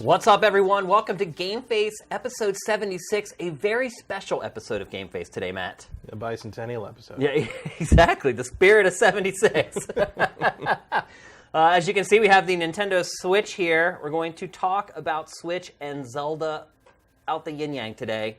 What's up, everyone? Welcome to GameFace episode 76, a very special episode of GameFace today, Matt. A bicentennial episode. Yeah, exactly. The spirit of 76. As you can see, we have the Nintendo Switch here. We're going to talk about Switch and Zelda out the yin-yang today.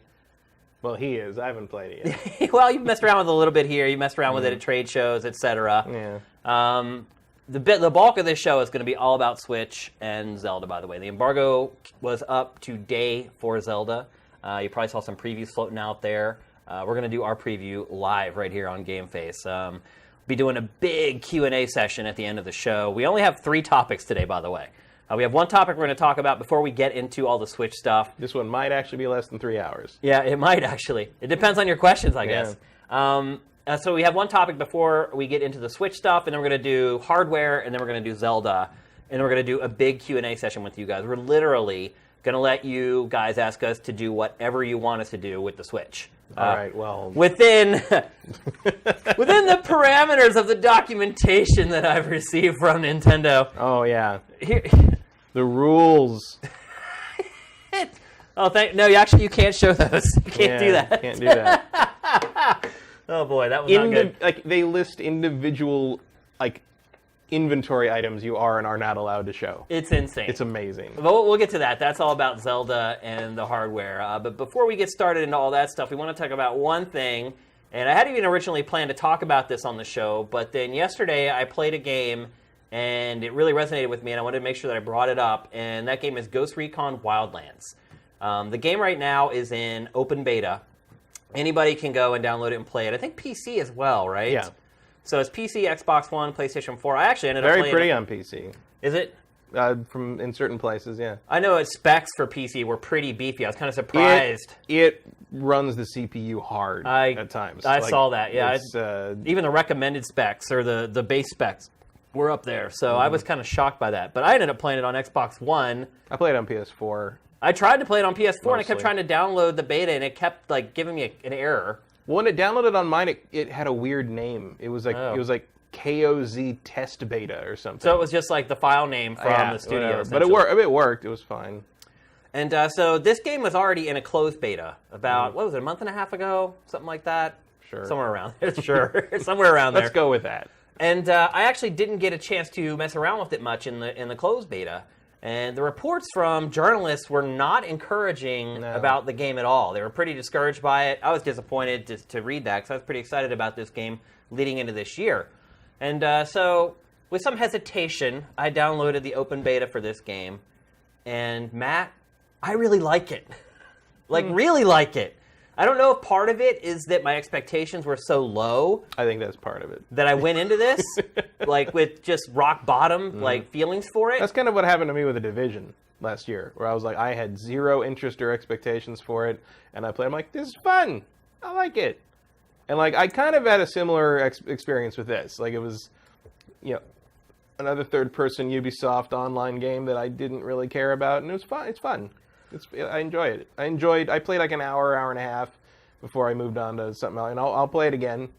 Well, he is. I haven't played it yet. Well, you've messed around with it a little bit here. You messed around with it at trade shows, etc. Yeah. The bulk of this show is going to be all about Switch and Zelda, by the way. The embargo was up today for Zelda. You probably saw some previews floating out there. We're going to do our preview live right here on GameFace. We'll be doing a big Q&A session at the end of the show. We only have 3 topics today, by the way. We have one topic we're going to talk about before we get into all the Switch stuff. This one might actually be less than 3 hours. Yeah, it might actually. It depends on your questions, I guess. So we have one topic before we get into the Switch stuff, and then we're going to do hardware, and then we're going to do Zelda, and then we're going to do a big Q&A session with you guys. We're literally going to let you guys ask us to do whatever you want us to do with the Switch. All right, well... Within the parameters of the documentation that I've received from Nintendo. Oh, yeah. Here, the rules. No, you can't show those. You can't do that. Can't do that. Oh boy, that was not good. Like, they list individual, like, inventory items you are and are not allowed to show. It's insane. It's amazing. But we'll get to that. That's all about Zelda and the hardware. But before we get started into all that stuff, we want to talk about one thing. And I hadn't even originally planned to talk about this on the show, but then yesterday I played a game, and it really resonated with me, and I wanted to make sure that I brought it up. And that game is Ghost Recon Wildlands. The game right now is in open beta. Anybody can go and download it and play it. I think PC as well, right? Yeah. So it's PC, Xbox One, PlayStation 4. I actually ended up playing Very pretty on PC. Is it? In certain places, yeah. I know its specs for PC were pretty beefy. I was kind of surprised. It runs the CPU hard at times. I saw that, yeah. Even the recommended specs, or the base specs, were up there. So I was kind of shocked by that. But I ended up playing it on Xbox One. I played it on PS4. I tried to play it on PS4, Mostly. and I kept trying to download the beta, and it kept like giving me an error. Well, when it downloaded on mine, it had a weird name. It was like KOZ Test Beta or something. So it was just like the file name from the studio. But it worked. It was fine. And so this game was already in a closed beta about, what was it, a month and a half ago? Something like that? Sure. Somewhere around there. Sure. Somewhere around there. Let's go with that. And I actually didn't get a chance to mess around with it much in the closed beta. And the reports from journalists were not encouraging about the game at all. They were pretty discouraged by it. I was disappointed to read that because I was pretty excited about this game leading into this year. And so with some hesitation, I downloaded the open beta for this game. And Matt, I really like it. Really like it. I don't know if part of it is that my expectations were so low. I think that's part of it. That I went into this with just rock bottom feelings for it. That's kind of what happened to me with The Division last year, where I was like, I had zero interest or expectations for it, and I played. I'm like, this is fun. I like it. And I kind of had a similar experience with this. It was, another third-person Ubisoft online game that I didn't really care about, and it was fun. It's fun. I enjoy it. I played like an hour and a half before I moved on to something else, and I'll play it again.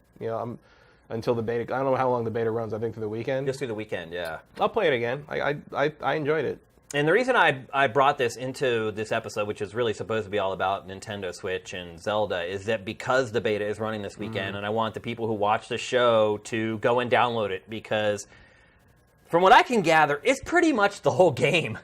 Until the beta. I don't know how long the beta runs. I think through the weekend. Just through the weekend, yeah. I'll play it again. I enjoyed it. And the reason I brought this into this episode, which is really supposed to be all about Nintendo Switch and Zelda, is that because the beta is running this weekend, and I want the people who watch the show to go and download it, because from what I can gather, it's pretty much the whole game.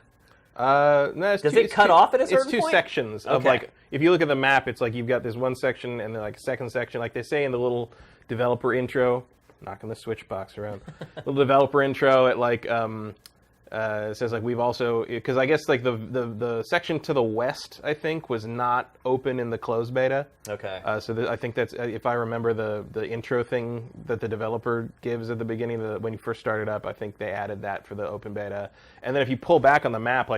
No, Does it cut off at a certain point? It's 2 sections of if you look at the map, it's like you've got this one section and then a second section, like they say in the little developer intro, knocking the Switch box around. Little developer intro, it says we've also, because I guess the section to the west, I think, was not open in the closed beta. Okay. So I think that's, if I remember the intro thing that the developer gives at the beginning when you first started up, I think they added that for the open beta. And then if you pull back on the map,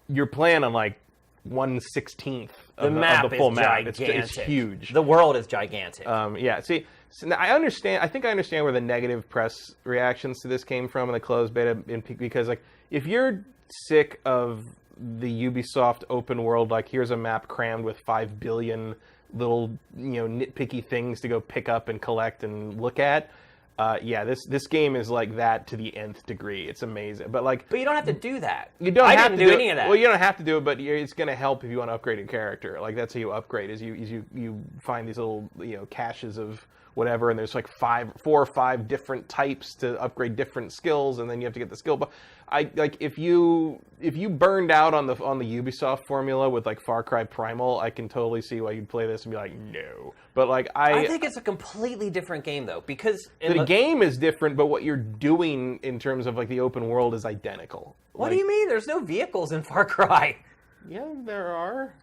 you're playing on 1/16 of the full map. It's huge. The world is gigantic. Yeah. See, so now I understand. I think I understand where the negative press reactions to this came from in the closed beta, because if you're sick of the Ubisoft open world, here's a map crammed with 5 billion little nitpicky things to go pick up and collect and look at. Yeah, this game is like that to the nth degree. It's amazing, but you don't have to do that. You don't I have didn't to do any of that. Well, you don't have to do it, but it's going to help if you want to upgrade your character. Like that's how you upgrade. Is you find these little caches of whatever, and there's like 4 or 5 different types to upgrade different skills, and then you have to get the skill. But if you burned out on the Ubisoft formula with like Far Cry Primal, I can totally see why you'd play this and be like, no. But like I think it's a completely different game though, because the game is different, but what you're doing in terms of like the open world is identical. What do you mean? There's no vehicles in Far Cry. Yeah, there are.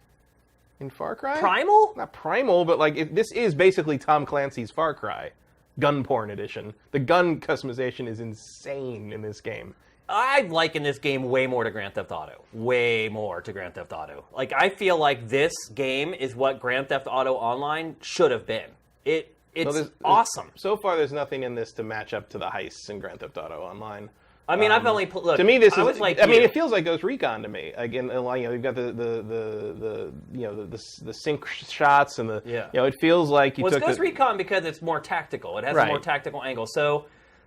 In Far Cry? Primal? Not Primal, but like this is basically Tom Clancy's Far Cry. Gun porn edition. The gun customization is insane in this game. I liken this game way more to Grand Theft Auto. Way more to Grand Theft Auto. Like, I feel like this game is what Grand Theft Auto Online should have been. It's awesome. So far, there's nothing in this to match up to the heists in Grand Theft Auto Online. I mean, I've only look. To me, this is. Like I mean, it feels like Ghost Recon to me. Like, you've got the sync shots and the. Yeah. It feels like you took. It's Ghost Recon because it's more tactical. It has a more tactical angle. So,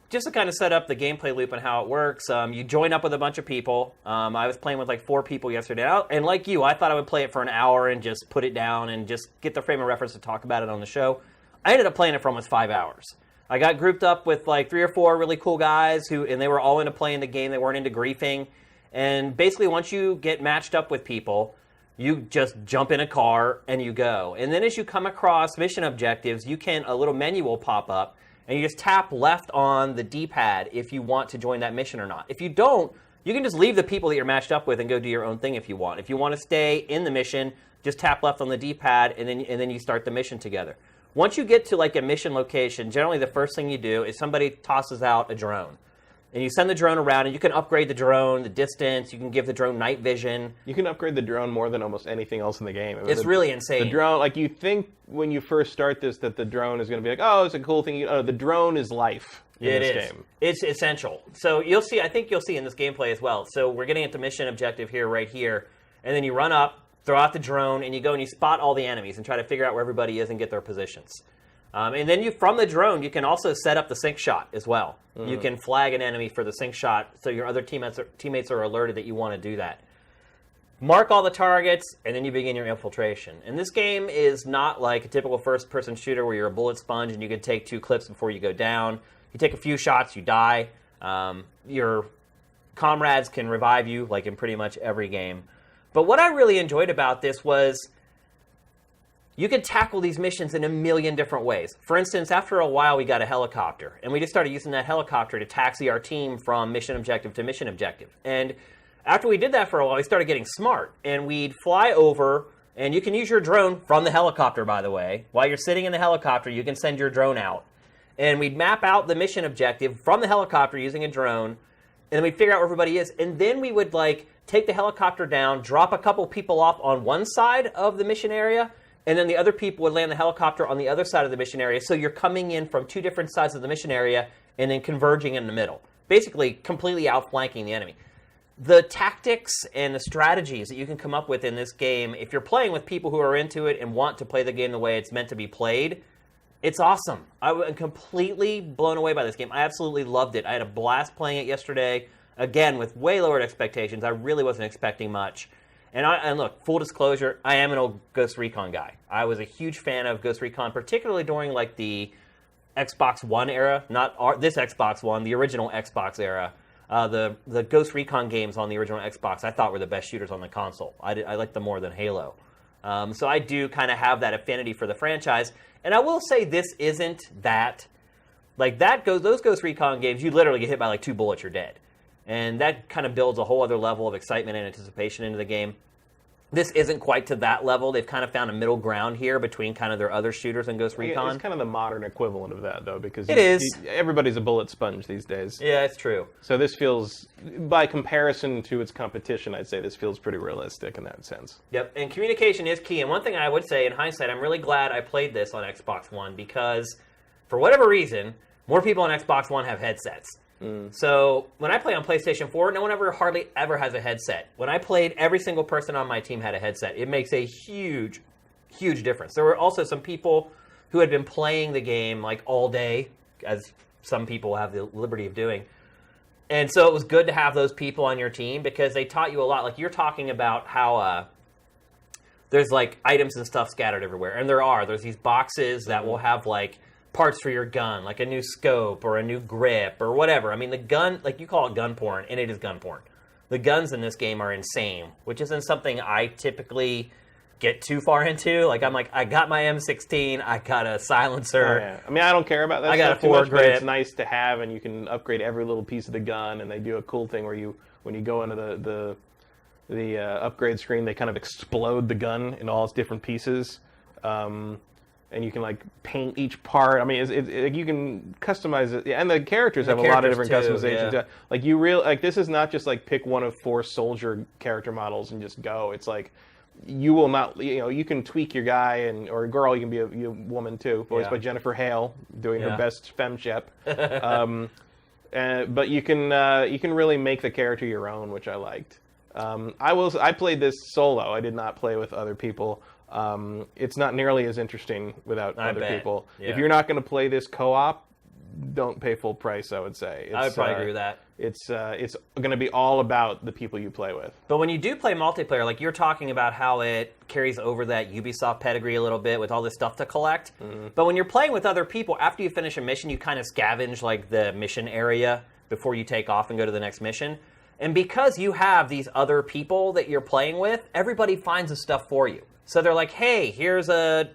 just to kind of set up the gameplay loop and how it works, you join up with a bunch of people. I was playing with like 4 people yesterday, and like you, I thought I would play it for an hour and just put it down and just get the frame of reference to talk about it on the show. I ended up playing it for almost 5 hours. I got grouped up with like 3 or 4 really cool guys and they were all into playing the game. They weren't into griefing. And basically, once you get matched up with people, you just jump in a car and you go. And then as you come across mission objectives, a little menu will pop up and you just tap left on the D-pad if you want to join that mission or not. If you don't, you can just leave the people that you're matched up with and go do your own thing if you want. If you want to stay in the mission, just tap left on the D-pad and then you start the mission together. Once you get to like a mission location, generally the first thing you do is somebody tosses out a drone. And you send the drone around, and you can upgrade the drone, the distance, you can give the drone night vision. You can upgrade the drone more than almost anything else in the game. It's really insane. The drone, like you think when you first start this that the drone is going to be like, oh, it's a cool thing. The drone is life in this game. It's essential. So I think you'll see in this gameplay as well. So we're getting at the mission objective right here, and then you run up, throw out the drone, and you go and you spot all the enemies and try to figure out where everybody is and get their positions. And then from the drone, you can also set up the sync shot as well. Mm. You can flag an enemy for the sync shot so your other teammates are alerted that you want to do that. Mark all the targets, and then you begin your infiltration. And this game is not like a typical first-person shooter where you're a bullet sponge and you can take 2 clips before you go down. You take a few shots, you die. Your comrades can revive you, like in pretty much every game. But what I really enjoyed about this was you could tackle these missions in a million different ways. For instance, after a while, we got a helicopter, and we just started using that helicopter to taxi our team from mission objective to mission objective. And after we did that for a while, we started getting smart, and we'd fly over, and you can use your drone from the helicopter, by the way. While you're sitting in the helicopter, you can send your drone out. And we'd map out the mission objective from the helicopter using a drone, and then we'd figure out where everybody is, and then we would take the helicopter down, drop a couple people off on one side of the mission area, and then the other people would land the helicopter on the other side of the mission area. So you're coming in from 2 different sides of the mission area and then converging in the middle. Basically, completely outflanking the enemy. The tactics and the strategies that you can come up with in this game, if you're playing with people who are into it and want to play the game the way it's meant to be played, it's awesome. I'm completely blown away by this game. I absolutely loved it. I had a blast playing it yesterday. Again, with way lowered expectations. I really wasn't expecting much. And look, full disclosure, I am an old Ghost Recon guy. I was a huge fan of Ghost Recon, particularly during the Xbox One era, not this Xbox One, the original Xbox era. The Ghost Recon games on the original Xbox I thought were the best shooters on the console. I liked them more than Halo. So I do kind of have that affinity for the franchise. And I will say this isn't that. Those Ghost Recon games, you literally get hit by 2 bullets, you're dead. And that kind of builds a whole other level of excitement and anticipation into the game. This isn't quite to that level. They've kind of found a middle ground here between kind of their other shooters and Ghost Recon. It's kind of the modern equivalent of that, though, because everybody's a bullet sponge these days. Yeah, it's true. So this feels, by comparison to its competition, I'd say this feels pretty realistic in that sense. Yep, and communication is key. And one thing I would say, in hindsight, I'm really glad I played this on Xbox One because, for whatever reason, more people on Xbox One have headsets. So when I play on PlayStation 4, no one hardly ever has a headset. When I played, every single person on my team had a headset. It makes a huge, huge difference. There were also some people who had been playing the game all day, as some people have the liberty of doing. And so it was good to have those people on your team because they taught you a lot. Like you're talking about how there's like items and stuff scattered everywhere. And there's these boxes that will have like parts for your gun, like a new scope or a new grip or whatever. I mean, the gun, like you call it gun porn, and it is gun porn. The guns in this game are insane, which isn't something I typically get too far into. Like I'm like, I got my M16, I got a silencer. Oh, yeah. I mean, I don't care about that. I got stuff a too much, foregrip. but it's nice to have, and you can upgrade every little piece of the gun. And they do a cool thing where when you go into the upgrade screen, they kind of explode the gun in all its different pieces, and you can like paint each part. I mean, you can customize it, and the characters have a lot of different customizations. Yeah. Like this is not just like pick one of 4 soldier character models and just go. It's like you will not, you can tweak your guy or girl. You can be a woman too, voiced by Jennifer Hale, doing her best femshep. But you can really make the character your own, which I liked. I played this solo. I did not play with other people. It's not nearly as interesting without other people. Yeah. If you're not going to play this co-op, don't pay full price, I would say. I would probably agree with that. It's going to be all about the people you play with. But when you do play multiplayer, like you're talking about how it carries over that Ubisoft pedigree a little bit with all this stuff to collect. Mm-hmm. But when you're playing with other people, after you finish a mission, you kind of scavenge like the mission area before you take off and go to the next mission. And because you have these other people that you're playing with, everybody finds the stuff for you. So they're like, hey, here's a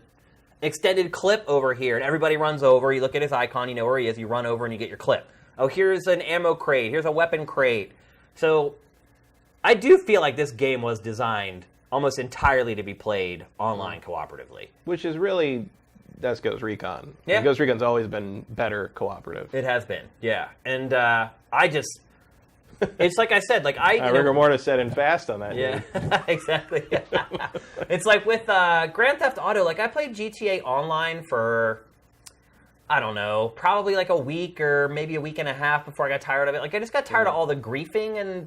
extended clip over here. And everybody runs over. You look at his icon, you know where he is. You run over and you get your clip. Oh, here's an ammo crate. Here's a weapon crate. So I do feel like this game was designed almost entirely to be played online cooperatively. Which is really, that's Ghost Recon. Yeah. Ghost Recon's always been better cooperative. It has been, yeah. And it's like I said, like rigor mortis said and fast on that. Yeah, exactly. It's like with Grand Theft Auto. Like I played GTA Online for, I don't know, probably like a week or maybe a week and a half before I got tired of it. Like I just got tired of all the griefing and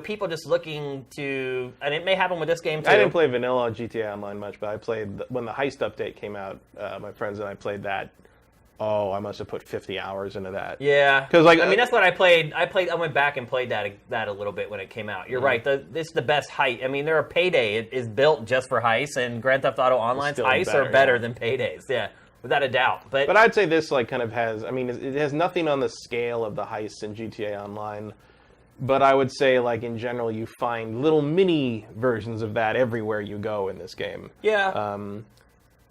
people just looking to. And it may happen with this game too. I didn't play vanilla GTA Online much, but I played when the Heist update came out. My friends and I played that. Oh, I must have put 50 hours into that. Yeah, because I mean that's what I played. I went back and played that a little bit when it came out. You're right. It's the best heist. I mean, there are Payday. It is built just for heists, and Grand Theft Auto Online's heists are better than Payday's. Yeah, without a doubt. But I'd say this like kind of has. I mean, it has nothing on the scale of the heists in GTA Online. But I would say, like in general, you find little mini versions of that everywhere you go in this game. Yeah.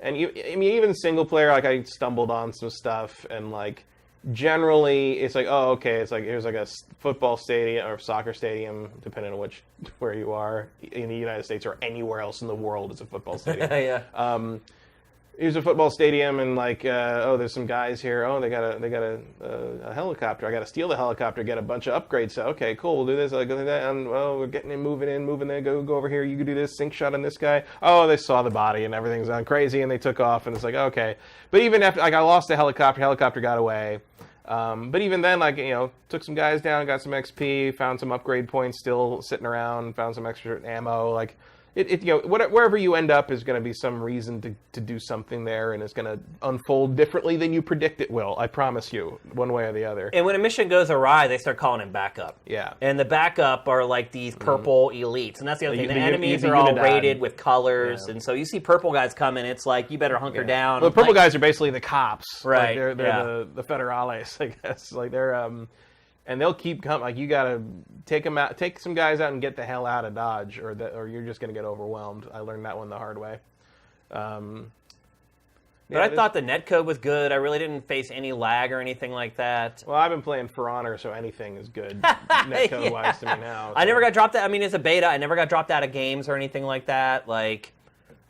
And even single player, like I stumbled on some stuff, and like generally, it's like, oh, okay, it's like here's like a football stadium or soccer stadium, depending on where you are in the United States or anywhere else in the world, it's a football stadium. Yeah. Here's a football stadium, and like, there's some guys here. Oh, they got a helicopter. I got to steal the helicopter, get a bunch of upgrades. So, okay, cool, we'll do this. Like, and we're getting in, moving there. Go over here. You can do this. Sync shot on this guy. Oh, they saw the body, and everything's gone crazy, and they took off, and it's like, okay. But even after, like, I lost the helicopter got away. But even then, like, took some guys down, got some XP, found some upgrade points still sitting around, found some extra ammo, like. Wherever you end up is going to be some reason to do something there, and it's going to unfold differently than you predict it will. I promise you, one way or the other. And when a mission goes awry, they start calling it backup. Yeah. And the backup are like these purple elites, and that's the other thing. The enemies are all rated with colors, and so you see purple guys coming. It's like you better hunker down. Well, the purple guys are basically the cops, right? Like they're the federales, I guess. Like they're and they'll keep coming. Like you gotta take some guys out and get the hell out of Dodge, or you're just gonna get overwhelmed. I learned that one the hard way. But I thought the netcode was good. I really didn't face any lag or anything like that. Well, I've been playing For Honor, so anything is good netcode wise to me now. So. I never got dropped out. I mean, it's a beta. I never got dropped out of games or anything like that. Like,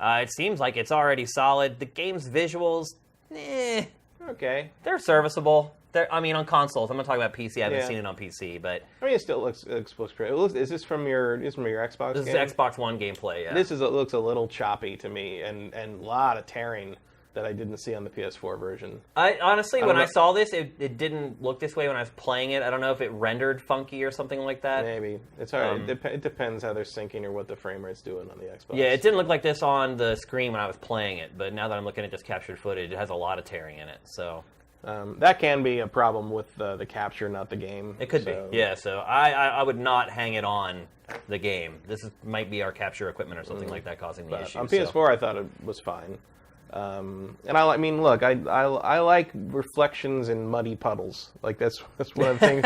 it seems like it's already solid. The game's visuals, okay, they're serviceable. On consoles. I'm not talking about PC. I haven't seen it on PC, but I mean, it still looks great. Is this from your Xbox? This is Xbox One gameplay. Yeah. This looks a little choppy to me, and a lot of tearing that I didn't see on the PS4 version. I honestly, when I saw this, it didn't look this way when I was playing it. I don't know if it rendered funky or something like that. Maybe it's hard. It depends how they're syncing or what the frame rate's doing on the Xbox. Yeah, it didn't look like this on the screen when I was playing it, but now that I'm looking at just captured footage, it has a lot of tearing in it. So. That can be a problem with the capture, not the game. It could be, yeah. So I would not hang it on the game. Might be our capture equipment or something like that causing the issue. On PS4, I thought it was fine. And I mean, look, I like reflections in muddy puddles. Like that's one of the things.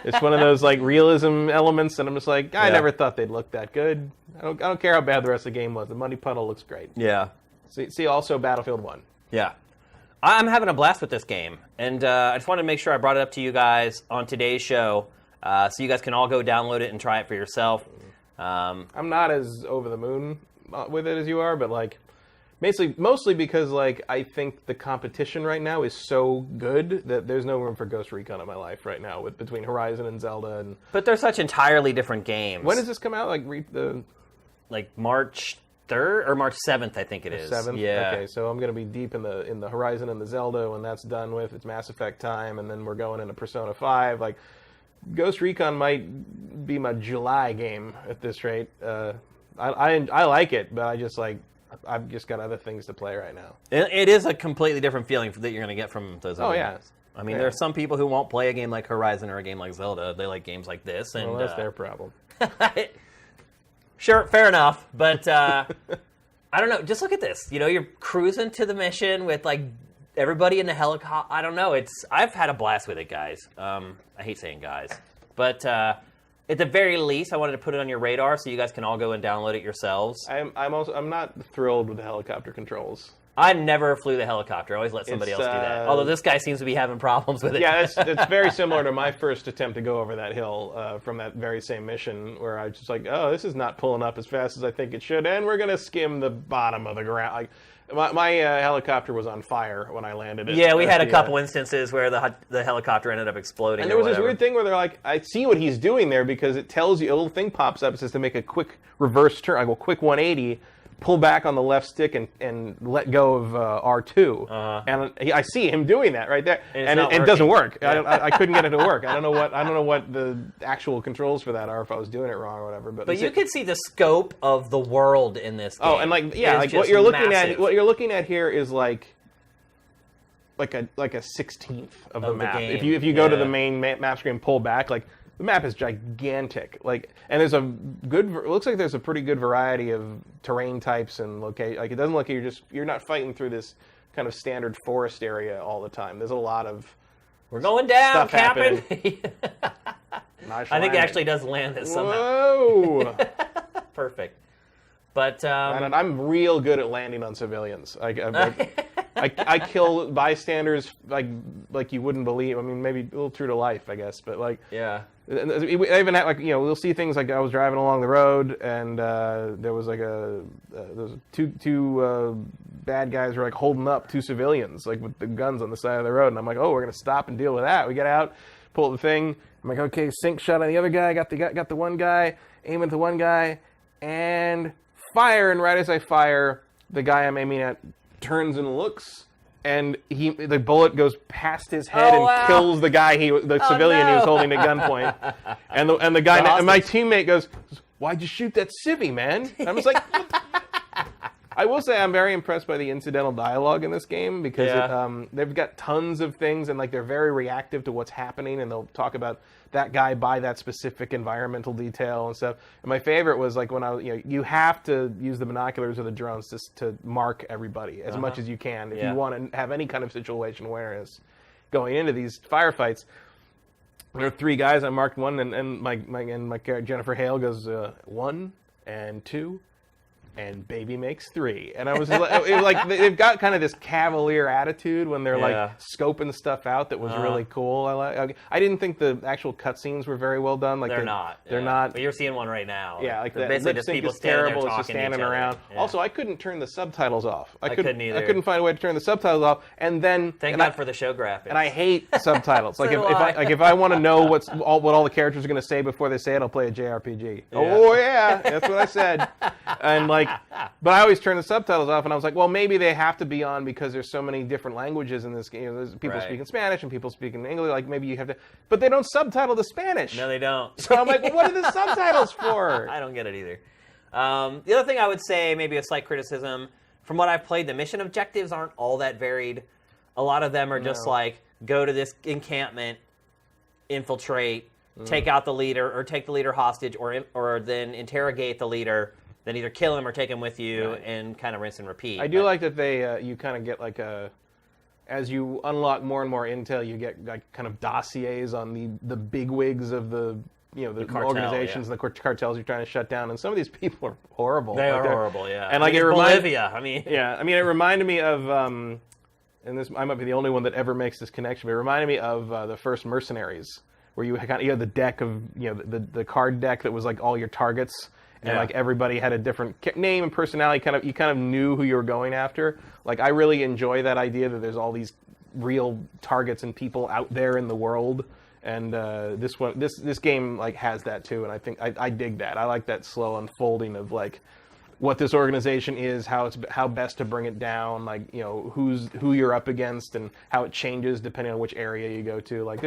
It's one of those like realism elements, and I'm just like, I never thought they'd look that good. I don't care how bad the rest of the game was. The muddy puddle looks great. Yeah. See also Battlefield 1. Yeah. I'm having a blast with this game, and I just wanted to make sure I brought it up to you guys on today's show, so you guys can all go download it and try it for yourself. I'm not as over the moon with it as you are, but like, mostly because like I think the competition right now is so good that there's no room for Ghost Recon in my life right now, between Horizon and Zelda. But they're such entirely different games. When does this come out? Like March 3rd or March 7th, I think it is. 7th? Yeah. Okay, so I'm going to be deep in the Horizon and the Zelda when that's done with. It's Mass Effect time, and then we're going into Persona 5. Like, Ghost Recon might be my July game at this rate. I like it, but I've just got other things to play right now. It is a completely different feeling that you're going to get from those other games. I mean, there are some people who won't play a game like Horizon or a game like Zelda. They like games like this. And, well, that's their problem. Sure, fair enough, but I don't know. Just look at this. You know, you're cruising to the mission with like everybody in the helicopter. I don't know. I've had a blast with it, guys. I hate saying guys, but at the very least, I wanted to put it on your radar so you guys can all go and download it yourselves. I'm not thrilled with the helicopter controls. I never flew the helicopter. I always let somebody else do that. Although this guy seems to be having problems with it. Yeah, it's very similar to my first attempt to go over that hill from that very same mission, where I was just like, oh, this is not pulling up as fast as I think it should, and we're going to skim the bottom of the ground. Like, my helicopter was on fire when I landed it. Yeah, we had a couple instances where the helicopter ended up exploding. And there was this weird thing where they're like, I see what he's doing there, because it tells you, a little thing pops up, it says to make a quick reverse turn. I go quick 180. Pull back on the left stick and let go of R2, and I see him doing that right there, and it doesn't work. Yeah. I couldn't get it to work. I don't know what the actual controls for that are, if I was doing it wrong or whatever. But you could see the scope of the world in this game. Oh, and like what you're looking at here is like a 16th of the map. Game. If you go to the main map screen, pull back, like. The map is gigantic, and there's it looks like there's a pretty good variety of terrain types and location. Like, it doesn't look like you're not fighting through this kind of standard forest area all the time. There's a lot of we're going down, Captain. Nice I think it actually does land it somehow. Whoa! Perfect. But and I'm real good at landing on civilians. I kill bystanders like you wouldn't believe. I mean, maybe a little true to life, I guess. But yeah. I even had we'll see things like I was driving along the road, and there was two bad guys were holding up two civilians with the guns on the side of the road, and I'm like, oh, we're gonna stop and deal with that. We get out, pull the thing. I'm like, okay, sync shot on the other guy. Got the one guy, aim at the one guy, and fire. And right as I fire, the guy I'm aiming at turns and looks. And the bullet goes past his head and kills the guy civilian he was holding at gunpoint. And the guy and my teammate goes, "Why'd you shoot that civvy, man?" And I was like, I will say I'm very impressed by the incidental dialogue in this game, because they've got tons of things, and they're very reactive to what's happening, and they'll talk about that guy by that specific environmental detail and stuff. And my favorite was when you have to use the binoculars or the drones to mark everybody as much as you can if you want to have any kind of situation awareness going into these firefights. There are three guys. I marked one, and my character Jennifer Hale goes 1 and 2. And baby makes 3. And I was like, they've got kind of this cavalier attitude when they're scoping stuff out that was really cool. I didn't think the actual cutscenes were very well done. They're not. Not. But you're seeing one right now. Yeah, the basically just people standing there talking just standing to each around. Yeah. Also, I couldn't turn the subtitles off. I couldn't either. I couldn't find a way to turn the subtitles off. And then thank God for the show graphics. And I hate subtitles. If I want to know what all the characters are going to say before they say it, I'll play a JRPG. Yeah. Oh yeah, that's what I said. And but I always turn the subtitles off, and I was like, well, maybe they have to be on because there's so many different languages in this game. There's people speaking Spanish and people speaking English. Maybe you have to, but they don't subtitle the Spanish. No, they don't. So I'm like, well, what are the subtitles for? I don't get it either. The other thing I would say, maybe a slight criticism, from what I've played, the mission objectives aren't all that varied. A lot of them are just go to this encampment, infiltrate, take out the leader, or take the leader hostage, or then interrogate the leader, then either kill him or take him with you, and kind of rinse and repeat. I do like that they you kind of get like as you unlock more and more intel, you get like kind of dossiers on the bigwigs of the cartel, organizations, the cartels you're trying to shut down, and some of these people are horrible. They are horrible, yeah. And like it reminds Bolivia. I mean, it reminded me of, and this I might be the only one that ever makes this connection, but it reminded me of the first Mercenaries, where you had the deck of the card deck that was like all your targets. And like everybody had a different name and personality. You kind of knew who you were going after. Like I really enjoy that idea that there's all these real targets and people out there in the world. And this game like has that too. And I think I dig that. I like that slow unfolding of like what this organization is, how best to bring it down. Like who you're up against and how it changes depending on which area you go to. Like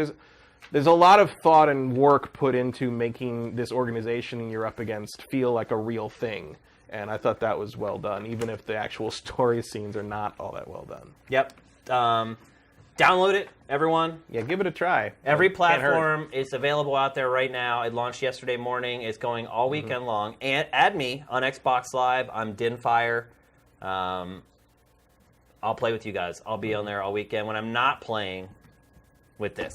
there's a lot of thought and work put into making this organization you're up against feel like a real thing. And I thought that was well done, even if the actual story scenes are not all that well done. Yep. Download it, everyone. Yeah, give it a try. Every platform is available out there right now. It launched yesterday morning. It's going all weekend long. And add me on Xbox Live. I'm Dinfire. I'll play with you guys. I'll be on there all weekend when I'm not playing with this.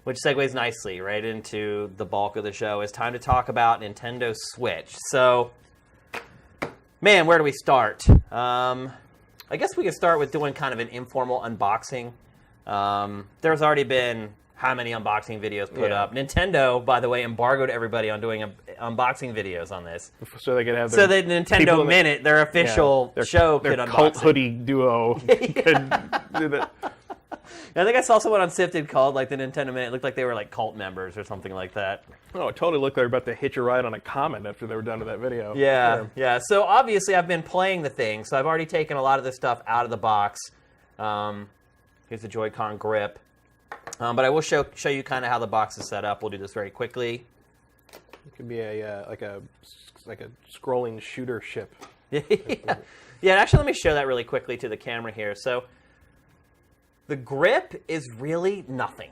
Which segues nicely right into the bulk of the show. It's time to talk about Nintendo Switch. So, man, where do we start? I guess we could start with doing kind of an informal unboxing. There's already been how many unboxing videos put up. Nintendo, by the way, embargoed everybody on doing unboxing videos on this. So they could have their that Nintendo Minute, their official show, could unbox it. Cult hoodie duo could do that. I think I saw someone on Sifted called like the Nintendo Minute. It looked like they were like cult members or something like that. Oh, it totally looked like they were about to hitch a ride on a comment after they were done with that video. Yeah. So obviously I've been playing the thing, so I've already taken a lot of this stuff out of the box. Here's the Joy-Con grip. But I will show you kind of how the box is set up. We'll do this very quickly. It could be like a scrolling shooter ship. Yeah, actually let me show that really quickly to the camera here. So the grip is really nothing.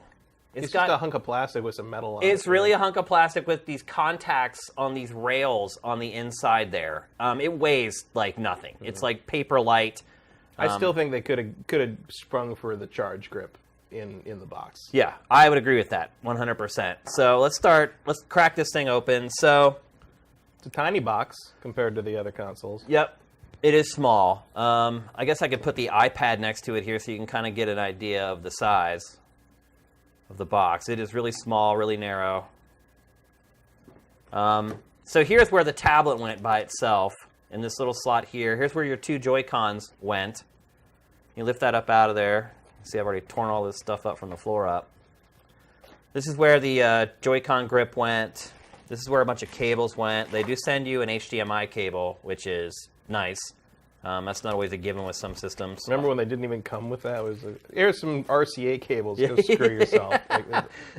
It's just a hunk of plastic with some metal on it. It's really a hunk of plastic with these contacts on these rails on the inside there. It weighs like nothing. Mm-hmm. It's like paper light. I still think they could have sprung for the charge grip in the box. Yeah, I would agree with that 100%. So let's crack this thing open. So it's a tiny box compared to the other consoles. Yep. It is small. I guess I could put the iPad next to it here so you can kind of get an idea of the size of the box. It is really small, really narrow. So here's where the tablet went by itself, in this little slot here. Here's where your two Joy-Cons went. You lift that up out of there. See, I've already torn all this stuff up from the floor up. This is where the Joy-Con grip went. This is where a bunch of cables went. They do send you an HDMI cable, which is nice. That's not always a given with some systems. Remember when they didn't even come with that? Here's some RCA cables. Go screw yourself.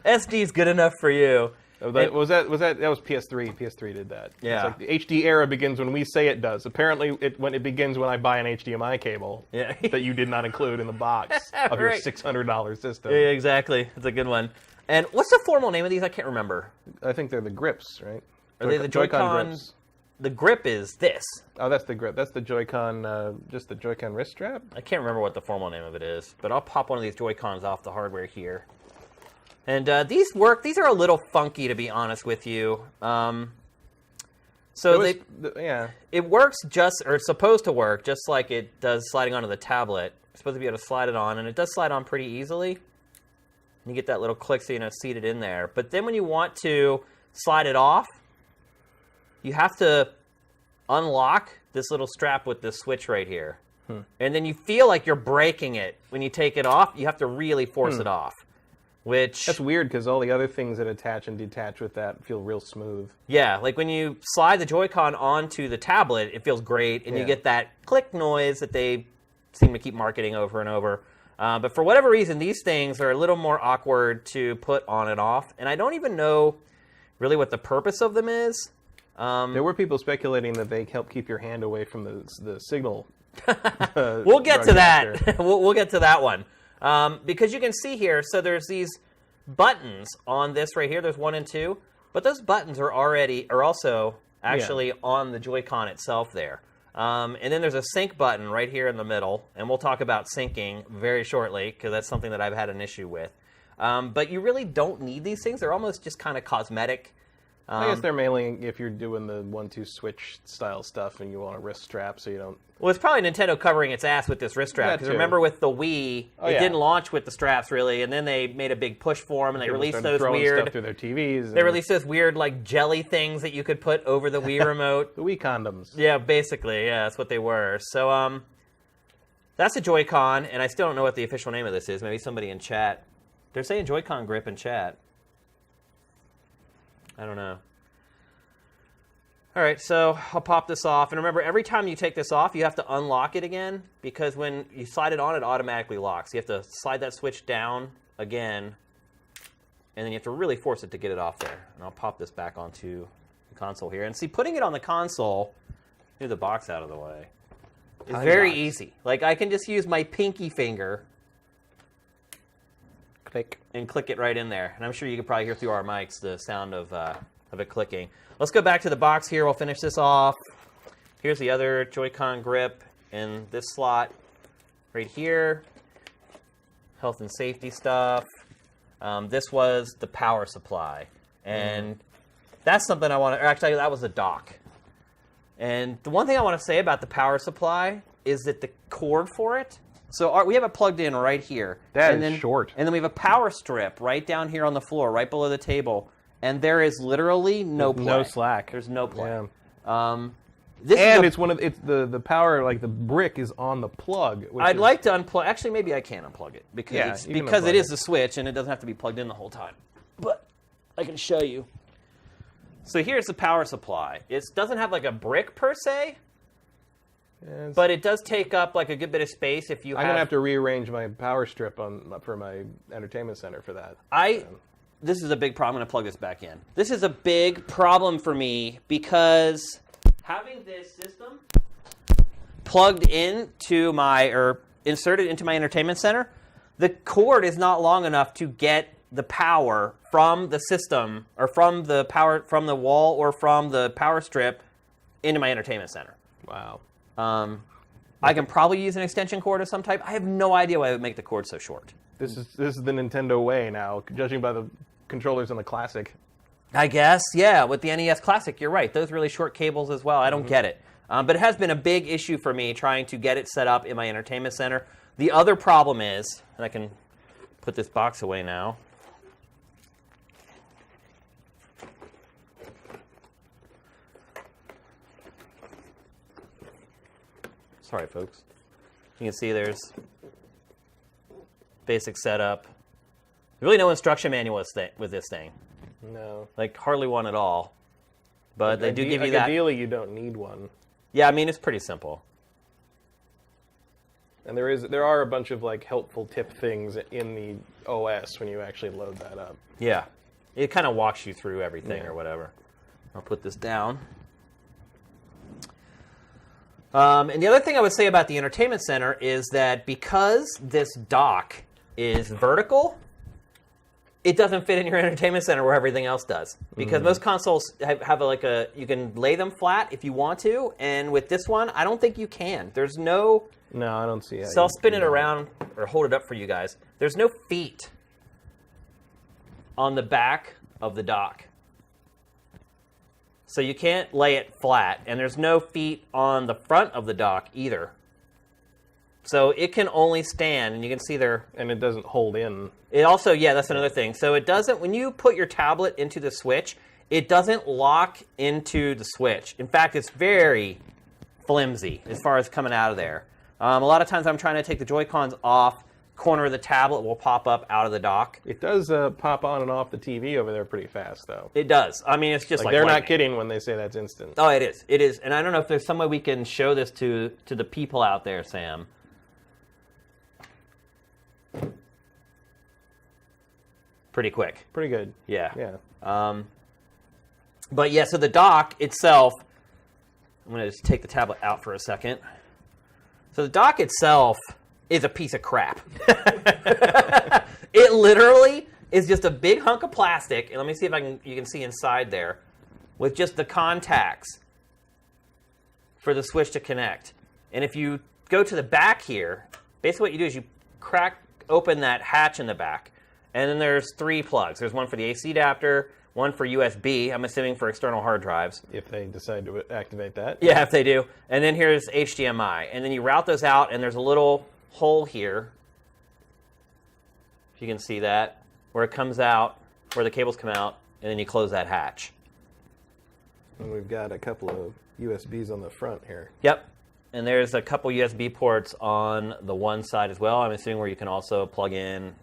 SD's good enough for you. That was PS3. PS3 did that. Yeah. It's like the HD era begins when we say it does. Apparently, it begins when I buy an HDMI cable that you did not include in the box of your $600 system. Yeah, exactly. It's a good one. And what's the formal name of these? I can't remember. I think they're the grips, right? Are they the Joy-Con grips? The grip is this. Oh, that's the grip. That's the Joy-Con, just the Joy-Con wrist strap? I can't remember what the formal name of it is, but I'll pop one of these Joy-Cons off the hardware here. And these work. These are a little funky, to be honest with you. It works or it's supposed to work just like it does sliding onto the tablet. It's supposed to be able to slide it on, and it does slide on pretty easily. You get that little click so seated in there. But then when you want to slide it off, you have to unlock this little strap with this switch right here. And then you feel like you're breaking it. When you take it off, you have to really force it off. That's weird because all the other things that attach and detach with that feel real smooth. Yeah, like when you slide the Joy-Con onto the tablet, it feels great, and you get that click noise that they seem to keep marketing over and over. But for whatever reason, these things are a little more awkward to put on and off, and I don't even know really what the purpose of them is. There were people speculating that they help keep your hand away from the signal. We'll get to that. We'll get to that one. Because you can see here, so there's these buttons on this right here. There's 1 and 2, but those buttons are also actually on the Joy-Con itself there. And then there's a sync button right here in the middle, and we'll talk about syncing very shortly because that's something that I've had an issue with. But you really don't need these things. They're almost just kind of cosmetic. I guess they're mainly if you're doing the 1-2 switch style stuff and you want a wrist strap so you don't... Well, it's probably Nintendo covering its ass with this wrist strap. Because remember with the Wii, it didn't launch with the straps really, and then they made a big push for them, and they released those weird... stuff through their TVs. They released those weird like jelly things that you could put over the Wii remote. The Wii condoms. Yeah, basically. Yeah, that's what they were. So, that's a Joy-Con, and I still don't know what the official name of this is. Maybe somebody in chat. They're saying Joy-Con grip in chat. I don't know. All right, so I'll pop this off. And remember, every time you take this off, you have to unlock it again, because when you slide it on, it automatically locks. You have to slide that switch down again, and then you have to really force it to get it off there. And I'll pop this back onto the console here. And see, putting it on the console, move the box out of the way, is very easy. Like, I can just use my pinky finger, click, and click it right in there. And I'm sure you can probably hear through our mics the sound of it clicking. Let's go back to the box here. We'll finish this off. Here's the other Joy-Con grip in this slot right here. Health and safety stuff. This was the power supply. And that's something I want to... Actually, that was a dock. And the one thing I want to say about the power supply is that the cord for it... So we have it plugged in right here. That is short. And then we have a power strip right down here on the floor, right below the table. And there is literally no play. No slack. There's no play. Yeah. It's the power, like the brick is on the plug. I'd like to unplug. Actually, maybe I can unplug it because it is the switch and it doesn't have to be plugged in the whole time. But I can show you. So here's the power supply. It doesn't have like a brick per se, but it does take up like a good bit of space if you. I'm gonna have to rearrange my power strip for my entertainment center for that. This is a big problem. I'm going to plug this back in. This is a big problem for me because having this system plugged into inserted into my entertainment center, the cord is not long enough to get the power from the system or from the wall or from the power strip into my entertainment center. Wow. I can probably use an extension cord of some type. I have no idea why I would make the cord so short. This is the Nintendo way now, judging by the controllers in the Classic. I guess, yeah. With the NES Classic, you're right. Those really short cables as well. I don't get it. But it has been a big issue for me trying to get it set up in my entertainment center. The other problem is, and I can put this box away now. Sorry, folks. You can see there's basic setup. Really no instruction manual with this thing. No. Like, hardly one at all. But they do give you that. Ideally, you don't need one. Yeah, I mean, it's pretty simple. And there are a bunch of, like, helpful tip things in the OS when you actually load that up. Yeah. It kind of walks you through everything or whatever. I'll put this down. And the other thing I would say about the entertainment center is that because this dock is vertical, it doesn't fit in your entertainment center where everything else does. Because most consoles have you can lay them flat if you want to, and with this one, I don't think you can. There's no... No, I don't see it. So I'll spin it around, or hold it up for you guys. There's no feet on the back of the dock. So you can't lay it flat, and there's no feet on the front of the dock either. So it can only stand, and you can see there... And it doesn't hold in. It also, yeah, that's another thing. So it doesn't, when you put your tablet into the Switch, it doesn't lock into the Switch. In fact, it's very flimsy as far as coming out of there. A lot of times I'm trying to take the Joy-Cons off, corner of the tablet will pop up out of the dock. It does pop on and off the TV over there pretty fast, though. It does. I mean, it's just like they're lightning. not kidding when they say that's instant. Oh, it is. It is. And I don't know if there's some way we can show this to the people out there, Sam. Pretty quick. Pretty good. Yeah. Yeah. But yeah, so the dock itself, I'm going to just take the tablet out for a second. So the dock itself is a piece of crap. It literally is just a big hunk of plastic, and let me see if you can see inside there, with just the contacts for the switch to connect. And if you go to the back here, basically what you do is you crack open that hatch in the back, and then there's 3 plugs. There's one for the AC adapter, one for USB, I'm assuming for external hard drives. If they decide to activate that. Yeah, if they do. And then here's HDMI. And then you route those out, and there's a little hole here, if you can see that, where it comes out, where the cables come out, and then you close that hatch. And we've got a couple of USBs on the front here. Yep. And there's a couple USB ports on the one side as well. I'm assuming where you can also plug in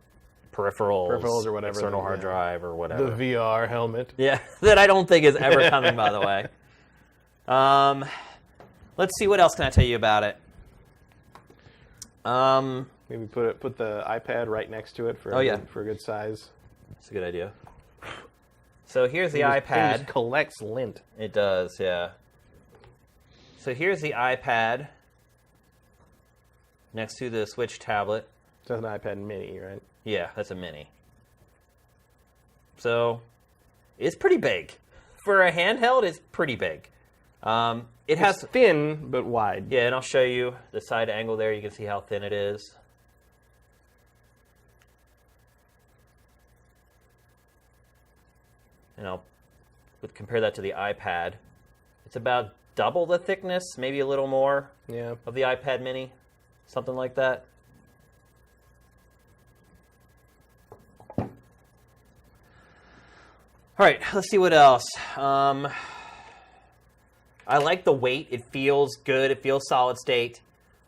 peripherals or whatever. External hard drive or whatever. The VR helmet. Yeah, that I don't think is ever coming, by the way. Let's see, what else can I tell you about it? Maybe put the iPad right next to it for for a good size. That's a good idea. So here's the It iPad. just collects lint. It does, yeah. So here's the iPad next to the Switch tablet. That's an iPad mini, right? Yeah, that's a mini. So it's pretty big. For a handheld, it's pretty big. It has thin, but wide. Yeah, and I'll show you the side angle there. You can see how thin it is. And I'll compare that to the iPad. It's about double the thickness, maybe a little more, of the iPad mini. Something like that. All right, let's see what else. I like the weight. It feels good. It feels solid state.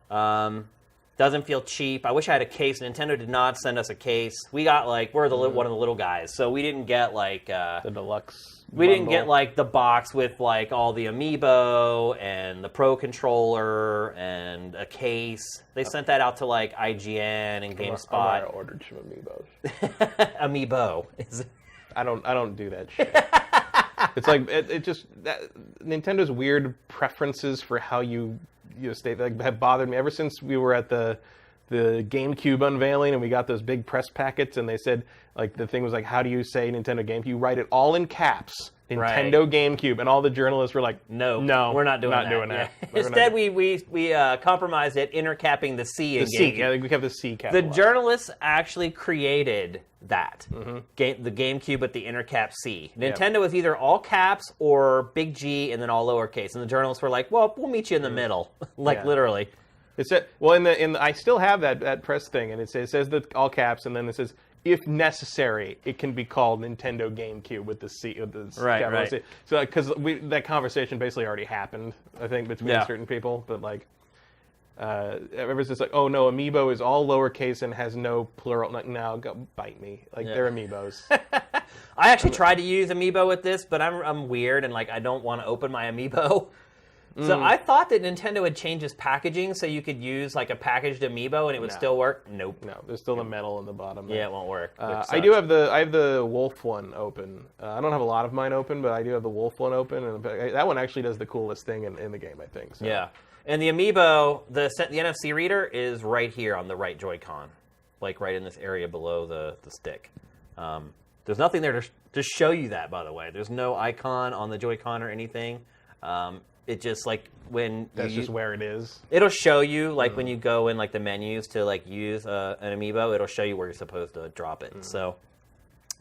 Doesn't feel cheap. I wish I had a case. Nintendo did not send us a case. We got we're one of the little guys, so we didn't get the deluxe. We didn't get the box with all the amiibo and the Pro controller and a case. They sent that out to IGN and GameSpot. I ordered some amiibos. Amiibo. I don't do that shit. It's it just Nintendo's weird preferences for how you state have bothered me ever since we were at the GameCube unveiling and we got those big press packets and they said the thing was how do you say Nintendo GameCube? You write it all in caps. Nintendo GameCube, and all the journalists were no, we're not doing that. Yeah. Instead, we compromised it, intercapping the C in GameCube. Yeah, we have the C cap. The journalists actually created that, the GameCube with the intercap C. Nintendo was either all caps or big G and then all lowercase, and the journalists were well, we'll meet you in the middle, literally. It said, I still have that press thing, and it says the all caps, and then it says, if necessary, it can be called Nintendo GameCube with the C. Right. C. So, because that conversation basically already happened, I think, between certain people. But everyone's just oh no, Amiibo is all lowercase and has no plural. Now go bite me. They're Amiibos. I actually tried to use Amiibo with this, but I'm weird and I don't want to open my Amiibo. So I thought that Nintendo would change its packaging so you could use a packaged Amiibo and it would still work. Nope. No, there's still the metal in the bottom. Yeah, it won't work. I have the Wolf one open. I don't have a lot of mine open, but I do have the Wolf one open, and that one actually does the coolest thing in the game, I think. So. Yeah, and the Amiibo, the NFC reader is right here on the right Joy-Con, right in this area below the stick. There's nothing there to show you that, by the way. There's no icon on the Joy-Con or anything. It just when that's just where it is. It'll show you when you go in the menus to use an Amiibo. It'll show you where you're supposed to drop it. So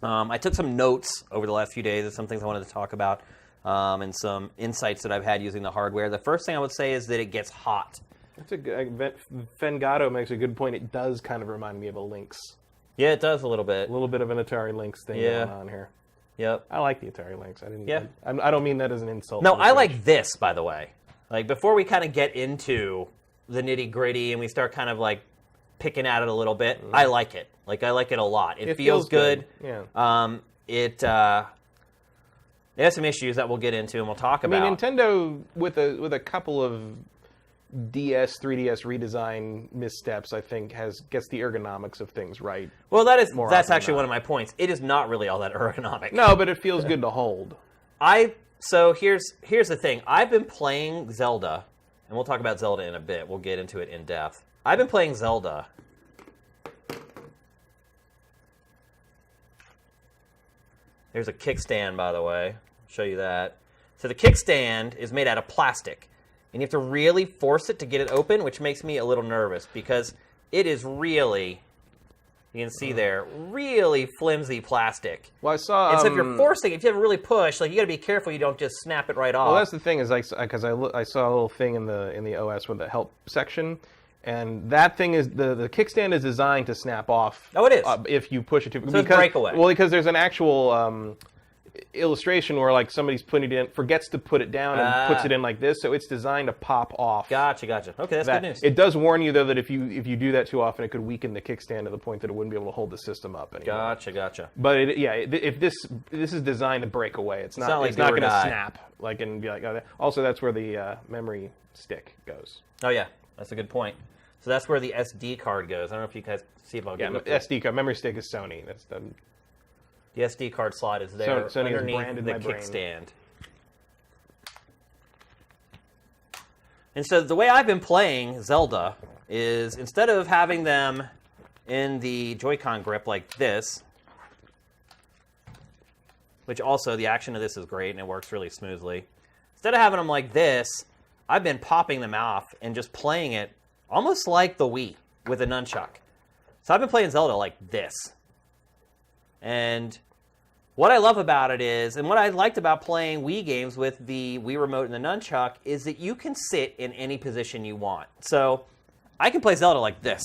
I took some notes over the last few days of some things I wanted to talk about and some insights that I've had using the hardware. The first thing I would say is that it gets hot. That's a good. Fengato makes a good point. It does kind of remind me of a Lynx. Yeah, it does a little bit. A little bit of an Atari Lynx thing going on here. Yep. I like the Atari Lynx. I don't mean that as an insult. No, I like this, by the way. Before we kind of get into the nitty gritty and we start kind of picking at it a little bit, I like it. I like it a lot. It feels good. Yeah. It has some issues that we'll get into and we'll talk about. I mean, Nintendo with a couple of 3DS redesign missteps, I think, gets the ergonomics of things right. Well, that's actually one of my points. It is not really all that ergonomic. No, but it feels good to hold. So here's the thing. I've been playing Zelda, and we'll talk about Zelda in a bit. We'll get into it in depth. I've been playing Zelda. There's a kickstand, by the way. I'll show you that. So the kickstand is made out of plastic. And you have to really force it to get it open, which makes me a little nervous because it is really, you can see there, really flimsy plastic. Well, I saw. And so if you're forcing it, if you have to really push, like you got to be careful you don't just snap it right off. Well, that's the thing is, because I saw a little thing in the OS with the help section, and that thing is the kickstand is designed to snap off. Oh, it is. If you push it too. So it's breakaway. Well, because there's an actual illustration where like somebody's putting it in, forgets to put it down and puts it in like this, so it's designed to pop off. Gotcha. Okay, that's good news. It does warn you though that if you do that too often, it could weaken the kickstand to the point that it wouldn't be able to hold the system up anymore. Gotcha. But if this is designed to break away, it's not like it's not going to snap like and be like. Oh, also, that's where the memory stick goes. Oh yeah, that's a good point. So that's where the SD card goes. I don't know if you guys see if I'll get it. SD card. Memory stick is Sony. That's the SD card slot is there Sony underneath the kickstand. And so the way I've been playing Zelda is instead of having them in the Joy-Con grip like this, which also the action of this is great and it works really smoothly. Instead of having them like this, I've been popping them off and just playing it almost like the Wii with a nunchuck. So I've been playing Zelda like this. And what I love about it is, and what I liked about playing Wii games with the Wii Remote and the nunchuck, is that you can sit in any position you want. So I can play Zelda like this.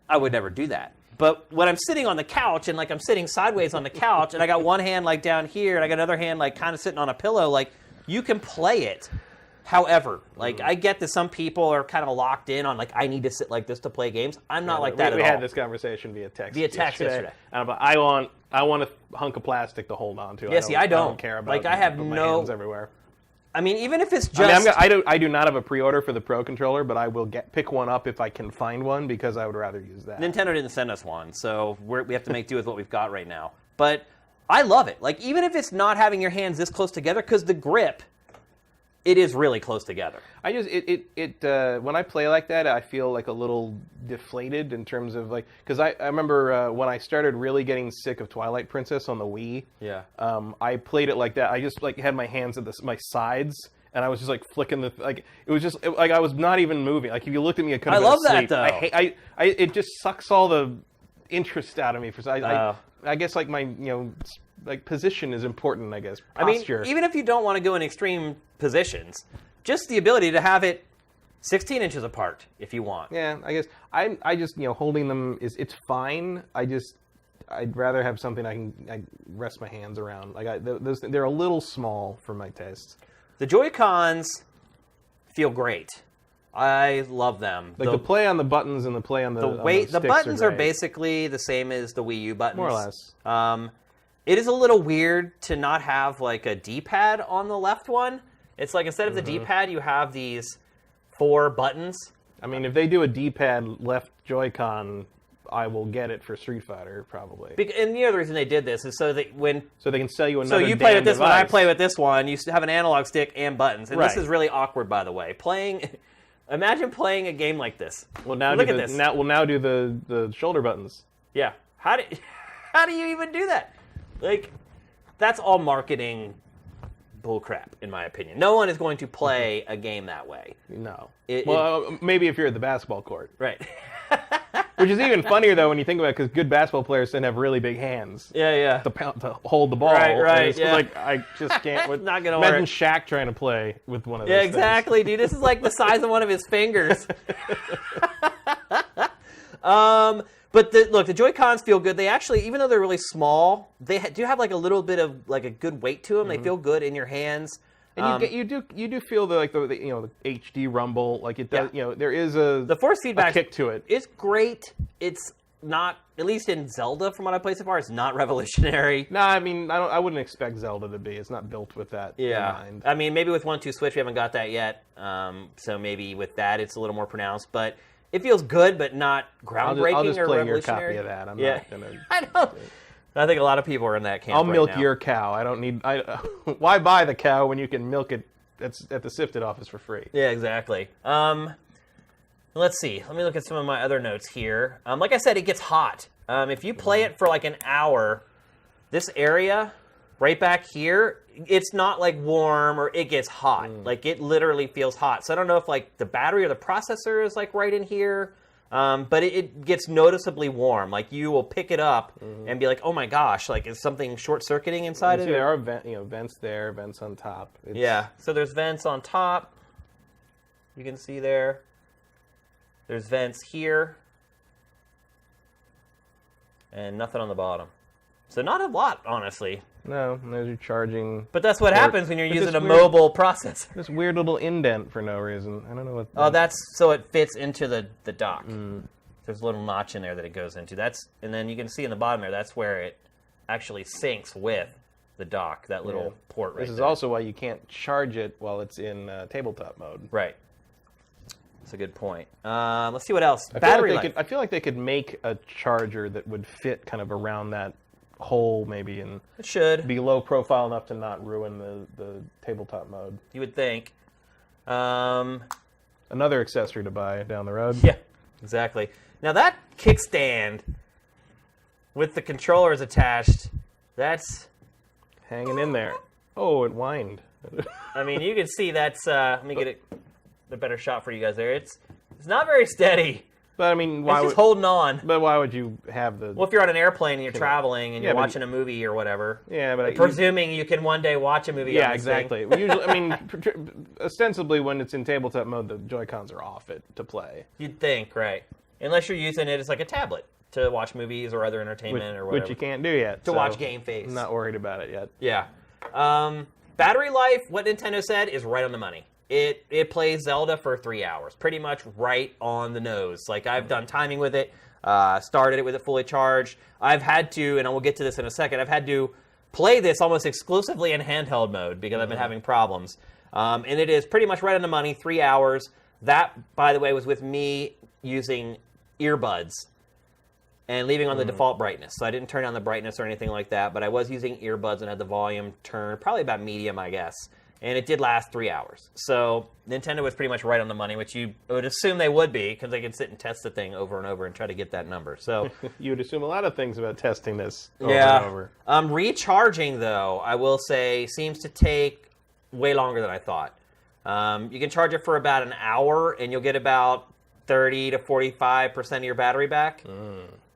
I would never do that. But when I'm sitting on the couch, and like I'm sitting sideways on the couch, and I got one hand like down here, and I got another hand like kind of sitting on a pillow, like you can play it. However, like I get that some people are kind of locked in on like I need to sit like this to play games. I'm not like that at all. We had this conversation via text. Yesterday. And I want a hunk of plastic to hold on to. Yeah, see, I don't care about. Like I have my no hands everywhere. I mean, even if it's just. I do not have a pre-order for the Pro controller, but I will pick one up if I can find one because I would rather use that. Nintendo didn't send us one, so we have to make do with what we've got right now. But I love it. Like even if it's not having your hands this close together, because the grip. It is really close together. I just when I play like that, I feel like a little deflated in terms of like because I remember when I started really getting sick of Twilight Princess on the Wii. Yeah. I played it like that. I just like had my hands at my sides and I was just like flicking it was just like I was not even moving. Like if you looked at me, I could have been asleep. That though. It just sucks all the interest out of me. I guess like my like position is important, I guess. Posture. I mean, even if you don't want to go in extreme positions, just the ability to have it 16 inches apart if you want. Yeah, I guess I just holding them it's fine. I'd rather have something I rest my hands around. Like they're a little small for my taste. The Joy-Cons feel great. I love them. Like the play on the buttons and the play on the buttons are basically the same as the Wii U buttons. More or less. It is a little weird to not have like a D-pad on the left one. It's like instead of the D-pad, you have these 4 buttons. I mean, if they do a D-pad left Joy-Con, I will get it for Street Fighter probably. And the other reason they did this is so that so they can sell you another. So you play with this one, I play with this one. You have an analog stick and buttons, and this is really awkward, by the way. Imagine playing a game like this. Well, now look at this. We'll now do the shoulder buttons. Yeah. How do you even do that? Like, that's all marketing bullcrap, in my opinion. No one is going to play a game that way. No. Maybe if you're at the basketball court. Right. Which is even funnier, though, when you think about it, because good basketball players tend to have really big hands. Yeah. To hold the ball. Right, yeah. Like, I just can't. It's not going to work. Imagine Shaq trying to play with one of those things. Yeah, exactly, dude. This is like the size of one of his fingers. But the Joy-Cons feel good. They actually, even though they're really small, they do have like a little bit of like a good weight to them. They feel good in your hands. And you do feel the HD rumble, like it does. Yeah. There is the force feedback kick to it. It's great. It's not, at least in Zelda, from what I played so far, it's not revolutionary. No, I mean I wouldn't expect Zelda to be. It's not built with that in mind. I mean maybe with 1-2 Switch we haven't got that yet. So maybe with that it's a little more pronounced, but. It feels good, but not groundbreaking I'll just or play revolutionary. your copy of that. I'm not gonna. I think a lot of people are in that camp. I'll milk now. your cow. I don't need. Why buy the cow when you can milk it at the sifted office for free? Yeah, exactly. Let's see. Let me look at some of my other notes here. Like I said, it gets hot. If you play it for like an hour, this area right back here, it's not like warm or it gets hot. Like it literally feels hot. So I don't know if like the battery or the processor is like right in here. But it gets noticeably warm. Like you will pick it up and be like, "Oh my gosh!" Like is something short-circuiting inside it? There are vents there, vents on top. Yeah. So there's vents on top. You can see there. There's vents here, and nothing on the bottom. So not a lot, honestly. No, there's your charging. But that's what happens when you're using a mobile processor. This weird little indent for no reason. I don't know what. Oh, that's so it fits into the dock. There's a little notch in there that it goes into. And then you can see in the bottom there, that's where it actually syncs with the dock, that little port right there. This is also why you can't charge it while it's in tabletop mode. Right. That's a good point. Let's see what else. Battery life. I feel like they could make a charger that would fit kind of around that hole maybe, and it should be low profile enough to not ruin the tabletop mode. You would think. Another accessory to buy down the road. Yeah, exactly. Now that kickstand with the controllers attached, that's hanging in there. Oh, it whined. I mean, you can see that's. Let me get a better shot for you guys there. It's not very steady. But I mean, it's just holding on. But why would you have the? Well, if you're on an airplane and you're traveling and you're watching a movie or whatever. Yeah, but presuming you can one day watch a movie. Yeah, exactly. Usually, I mean, ostensibly, when it's in tabletop mode, the Joy-Cons are off it to play. You'd think, right? Unless you're using it as like a tablet to watch movies or other entertainment or whatever. Which you can't do yet. To watch GameFace. I'm not worried about it yet. Yeah. Battery life, what Nintendo said, is right on the money. It plays Zelda for 3 hours, pretty much right on the nose. Like, I've done timing with it, started it with it fully charged. I've had to, and we'll get to this in a second, I've had to play this almost exclusively in handheld mode because I've been having problems. And it is pretty much right on the money, 3 hours. That, by the way, was with me using earbuds and leaving on the default brightness. So I didn't turn down the brightness or anything like that, but I was using earbuds and had the volume turned probably about medium, I guess. And it did last 3 hours. So Nintendo was pretty much right on the money, which you would assume they would be, because they can sit and test the thing over and over and try to get that number. So you would assume a lot of things about testing this over and over. Recharging, though, I will say, seems to take way longer than I thought. You can charge it for about an hour, and you'll get about 30 to 45% of your battery back.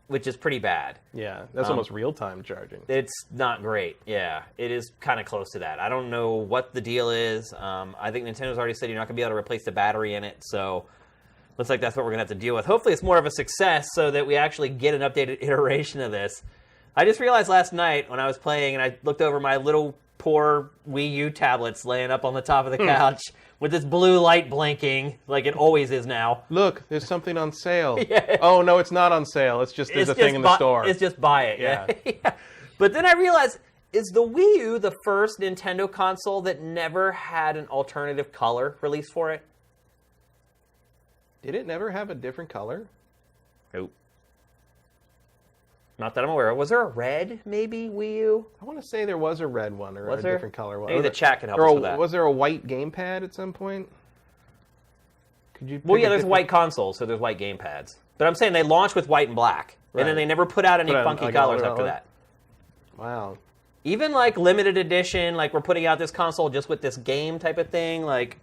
Which is pretty bad. Yeah, that's almost real-time charging. It's not great. Yeah, it is kind of close to that. I don't know what the deal is. I think Nintendo's already said you're not going to be able to replace the battery in it, so looks like that's what we're going to have to deal with. Hopefully it's more of a success so that we actually get an updated iteration of this. I just realized last night when I was playing and I looked over my little poor Wii U tablets laying up on the top of the couch with this blue light blinking like it always is now. Look, there's something on sale. Yeah. Oh, no, it's not on sale. It's just there's a thing in the store. It's just buy it. Yeah. Yeah. But then I realized, is the Wii U the first Nintendo console that never had an alternative color released for it? Did it never have a different color? Nope. Not that I'm aware of. Was there a red, maybe, Wii U? I want to say there was a red one or a different color one. Maybe the chat can help us with that. Was there a white gamepad at some point? Could you? Well, yeah, there's white consoles, so there's white gamepads. But I'm saying they launched with white and black, and then they never put out any funky colors after that. Wow. Even like limited edition, like we're putting out this console just with this game type of thing, like,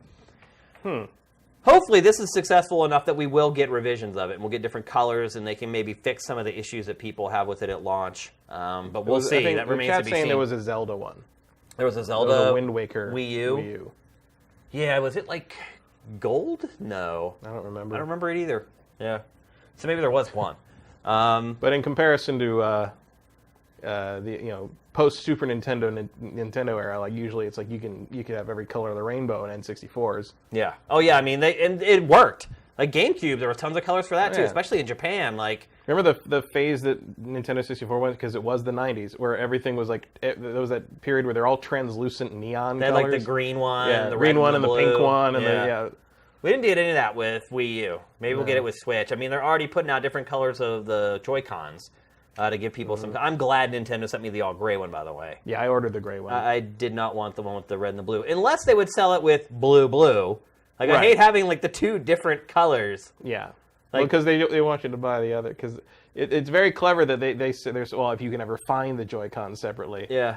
Hopefully this is successful enough that we will get revisions of it, and we'll get different colors, and they can maybe fix some of the issues that people have with it at launch. But we'll see. That remains to be seen. There was a Zelda one. There was a Zelda. There was a Wind Waker Wii U. Yeah, was it like gold? No. I don't remember. I don't remember it either. Yeah. So maybe there was one. But in comparison to the post Super Nintendo era, like usually it's like you could have every color of the rainbow in N64s. Yeah. Oh yeah. I mean, and it worked. Like GameCube, there were tons of colors for that too, especially in Japan. Like, remember the phase that Nintendo 64 went, because it was the 90s, where everything was like, there was that period where they're all translucent neon colors. Like the green one, the green one, and the pink one, and We didn't get any of that with Wii U. Maybe we'll get it with Switch. I mean, they're already putting out different colors of the Joy-Cons to give people some. I'm glad Nintendo sent me the all gray one, by the way. Yeah, I ordered the gray one. I did not want the one with the red and the blue, unless they would sell it with blue, Like, I hate having, like, the two different colors. Yeah. Like, because they want you to buy the other. Because it's very clever that they say there's, well, if you can ever find the Joy-Cons separately. Yeah.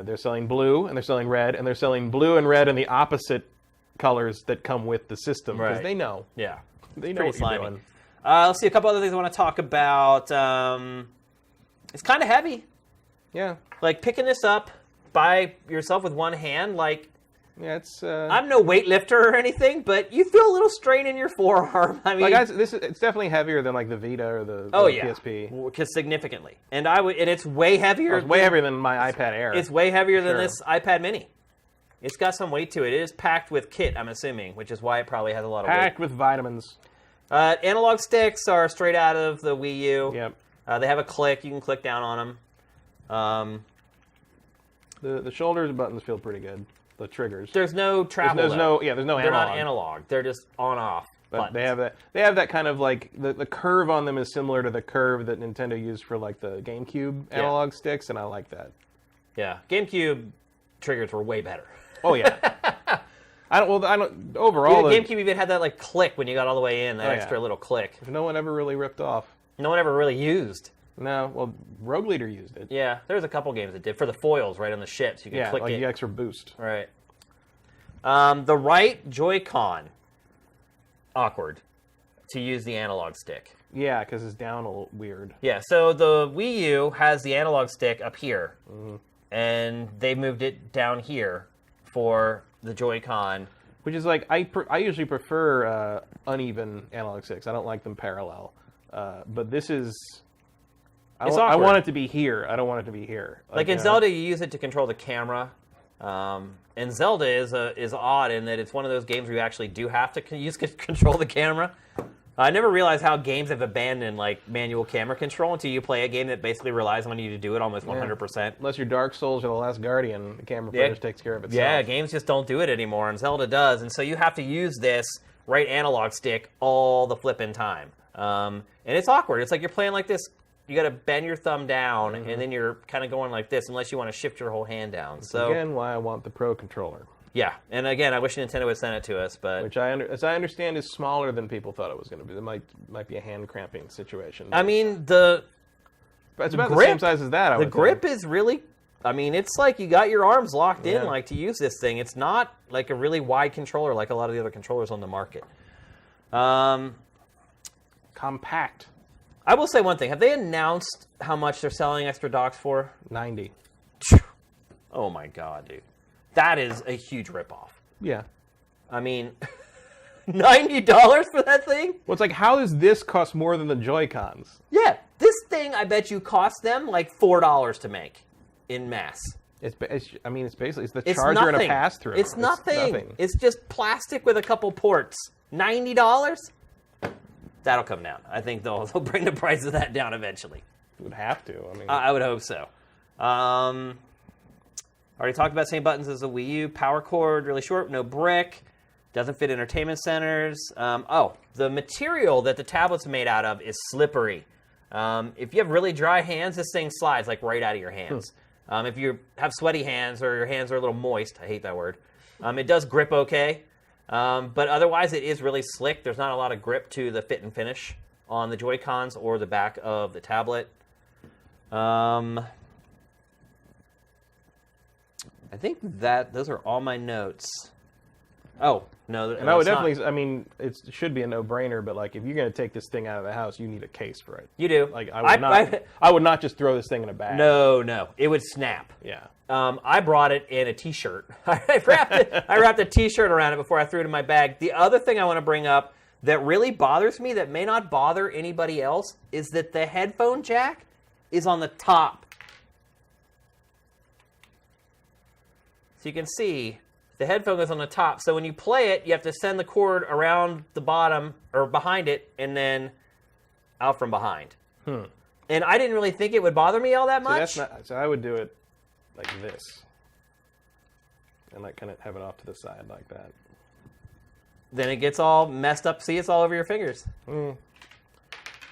They're selling blue, and they're selling red, and they're selling blue and red in the opposite colors that come with the system. Because they know. Yeah. They know what you're doing. Let's see, a couple other things I want to talk about. It's kind of heavy. Yeah. Like, picking this up by yourself with one hand, like... Yeah, it's... I'm no weightlifter or anything, but you feel a little strain in your forearm. I mean... Like, it's definitely heavier than, like, the Vita or the PSP. Because significantly. And it's way heavier... It's way heavier than my iPad Air. It's way heavier than this iPad Mini. It's got some weight to it. It is packed with kit, I'm assuming, which is why it probably has a lot of weight. Packed with vitamins. Analog sticks are straight out of the Wii U. Yep. They have a click. You can click down on them. The shoulders buttons feel pretty good. The triggers. There's no travel. There's no analog. They're not analog. They're just on-off. But they have that kind of like the curve on them is similar to the curve that Nintendo used for like the GameCube analog sticks, and I like that. Yeah, GameCube triggers were way better. Oh yeah. I don't. Overall, GameCube even had that like click when you got all the way in. That extra little click. No one ever really ripped off. No one ever really used. No, well, Rogue Leader used it. Yeah, there's a couple games that did for the foils right on the ships. You can click like it. the extra boost. Right. The right Joy-Con, awkward to use the analog stick. Yeah, because it's down a little weird. Yeah, so the Wii U has the analog stick up here, and they moved it down here for the Joy-Con. Which is like, I usually prefer uneven analog sticks. I don't like them parallel. But this is... I want it to be here. I don't want it to be here. Like in Zelda, you use it to control the camera. And Zelda is odd in that it's one of those games where you actually do have to control the camera. I never realized how games have abandoned like manual camera control until you play a game that basically relies on you to do it almost 100%. Unless you're Dark Souls or The Last Guardian, the camera pretty much takes care of itself. Yeah, games just don't do it anymore, and Zelda does. And so you have to use this right analog stick all the flipping time. And it's awkward. It's like you're playing like this. You got to bend your thumb down, and then you're kind of going like this, unless you want to shift your whole hand down. So again, why I want the Pro Controller. Yeah, and again, I wish Nintendo would send it to us, but which as I understand is smaller than people thought it was going to be. It might be a hand cramping situation. I mean, it's about the same size as that. The grip is really. I mean, it's like you got your arms locked in, like to use this thing. It's not like a really wide controller like a lot of the other controllers on the market. Compact. I will say one thing. Have they announced how much they're selling extra docks for? $90. Oh my god, dude. That is a huge ripoff. Yeah. I mean, $90 for that thing? Well, it's like, how does this cost more than the Joy-Cons? Yeah. This thing, I bet you, cost them like $4 to make in mass. It's basically the charger and a pass-through. It's nothing. It's just plastic with a couple ports. $90? That'll come down. I think they'll bring the price of that down eventually. It would have to. I mean, I would hope so. Already talked about same buttons as the Wii U. Power cord, really short, no brick. Doesn't fit entertainment centers. The material that the tablet's made out of is slippery. If you have really dry hands, this thing slides like right out of your hands. If you have sweaty hands or your hands are a little moist, I hate that word, it does grip okay. But otherwise, it is really slick. There's not a lot of grip to the fit and finish on the Joy-Cons or the back of the tablet. I think those are all my notes. Oh, no. And I would definitely, I mean, it should be a no-brainer, but like if you're going to take this thing out of the house, you need a case for it. You do. Like I would not just throw this thing in a bag. No. It would snap. Yeah. I brought it in a T-shirt. I wrapped a T-shirt around it before I threw it in my bag. The other thing I want to bring up that really bothers me, that may not bother anybody else, is that the headphone jack is on the top. So you can see the headphone goes on the top. So when you play it, you have to send the cord around the bottom or behind it and then out from behind. And I didn't really think it would bother me all that much. So I would do it like this. And like kind of have it off to the side like that. Then it gets all messed up. See, it's all over your fingers.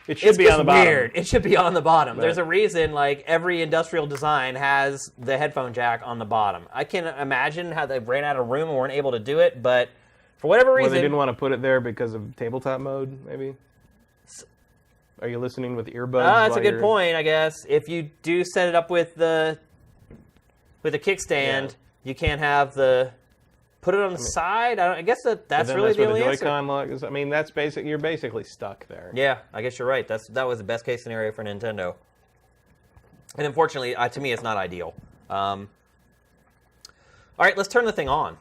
It should be on the bottom. Weird. It should be on the bottom. Right. There's a reason, like, every industrial design has the headphone jack on the bottom. I can't imagine how they ran out of room and weren't able to do it, but For whatever reason... Well, they didn't want to put it there because of tabletop mode, maybe? Are you listening with earbuds? That's a good point, I guess. If you do set it up with the kickstand, you can't have the... Put it on the side? I guess that's really the only answer. Joy-Con lock is. I mean, that's basic. You're basically stuck there. Yeah, I guess you're right. That was the best case scenario for Nintendo. And unfortunately, to me, it's not ideal. All right, let's turn the thing on.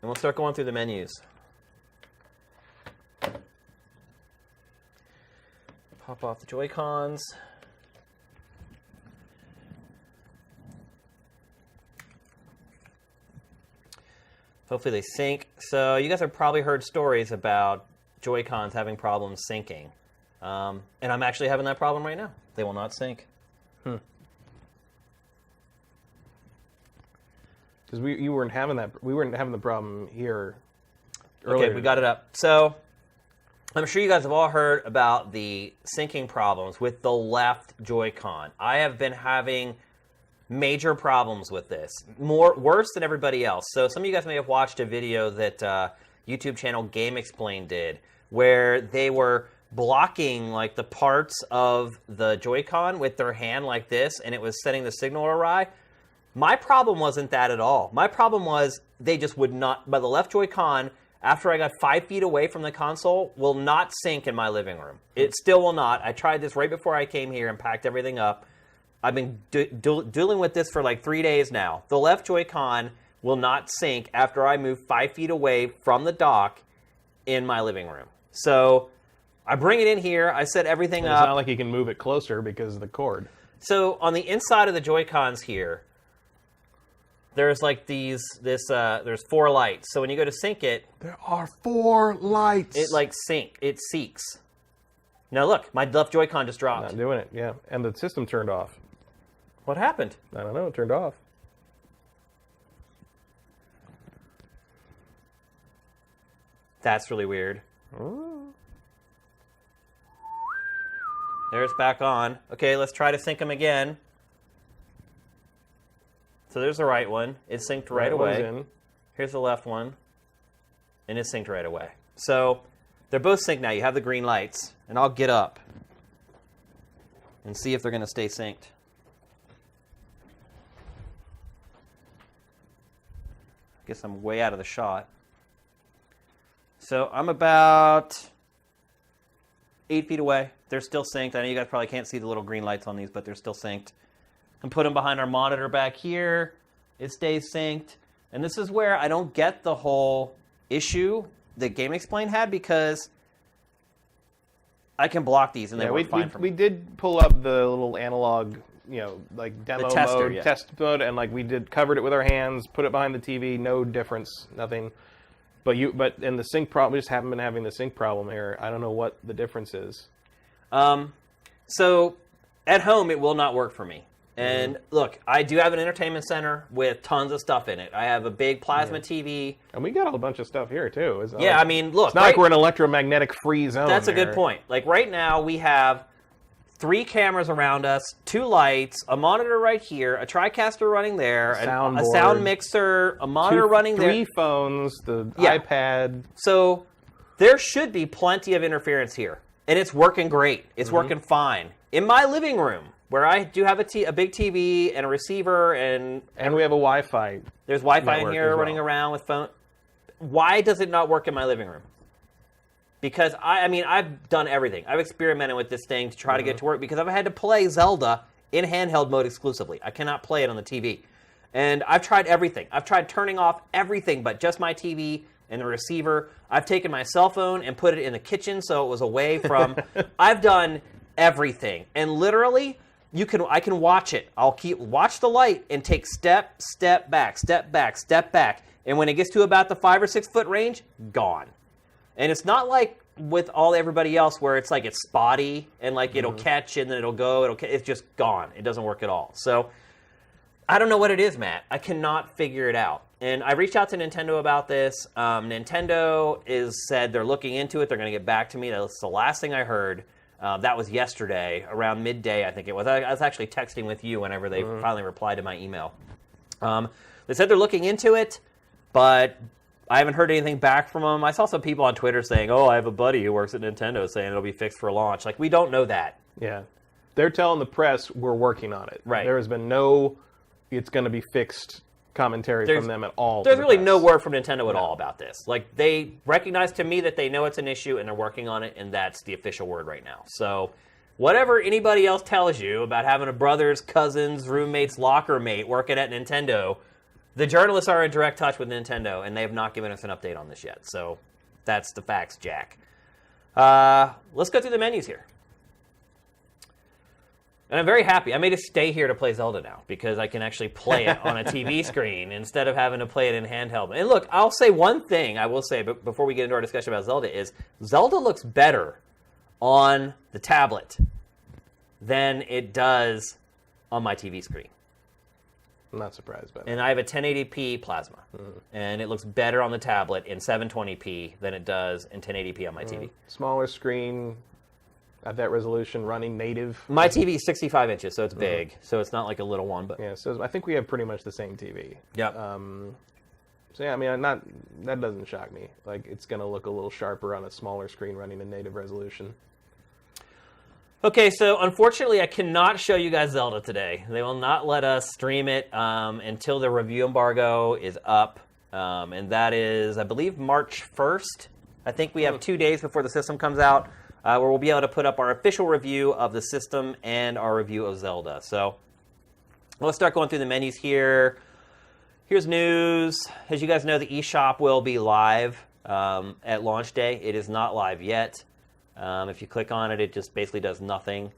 And we'll start going through the menus. Pop off the Joy-Cons. Hopefully they sync. So you guys have probably heard stories about Joy-Cons having problems syncing. And I'm actually having that problem right now. They will not sync. Because we weren't having the problem here earlier. Okay, we got it up. So I'm sure you guys have all heard about the syncing problems with the left Joy-Con. I have been having major problems with this, worse than everybody else. So some of you guys may have watched a video that YouTube channel GameXplain did, where they were blocking like the parts of the Joy-Con with their hand like this, and it was setting the signal awry. My problem wasn't that at all. My problem was they just would not, by the left Joy-Con, after I got 5 feet away from the console, will not sync in my living room. It still will not. I tried this right before I came here and packed everything up. I've been dealing with this for like 3 days now. The left Joy-Con will not sync after I move 5 feet away from the dock in my living room. So I bring it in here. I set everything up. It's not like you can move it closer because of the cord. So on the inside of the Joy-Cons here, there's like there's 4 lights. So when you go to sync it, there are 4 lights. It seeks. Now look, my left Joy-Con just dropped. Not doing it, yeah. And the system turned off. What happened? I don't know, it turned off. That's really weird. There's back on. Okay, let's try to sync them again. So there's the right one. It synced right away. Here's the left one. And it synced right away. So they're both synced now. You have the green lights. And I'll get up and see if they're going to stay synced. I guess I'm way out of the shot. So I'm about 8 feet away. They're still synced. I know you guys probably can't see the little green lights on these, but they're still synced. And put them behind our monitor back here. It stays synced. And this is where I don't get the whole issue that GameXplain had, because I can block these and they work fine for me. We did pull up the little analog, like demo mode, test mode, and like we covered it with our hands, put it behind the TV, no difference, nothing. But in the sync problem, we just haven't been having the sync problem here. I don't know what the difference is. So at home, it will not work for me. And look, I do have an entertainment center with tons of stuff in it. I have a big plasma TV. And we got a bunch of stuff here, too. Yeah, I mean, look. It's not like we're in an electromagnetic-free zone. That's a good point. Like, right now, we have 3 cameras around us, 2 lights, a monitor right here, a TriCaster running there, a sound mixer, a monitor running there. 3 phones, the iPad. So there should be plenty of interference here. And it's working great. It's working fine. In my living room, where I do have a big TV and a receiver and we have a Wi-Fi. There's Wi-Fi in here running around with phone. Why does it not work in my living room? Because I've done everything. I've experimented with this thing to try to get it to work, because I've had to play Zelda in handheld mode exclusively. I cannot play it on the TV. And I've tried everything. I've tried turning off everything but just my TV and the receiver. I've taken my cell phone and put it in the kitchen so it was away from... I've done everything. And literally, I can watch it. I'll watch the light and take step back. And when it gets to about the 5 or 6 foot range, gone. And it's not like with everybody else where it's like it's spotty and like it'll catch and then it'll go. It's just gone. It doesn't work at all. So I don't know what it is, Matt. I cannot figure it out. And I reached out to Nintendo about this. Nintendo said they're looking into it. They're going to get back to me. That's the last thing I heard. That was yesterday, around midday, I think it was. I was actually texting with you whenever they finally replied to my email. They said they're looking into it, but I haven't heard anything back from them. I saw some people on Twitter saying, "Oh, I have a buddy who works at Nintendo saying it'll be fixed for launch." Like, we don't know that. Yeah. They're telling the press we're working on it. Right. There has been no it's going to be fixed commentary from them at all. There's really no word from Nintendo at all about this. Like, they recognize to me that they know it's an issue and they're working on it, and that's the official word right now. So whatever anybody else tells you about having a brother's, cousin's, roommate's locker mate working at Nintendo, the journalists are in direct touch with Nintendo, and they have not given us an update on this yet. So that's the facts, Jack. Let's go through the menus here. And I'm very happy. I made it stay here to play Zelda now because I can actually play it on a TV screen instead of having to play it in handheld. And look, I'll say one thing I will say before we get into our discussion about Zelda is Zelda looks better on the tablet than it does on my TV screen. I'm not surprised by that. And I have a 1080p plasma. And it looks better on the tablet in 720p than it does in 1080p on my TV. Smaller screen, at that resolution, running native. My TV is 65 inches, so it's big. So it's not like a little one. But Yeah, so I think we have pretty much the same TV. Yep. So yeah, I mean, that doesn't shock me. Like, it's going to look a little sharper on a smaller screen running in native resolution. Okay, so unfortunately, I cannot show you guys Zelda today. They will not let us stream it until the review embargo is up. And that is, I believe, March 1st. I think we have 2 days before the system comes out, where we'll be able to put up our official review of the system and our review of Zelda. So let's start going through the menus here. Here's news. As you guys know, the eShop will be live at launch day. It is not live yet. If you click on it, it just basically does nothing.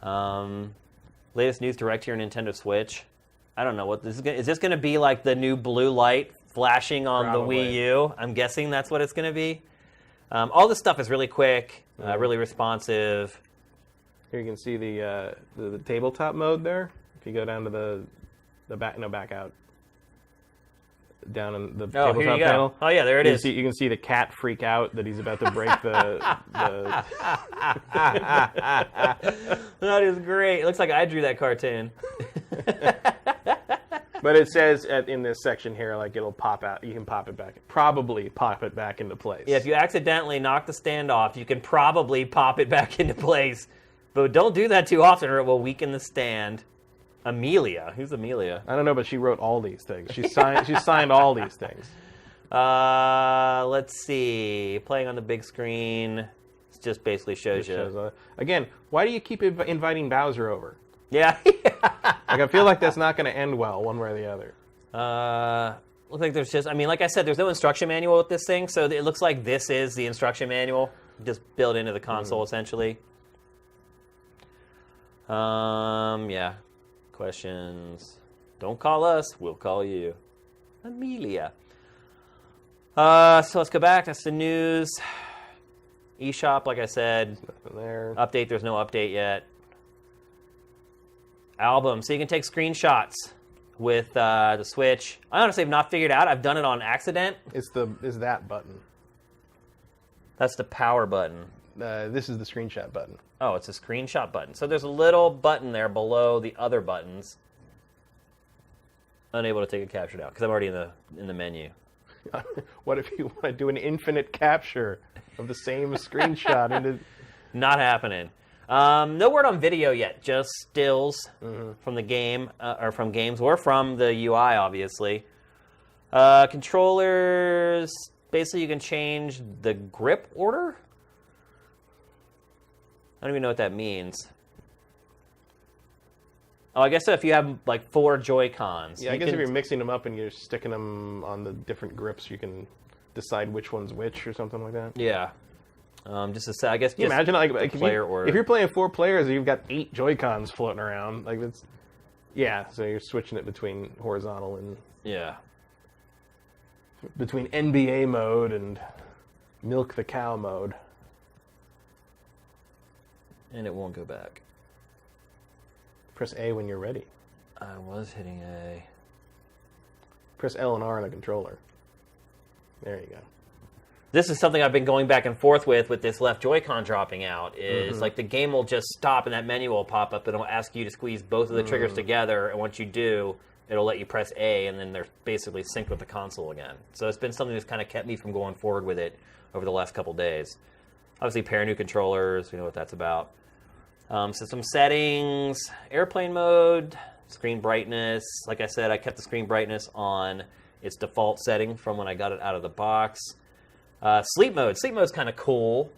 Latest news direct here, Nintendo Switch. I don't know what this is. Is this going to be like the new blue light flashing on Probably. the Wii U? I'm guessing that's what it's going to be. All this stuff is really quick, really responsive. Here you can see the tabletop mode there. If you go down to the back, no, back out. Down in the Oh, tabletop here you go. panel. Oh, yeah, there it is. You can see the cat freak out that he's about to break the That is great. It looks like I drew that cartoon. But it says in this section here, like, it'll pop out. You can pop it back. Probably pop it back into place. Yeah, if you accidentally knock the stand off, you can probably pop it back into place. But don't do that too often or it will weaken the stand. Amelia. Who's Amelia? I don't know, but she wrote all these things. She signed all these things. Let's see. Playing on the big screen. It just basically shows you. Again, why do you keep inviting Bowser over? Yeah. Like, I feel like that's not going to end well, one way or the other. Looks like there's just, I mean, like I said, there's no instruction manual with this thing, so it looks like this is the instruction manual, just built into the console, essentially. Yeah. Questions. Don't call us, we'll call you. Amelia. So let's go back. That's the news. eShop, like I said. Nothing there. Update, there's no update yet. Album, so you can take screenshots with the Switch. I honestly have not figured out. I've done it on accident. Is that button. That's the power button. This is the screenshot button. Oh, it's a screenshot button. So there's a little button there below the other buttons. Unable to take a capture now because I'm already in the menu. What if you want to do an infinite capture of the same screenshot? Not happening. No word on video yet. Just stills from the game, or from games, or from the UI, obviously. Controllers. Basically, you can change the grip order. I don't even know what that means. Oh, I guess so if you have, like, 4 Joy-Cons. Yeah, I guess if you're mixing them up and you're sticking them on the different grips, you can decide which one's which or something like that. Yeah. Just to say, I guess. Just imagine, like player order. If you're playing 4 players and you've got 8 Joy-Cons floating around, like, that's. Yeah, so you're switching it between horizontal and. Yeah. Between NBA mode and milk the cow mode. And it won't go back. Press A when you're ready. I was hitting A. Press L and R on the controller. There you go. This is something I've been going back and forth with this left Joy-Con dropping out, is like the game will just stop and that menu will pop up and it'll ask you to squeeze both of the triggers together, and once you do, it'll let you press A, and then they're basically synced with the console again. So it's been something that's kind of kept me from going forward with it over the last couple days. Obviously, pair of new controllers, we know what that's about. System settings, airplane mode, screen brightness. Like I said, I kept the screen brightness on its default setting from when I got it out of the box. Sleep mode. Sleep mode's kind of cool.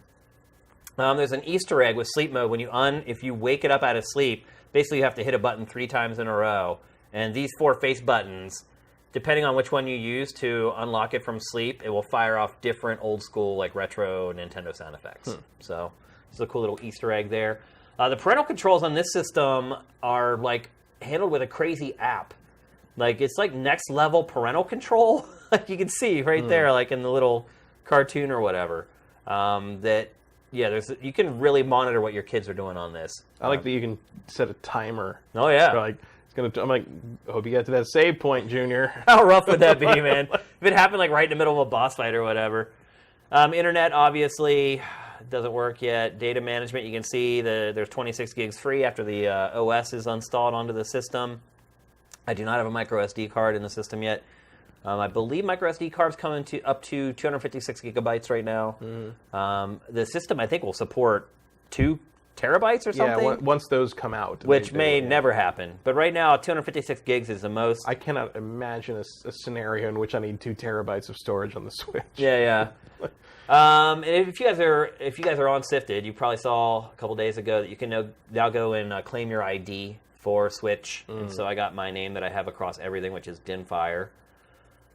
There's an Easter egg with sleep mode. If you wake it up out of sleep, basically you have to hit a button 3 times in a row. And these 4 face buttons, depending on which one you use to unlock it from sleep, it will fire off different old school, like retro Nintendo sound effects. So it's a cool little Easter egg there. The parental controls on this system are like handled with a crazy app. Like it's like next level parental control. Like you can see right there, like in the little cartoon or whatever. You can really monitor what your kids are doing on this. I like that you can set a timer. Oh yeah. So, like I'm like, I hope you get to that save point, Junior. How rough would that be, man? If it happened like right in the middle of a boss fight or whatever. Internet obviously doesn't work yet. Data management, you can see there's 26 gigs free after the OS is installed onto the system. I do not have a micro SD card in the system yet. I believe micro SD cards come up to 256 gigabytes right now. The system, I think, will support 2 terabytes or something. Yeah, once those come out. Which may never happen. But right now, 256 gigs is the most. I cannot imagine a scenario in which I need 2 terabytes of storage on the Switch. Yeah. And if you guys are on Sifted, you probably saw a couple days ago that you can now go and claim your ID for Switch. And so I got my name that I have across everything, which is Dinfire.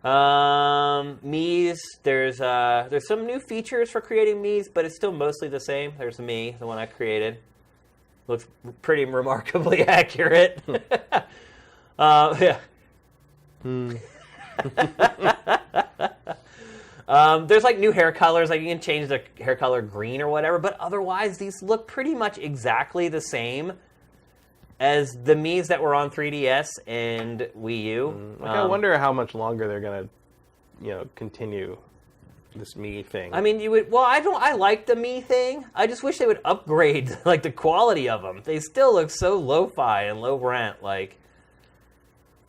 Mii's, there's some new features for creating Mii's, but it's still mostly the same. There's me, the one I created. Looks pretty remarkably accurate. Yeah. There's like new hair colors, like you can change the hair color green or whatever, but otherwise these look pretty much exactly the same as the Mii's that were on 3DS and Wii U. I wonder how much longer they're gonna, continue this Mii thing. I mean, I like the Mii thing. I just wish they would upgrade like the quality of them. They still look so lo-fi and low rent. Like,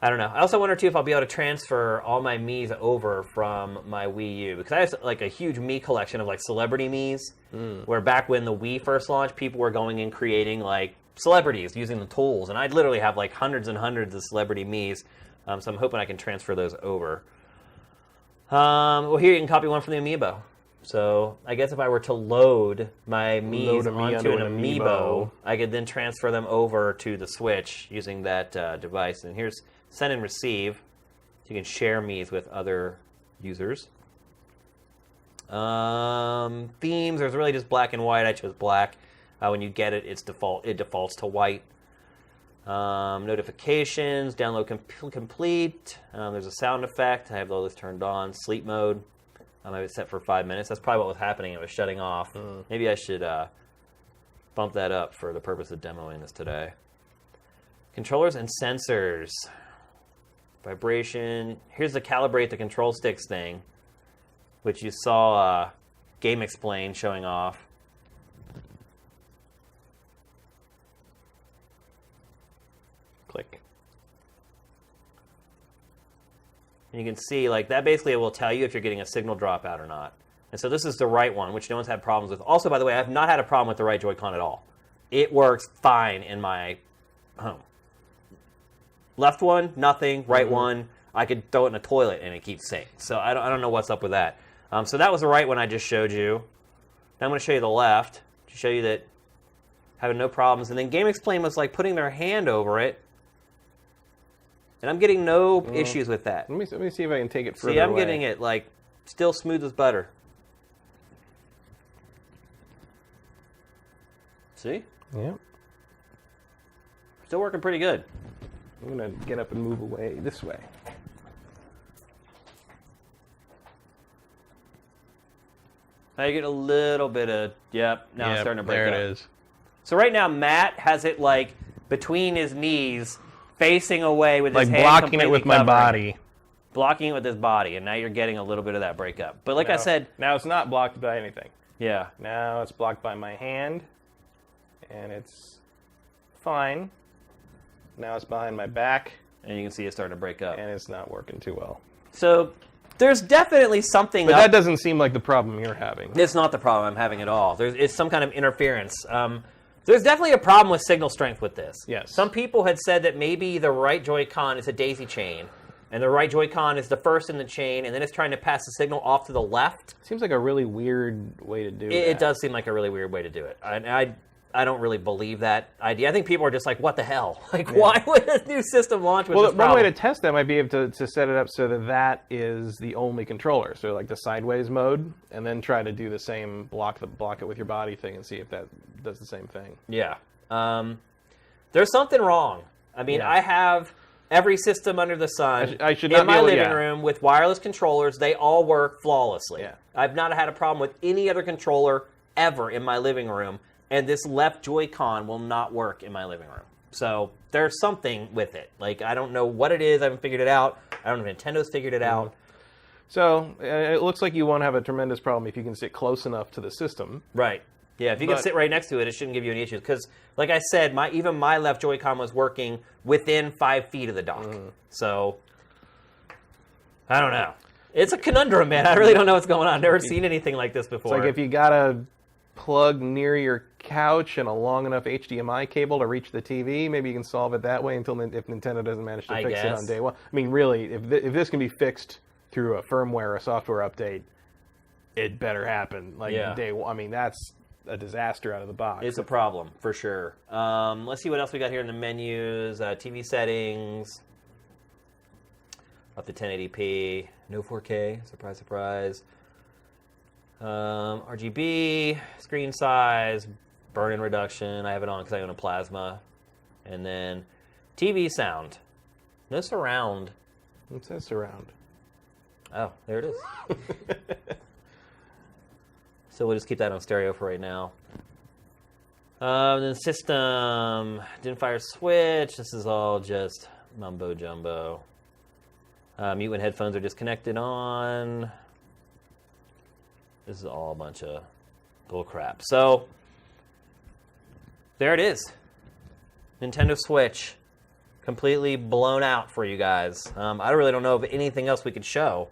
I don't know. I also wonder too if I'll be able to transfer all my Mii's over from my Wii U, because I have like a huge Mii collection of like celebrity Mii's. Where back when the Wii first launched, people were going and creating like celebrities using the tools, and I'd literally have like hundreds and hundreds of celebrity Mii's. So I'm hoping I can transfer those over. Well, here you can copy one from the Amiibo. So I guess if I were to load my Mii's onto an Amiibo, I could then transfer them over to the Switch using that device. And here's send and receive. So you can share Mii's with other users. Themes, there's really just black and white. I chose black. When you get it, it defaults to white. Notifications, download complete. There's a sound effect. I have all this turned on. Sleep mode. I have it set for 5 minutes. That's probably what was happening. It was shutting off. Maybe I should bump that up for the purpose of demoing this today. Controllers and sensors. Vibration. Here's the calibrate the control sticks thing, which you saw Game Explain showing off. Click. And you can see, like, that basically will tell you if you're getting a signal dropout or not. And so this is the right one, which no one's had problems with. Also, by the way, I have not had a problem with the right Joy-Con at all. It works fine in my home. Left one, nothing. Right one, I could throw it in a toilet and it keeps sync. So I don't know what's up with that. So that was the right one I just showed you. Now I'm going to show you the left to show you that having no problems. And then Game Explain was like putting their hand over it. And I'm getting no issues with that. Let me see if I can take it further See, I'm away. getting it, like, still smooth as butter. See? Yep. Still working pretty good. I'm going to get up and move away this way. Now you get a little bit of, now it's starting to break up. There it is. So right now, Matt has it, like, between his knees, facing away with his like hand blocking it with completely my covering. body. Blocking it with his body, and now you're getting a little bit of that breakup. But like I said... Now it's not blocked by anything. Yeah. Now it's blocked by my hand, and it's fine. Now it's behind my back. and you can see it starting to break up. And it's not working too well. So there's definitely something. But that doesn't seem like the problem you're having. It's not the problem I'm having at all. It's some kind of interference. There's definitely a problem with signal strength with this. Yes. Some people had said that maybe the right Joy-Con is a daisy chain, and the right Joy-Con is the first in the chain, and then it's trying to pass the signal off to the left. Seems like a really weird way to do it. It does seem like a really weird way to do it. I don't really believe that idea. I think people are just like, what the hell? Like, why would a new system launch with this problem? One way to test that might be able to set it up so that is the only controller. So like the sideways mode, and then try to do the same block it with your body thing and see if that does the same thing. Yeah. There's something wrong. I mean, I have every system under the sun I should not in my be able, living room with wireless controllers. They all work flawlessly. Yeah. I've not had a problem with any other controller ever in my living room. And this left Joy-Con will not work in my living room. So there's something with it. Like, I don't know what it is. I haven't figured it out. I don't know if Nintendo's figured it out. So it looks like you won't have a tremendous problem if you can sit close enough to the system. Right. Yeah, if you can sit right next to it, it shouldn't give you any issues. Because, like I said, even my left Joy-Con was working within 5 feet of the dock. So, I don't know. It's a conundrum, man. I really don't know what's going on. I've never seen anything like this before. It's like if you got a plug near your couch and a long enough HDMI cable to reach the TV, maybe you can solve it that way if Nintendo doesn't manage to fix it on day one. I mean, really, if this can be fixed through a firmware or a software update, it better happen. Like day one. I mean, that's a disaster out of the box. It's a problem, for sure. Let's see what else we got here in the menus. TV settings. Up to 1080p. No 4K. Surprise, surprise. RGB, screen size, burn-in reduction. I have it on because I own a plasma. And then TV sound. No surround. It says surround. Oh, there it is. So we'll just keep that on stereo for right now. Then system, didn't fire switch. This is all just mumbo jumbo. Mute when headphones are disconnected on. This is all a bunch of bull crap. So, there it is. Nintendo Switch. Completely blown out for you guys. I really don't know of anything else we could show.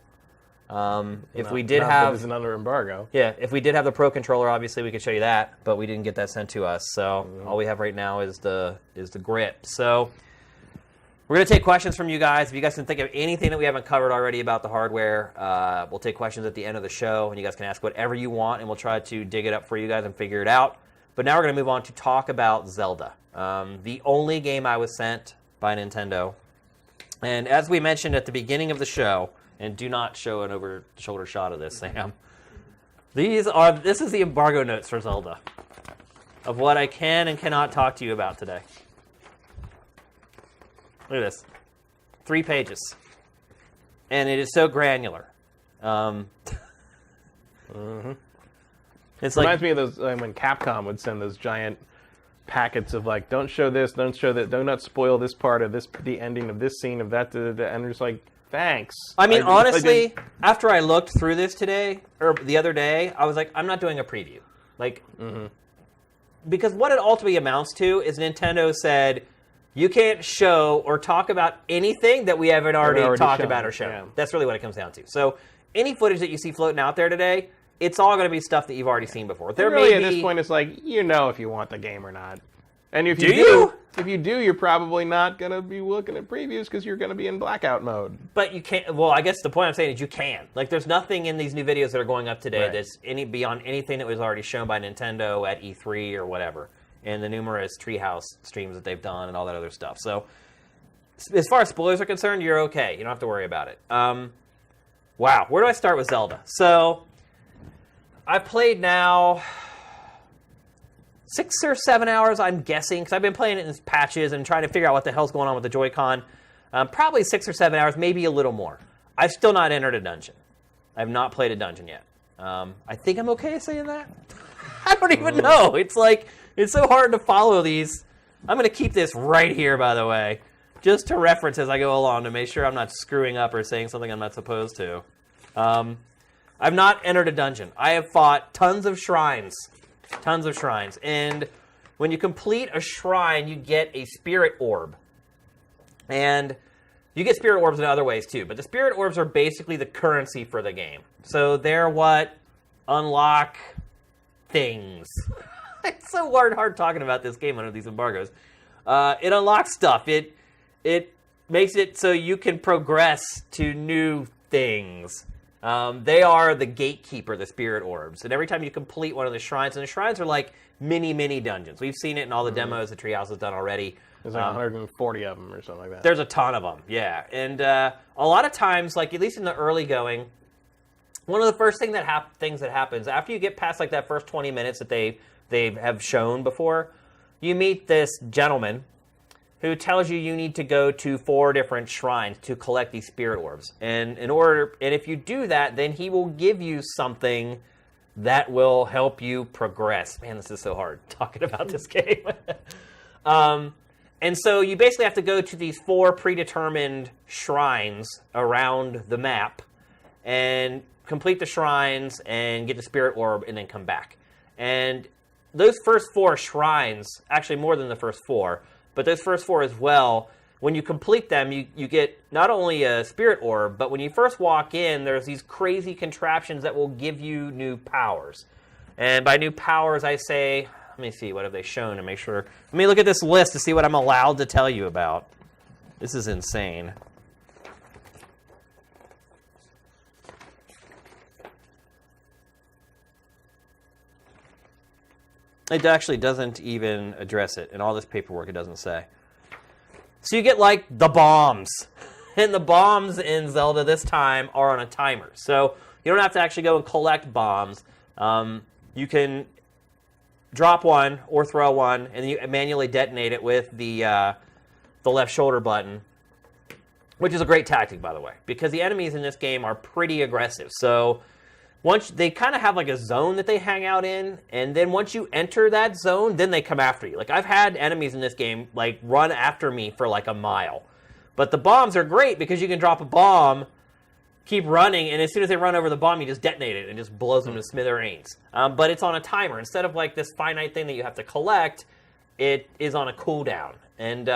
If we did have... It's under embargo. Yeah, if we did have the Pro Controller, obviously we could show you that, but we didn't get that sent to us. So, all we have right now is the Grip. So... we're going to take questions from you guys. If you guys can think of anything that we haven't covered already about the hardware, we'll take questions at the end of the show, and you guys can ask whatever you want, and we'll try to dig it up for you guys and figure it out. But now we're going to move on to talk about Zelda, the only game I was sent by Nintendo. And as we mentioned at the beginning of the show, and do not show an over-the-shoulder shot of this, Sam, this is the embargo notes for Zelda of what I can and cannot talk to you about today. Look at this. 3 pages. And it is so granular. It's Reminds me of those when Capcom would send those giant packets of like, don't show this, don't show that, do not spoil this part of this, the ending of this scene of that, and they're just like, thanks. I mean, honestly, after I looked through this today, or the other day, I was like, I'm not doing a preview. Like, because what it ultimately amounts to is Nintendo said, you can't show or talk about anything that we haven't already talked about or shown. Yeah. That's really what it comes down to. So any footage that you see floating out there today, it's all going to be stuff that you've already seen before. There really, may be... at this point, it's like, you know if you want the game or not. And if if you do, you're probably not going to be looking at previews because you're going to be in blackout mode. But you can't... Well, I guess the point I'm saying is you can. Like, there's nothing in these new videos that are going up today that's beyond anything that was already shown by Nintendo at E3 or whatever. And the numerous Treehouse streams that they've done and all that other stuff. So, as far as spoilers are concerned, you're okay. You don't have to worry about it. Wow, where do I start with Zelda? So, I've played now 6 or 7 hours, I'm guessing, because I've been playing it in patches and trying to figure out what the hell's going on with the Joy-Con. Probably 6 or 7 hours, maybe a little more. I've still not entered a dungeon. I've not played a dungeon yet. I think I'm okay saying that. I don't even know. It's like... it's so hard to follow these. I'm going to keep this right here, by the way, just to reference as I go along to make sure I'm not screwing up or saying something I'm not supposed to. I've not entered a dungeon. I have fought tons of shrines. Tons of shrines. And when you complete a shrine, you get a spirit orb. And You get spirit orbs in other ways, too. But the spirit orbs are basically the currency for the game. So they're what unlock things. It's so hard talking about this game under these embargoes. It unlocks stuff. It makes it so you can progress to new things. They are the gatekeeper, the spirit orbs. And every time you complete one of the shrines, and the shrines are like mini dungeons. We've seen it in all the demos the Treehouse has done already. There's like 140 of them or something like that. There's a ton of them, yeah. And a lot of times, like at least in the early going, one of the first things that happens after you get past like that first 20 minutes that they have shown before, you meet this gentleman who tells you need to go to 4 different shrines to collect these spirit orbs. And if you do that, then he will give you something that will help you progress. Man, this is so hard talking about this game. And so you basically have to go to these 4 predetermined shrines around the map and complete the shrines and get the spirit orb and then come back. And those first 4 shrines, actually more than the first 4, but those first 4 as well, when you complete them, you get not only a spirit orb, but when you first walk in, there's these crazy contraptions that will give you new powers. And by new powers, I say, let me see, what have they shown to make sure. Let me look at this list to see what I'm allowed to tell you about. This is insane. It actually doesn't even address it. In all this paperwork, it doesn't say. So you get, like, the bombs. And the bombs in Zelda this time are on a timer. So you don't have to actually go and collect bombs. You can drop one or throw one, and then you manually detonate it with the left shoulder button, which is a great tactic, by the way, because the enemies in this game are pretty aggressive. So once they kind of have like a zone that they hang out in, and then once you enter that zone, then they come after you. Like I've had enemies in this game like run after me for like a mile. But the bombs are great because you can drop a bomb, keep running, and as soon as they run over the bomb, you just detonate it and just blows them to smithereens. But it's on a timer. Instead of like this finite thing that you have to collect, it is on a cooldown. And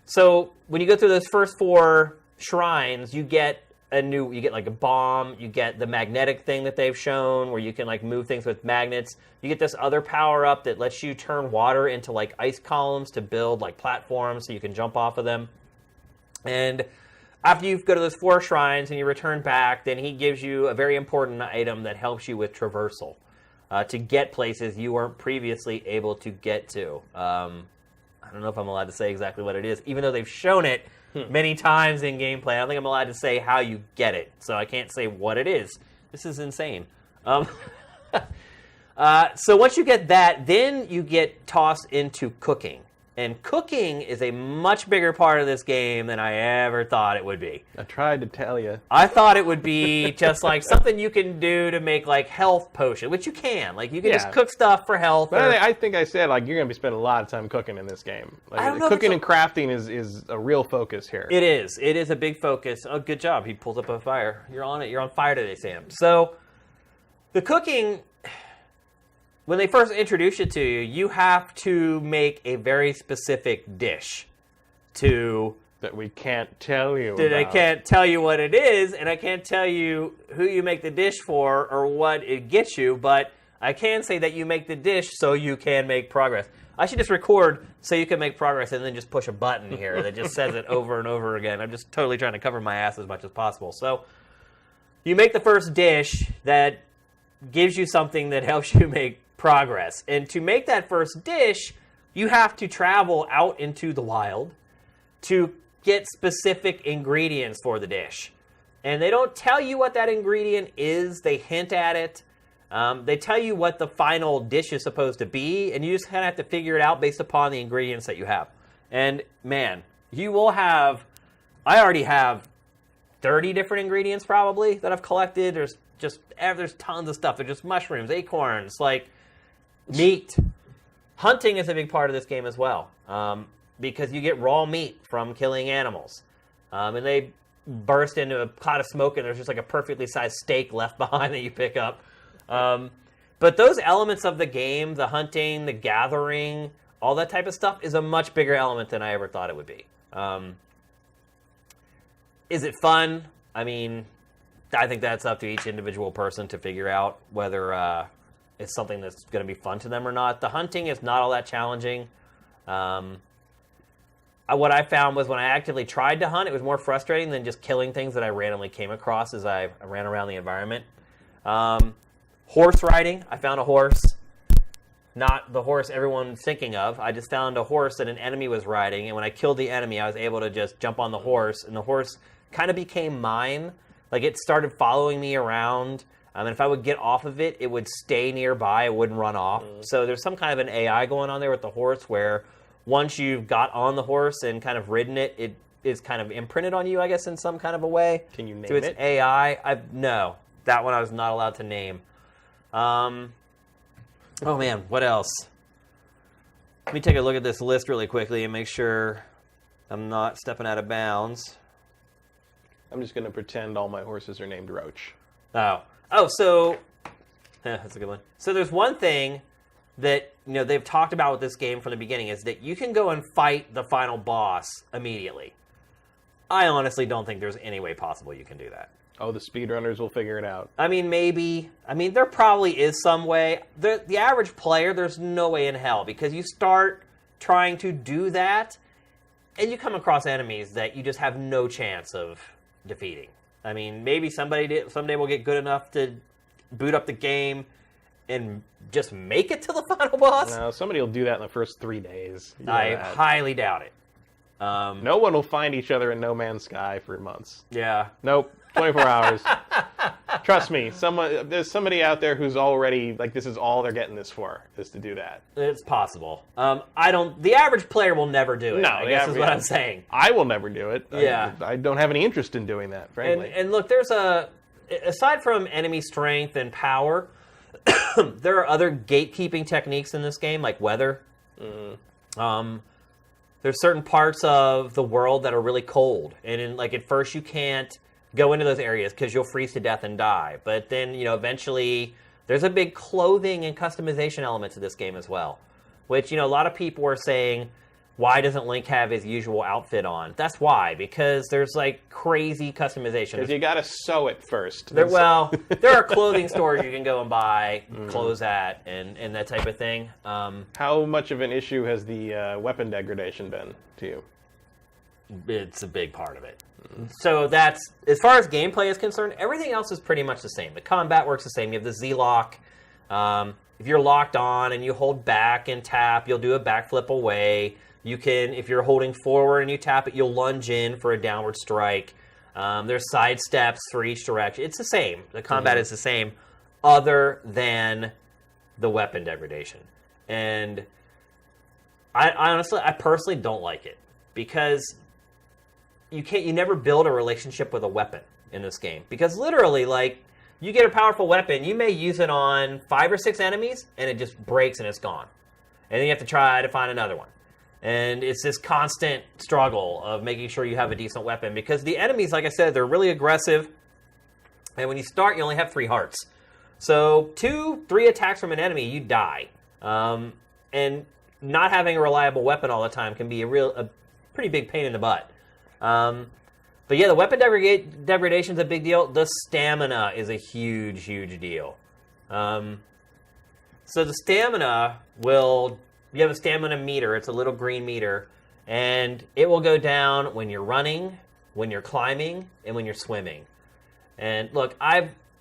so when you go through those first 4 shrines, you get like a bomb, you get the magnetic thing that they've shown where you can like move things with magnets. You get this other power up that lets you turn water into like ice columns to build like platforms so you can jump off of them. And after you go to those 4 shrines and you return back, then he gives you a very important item that helps you with traversal to get places you weren't previously able to get to. I don't know if I'm allowed to say exactly what it is, even though they've shown it many times in gameplay. I don't think I'm allowed to say how you get it, so I can't say what it is. This is insane. So once you get that, then you get tossed into cooking. And cooking is a much bigger part of this game than I ever thought it would be. I tried to tell you. I thought it would be just like something you can do to make like health potion, which you can. Like you can just cook stuff for health. But I think I said like you're going to be spending a lot of time cooking in this game. Like, I don't know cooking and crafting is a real focus here. It is. It is a big focus. Oh, good job. He pulls up a fire. You're on it. You're on fire today, Sam. So the cooking, when they first introduce it to you, you have to make a very specific dish that we can't tell you about. I can't tell you what it is, and I can't tell you who you make the dish for or what it gets you, but I can say that you make the dish so you can make progress. I should just record so you can make progress and then just push a button here that just says it over and over again. I'm just totally trying to cover my ass as much as possible. So you make the first dish that gives you something that helps you make progress. And to make that first dish, you have to travel out into the wild to get specific ingredients for the dish. And they don't tell you what that ingredient is. They hint at it. They tell you what the final dish is supposed to be, and you just kind of have to figure it out based upon the ingredients that you have. And man, you will have, I already have 30 different ingredients probably that I've collected. There's tons of stuff. There's just mushrooms, acorns, like meat. Hunting is a big part of this game as well, because you get raw meat from killing animals. And they burst into a pot of smoke, and there's just like a perfectly sized steak left behind that you pick up. But those elements of the game, the hunting, the gathering, all that type of stuff is a much bigger element than I ever thought it would be. Is it fun? I mean, I think that's up to each individual person to figure out whether it's something that's going to be fun to them or not. The hunting is not all that challenging. What I found was when I actively tried to hunt, it was more frustrating than just killing things that I randomly came across as I ran around the environment. Horse riding, I found a horse. Not the horse everyone's thinking of. I just found a horse that an enemy was riding, and when I killed the enemy, I was able to just jump on the horse, and the horse kind of became mine. Like, it started following me around, and if I would get off of it, it would stay nearby, it wouldn't run off. So there's some kind of an AI going on there with the horse, where once you've got on the horse and kind of ridden it, it is kind of imprinted on you, I guess, in some kind of a way. Can you name so it's it? AI. No, that one I was not allowed to name. Oh, man, what else? Let me take a look at this list really quickly and make sure I'm not stepping out of bounds. I'm just going to pretend all my horses are named Roach. Oh, so that's a good one. So there's one thing that they've talked about with this game from the beginning is that you can go and fight the final boss immediately. I honestly don't think there's any way possible you can do that. Oh, the speedrunners will figure it out. I mean, maybe. I mean, there probably is some way. The average player, there's no way in hell, because you start trying to do that, and you come across enemies that you just have no chance of defeating. I mean, maybe someday will get good enough to boot up the game and just make it to the final boss. No, somebody will do that in the first 3 days. I highly doubt it. No one will find each other in No Man's Sky for months. Yeah. Nope. 24 hours. Trust me, there's somebody out there who's already, like, this is all they're getting this for, is to do that. It's possible. The average player will never do it, I guess is what I'm saying. I will never do it. Yeah. I don't have any interest in doing that, frankly. And look, aside from enemy strength and power, there are other gatekeeping techniques in this game, like weather. There's certain parts of the world that are really cold, and at first you can't go into those areas because you'll freeze to death and die. But then, eventually, there's a big clothing and customization element to this game as well, which, a lot of people are saying, why doesn't Link have his usual outfit on? That's why, because there's, crazy customization. Because you gotta sew it first. There are clothing stores you can go and buy clothes at and that type of thing. How much of an issue has the weapon degradation been to you? It's a big part of it. So that's, as far as gameplay is concerned, everything else is pretty much the same. The combat works the same. You have the Z-lock. If you're locked on and you hold back and tap, you'll do a backflip away. You can, if you're holding forward and you tap it, you'll lunge in for a downward strike. There's side steps for each direction. It's the same. The combat is the same, other than the weapon degradation. And I personally don't like it, because you never build a relationship with a weapon in this game. Because literally, you get a powerful weapon, you may use it on 5 or 6 enemies, and it just breaks and it's gone. And then you have to try to find another one. And it's this constant struggle of making sure you have a decent weapon, because the enemies, like I said, they're really aggressive. And when you start, you only have 3 hearts. So 2-3 attacks from an enemy, you die. And not having a reliable weapon all the time can be a pretty big pain in the butt. But yeah, the weapon degradation is a big deal. The stamina is a huge, huge deal. So the stamina you have a stamina meter. It's a little green meter, and it will go down when you're running, when you're climbing, and when you're swimming. And look,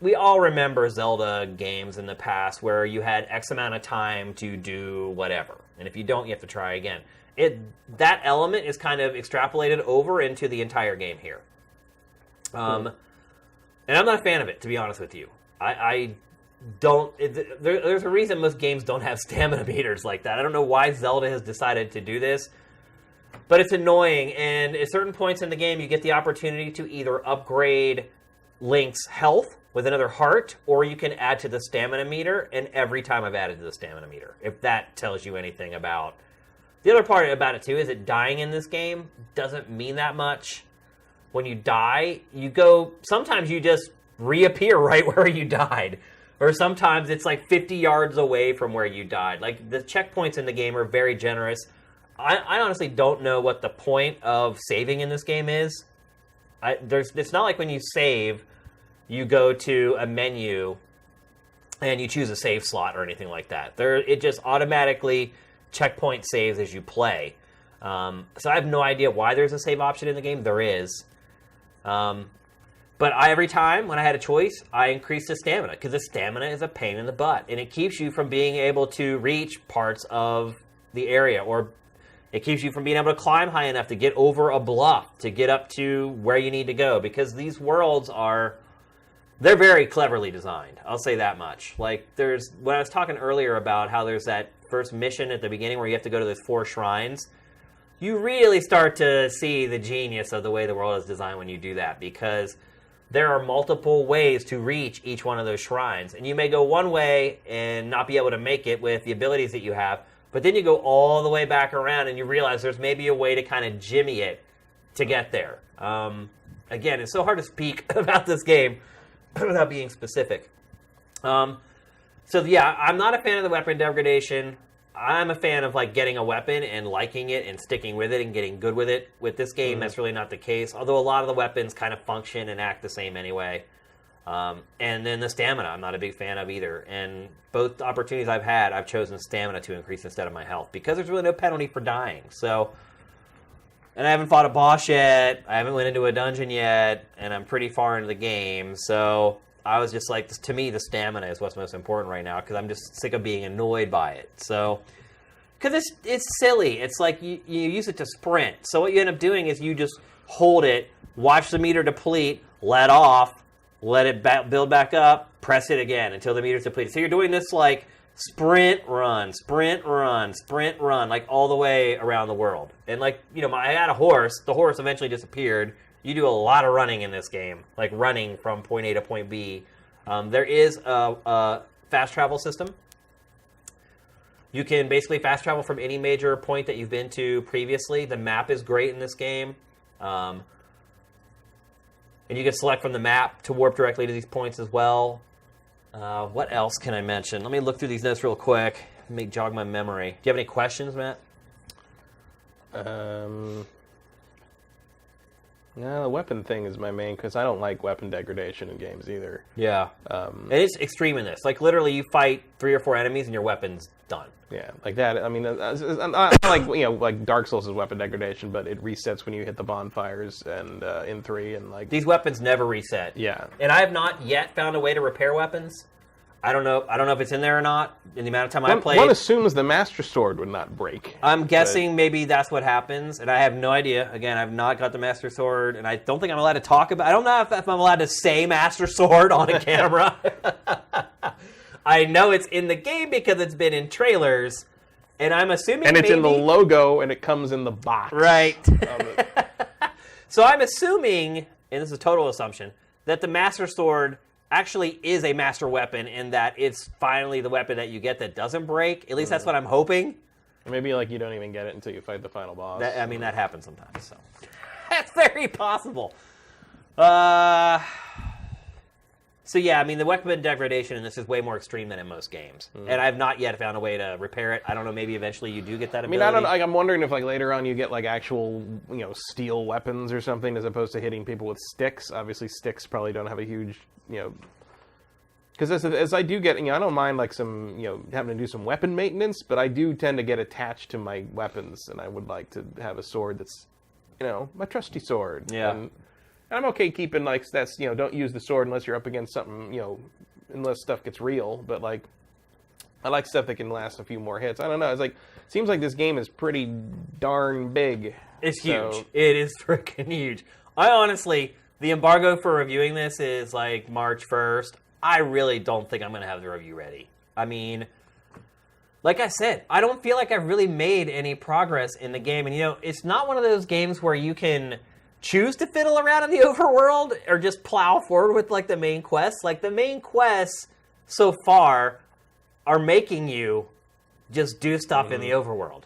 we all remember Zelda games in the past where you had X amount of time to do whatever, and if you don't, you have to try again. That element is kind of extrapolated over into the entire game here. And I'm not a fan of it, to be honest with you. There's a reason most games don't have stamina meters like that. I don't know why Zelda has decided to do this, but it's annoying. And at certain points in the game, you get the opportunity to either upgrade Link's health with another heart, or you can add to the stamina meter. And every time I've added to the stamina meter, if that tells you anything about. The other part about it, too, is that dying in this game doesn't mean that much. When you die, sometimes you just reappear right where you died. Or sometimes it's 50 yards away from where you died. The checkpoints in the game are very generous. I honestly don't know what the point of saving in this game is. It's not like when you save, you go to a menu and you choose a save slot or anything like that. It just automatically checkpoint saves as you play. So I have no idea why there's a save option in the game. There is. But every time when I had a choice, I increased the stamina, because the stamina is a pain in the butt, and it keeps you from being able to reach parts of the area, or it keeps you from being able to climb high enough to get over a bluff to get up to where you need to go, because these worlds they're very cleverly designed. I'll say that much. Like, when I was talking earlier about how there's that first mission at the beginning where you have to go to those 4 shrines, you really start to see the genius of the way the world is designed when you do that, because there are multiple ways to reach each one of those shrines. And you may go one way and not be able to make it with the abilities that you have, but then you go all the way back around and you realize there's maybe a way to kind of jimmy it to get there. Again, it's so hard to speak about this game without being specific. So yeah, I'm not a fan of the weapon degradation. I'm a fan of like getting a weapon and liking it and sticking with it and getting good with it. With this game, that's really not the case. Although a lot of the weapons kind of function and act the same anyway. And then the stamina, I'm not a big fan of either. And both opportunities I've had, I've chosen stamina to increase instead of my health, because there's really no penalty for dying. So, and I haven't fought a boss yet. I haven't went into a dungeon yet, and I'm pretty far into the game. So I was just like, to me, the stamina is what's most important right now, because I'm just sick of being annoyed by it. So, because it's silly. It's like you use it to sprint. So what you end up doing is you just hold it, watch the meter deplete, let off, let it build back up, press it again until the meter's depleted. So you're doing this like sprint, run, like all the way around the world. And like, I had a horse. The horse eventually disappeared. You do a lot of running in this game, like running from point A to point B. There is a fast travel system. You can basically fast travel from any major point that you've been to previously. The map is great in this game. And you can select from the map to warp directly to these points as well. What else can I mention? Let me look through these notes real quick. Let me jog my memory. Do you have any questions, Matt? No, the weapon thing is my main, because I don't like weapon degradation in games either. Yeah. And it's extreme in this. Like, literally, you fight 3 or 4 enemies and your weapon's done. Yeah, like that. I mean, not like, like Dark Souls is weapon degradation, but it resets when you hit the bonfires and in 3 and like... These weapons never reset. Yeah. And I have not yet found a way to repair weapons. I don't know if it's in there or not. In the amount of time I played, one assumes the Master Sword would not break. I'm guessing maybe that's what happens, and I have no idea. Again, I've not got the Master Sword, and I don't think I'm allowed to talk about. I don't know if I'm allowed to say Master Sword on a camera. I know it's in the game because it's been in trailers, and I'm assuming. And it's in the logo, and it comes in the box. Right. So I'm assuming, and this is a total assumption, that the Master Sword actually is a master weapon, in that it's finally the weapon that you get that doesn't break. At least that's what I'm hoping. Maybe like you don't even get it until you fight the final boss. That happens sometimes. So that's very possible. So yeah, I mean, the weapon degradation in this is way more extreme than in most games, and I've not yet found a way to repair it. I don't know. Maybe eventually you do get that ability. I don't know. Like, I'm wondering if like later on you get like actual steel weapons or something, as opposed to hitting people with sticks. Obviously, sticks probably don't have a huge because as I do get, I don't mind like some having to do some weapon maintenance, but I do tend to get attached to my weapons, and I would like to have a sword that's my trusty sword. Yeah. And I'm okay keeping like that's don't use the sword unless you're up against something unless stuff gets real. But like I like stuff that can last a few more hits. I don't know. It's like seems like this game is pretty darn big. It's huge. It is freaking huge. I honestly, the embargo for reviewing this is like March 1st. I really don't think I'm going to have the review ready. I mean, like I said, I don't feel like I've really made any progress in the game. And it's not one of those games where you can choose to fiddle around in the overworld or just plow forward with like the main quests. Like the main quests so far are making you just do stuff in the overworld.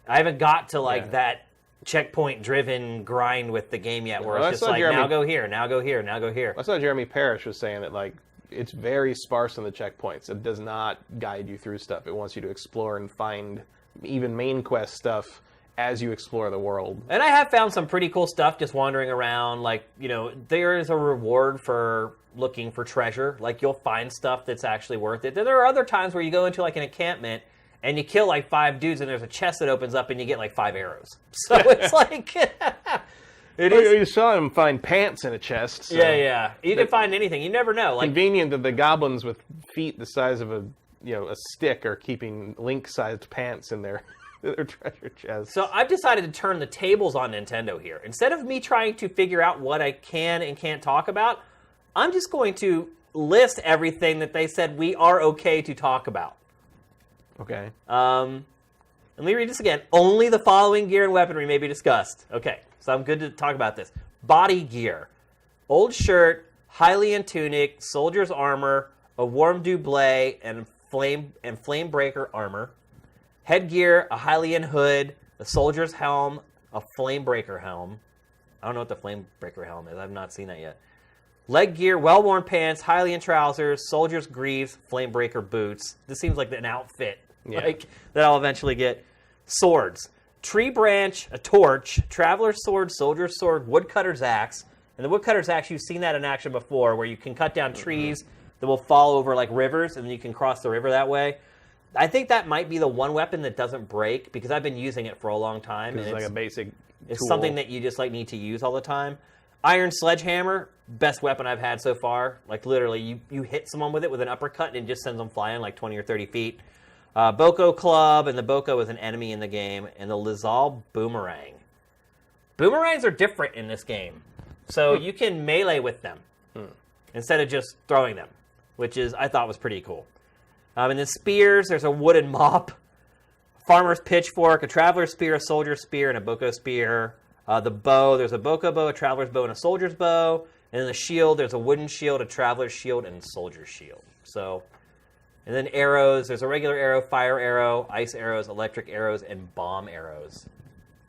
I haven't got to like that checkpoint driven grind with the game yet, where it's just like now go here, now go here, now go here. I saw Jeremy Parrish was saying that like it's very sparse on the checkpoints. It does not guide you through stuff. It wants you to explore and find even main quest stuff as you explore the world. And I have found some pretty cool stuff just wandering around. Like, there is a reward for looking for treasure. Like, you'll find stuff that's actually worth it. Then there are other times where you go into, like, an encampment and you kill, like, 5 dudes and there's a chest that opens up and you get, like, 5 arrows. So it's like... You saw him find pants in a chest. So yeah. You can find anything. You never know. Like, convenient that the goblins with feet the size of a stick are keeping Link-sized pants in their treasure chest. So I've decided to turn the tables on Nintendo here. Instead of me trying to figure out what I can and can't talk about, I'm just going to list everything that they said we are okay to talk about. Okay. Let me read this again. Only the following gear and weaponry may be discussed. Okay, so I'm good to talk about this. Body gear. Old shirt, Hylian tunic, soldier's armor, a warm doublet, and flame breaker armor. Headgear, a Hylian hood, a soldier's helm, a flame breaker helm. I don't know what the flame breaker helm is. I've not seen that yet. Leg gear, well-worn pants, Hylian trousers, soldier's greaves, flame breaker boots. This seems like an outfit that I'll eventually get. Swords. Tree branch, a torch, traveler's sword, soldier's sword, woodcutter's axe. And the woodcutter's axe, you've seen that in action before, where you can cut down trees that will fall over like rivers, and then you can cross the river that way. I think that might be the one weapon that doesn't break, because I've been using it for a long time. It's like a basic It's tool. something that you just like need to use all the time. Iron sledgehammer, best weapon I've had so far. Like literally, you hit someone with it with an uppercut and it just sends them flying like 20 or 30 feet. Boko club, and the Boko is an enemy in the game. And the Lizal boomerang. Boomerangs are different in this game. So you can melee with them instead of just throwing them, which I thought was pretty cool. And then spears, there's a wooden mop, farmer's pitchfork, a traveler's spear, a soldier's spear, and a Boko spear. The bow, there's a Boko bow, a traveler's bow, and a soldier's bow. And then the shield, there's a wooden shield, a traveler's shield, and a soldier's shield. And then arrows, there's a regular arrow, fire arrow, ice arrows, electric arrows, and bomb arrows.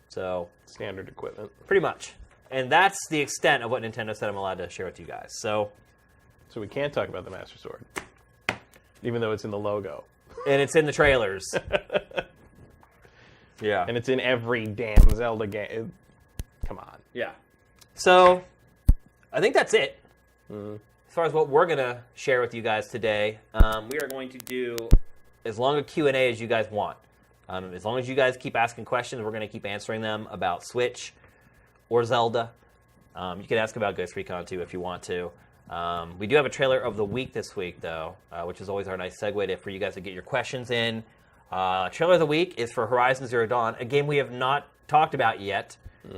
So standard equipment. Pretty much. And that's the extent of what Nintendo said I'm allowed to share with you guys. So we can't talk about the Master Sword, even though it's in the logo. And it's in the trailers. Yeah. And it's in every damn Zelda game. Come on. Yeah. So I think that's it. As far as what we're going to share with you guys today, we are going to do as long a Q&A as you guys want. As long as you guys keep asking questions, we're going to keep answering them about Switch or Zelda. You can ask about Ghost Recon too if you want to. We do have a trailer of the week this week, though, which is always our nice segue for you guys to get your questions in. Trailer of the week is for Horizon Zero Dawn, a game we have not talked about yet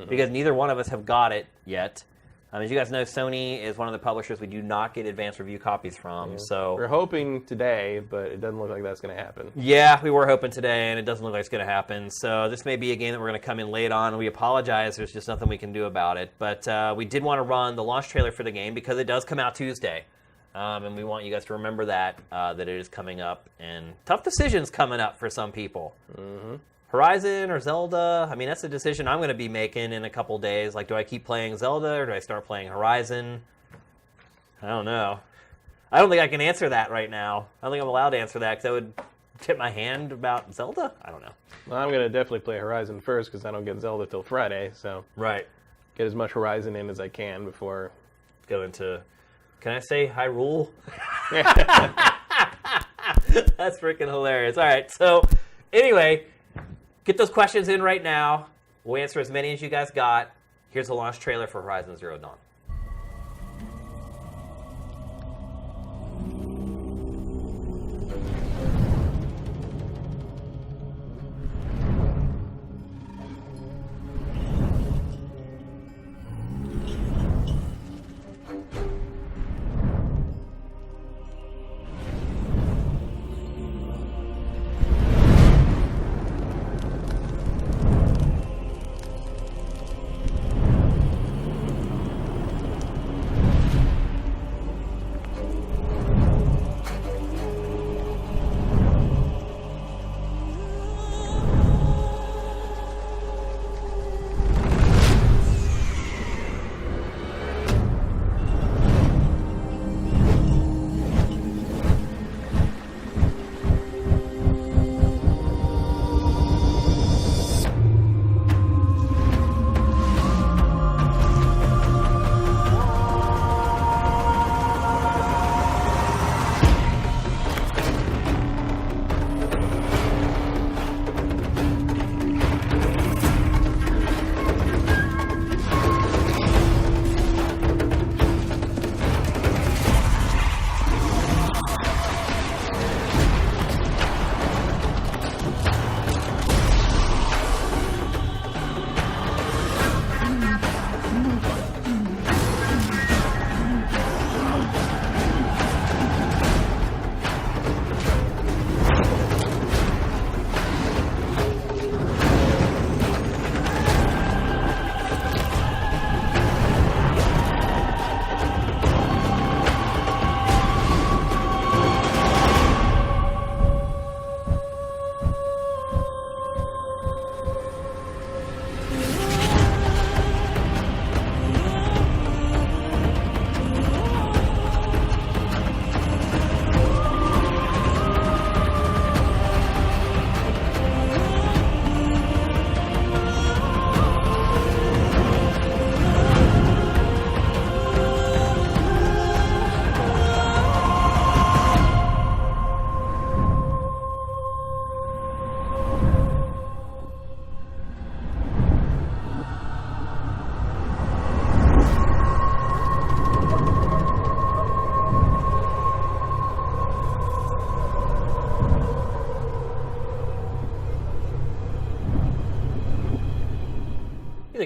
because neither one of us have got it yet. As you guys know, Sony is one of the publishers we do not get advanced review copies from. So we're hoping today, but it doesn't look like that's going to happen. Yeah, we were hoping today, and it doesn't look like it's going to happen. So this may be a game that we're going to come in late on. We apologize. There's just nothing we can do about it. But we did want to run the launch trailer for the game because it does come out Tuesday. And we want you guys to remember that it is coming up. And tough decisions coming up for some people. Horizon or Zelda, I mean, that's a decision I'm going to be making in a couple days. Like, do I keep playing Zelda or do I start playing Horizon? I don't know. I don't think I can answer that right now. I don't think I'm allowed to answer that because I would tip my hand about Zelda. I don't know. Well, I'm going to definitely play Horizon first because I don't get Zelda till Friday. So right, get as much Horizon in as I can before go into. Can I say Hyrule? That's freaking hilarious. All right, so anyway. Get those questions in right now. We'll answer as many as you guys got. Here's the launch trailer for Horizon Zero Dawn.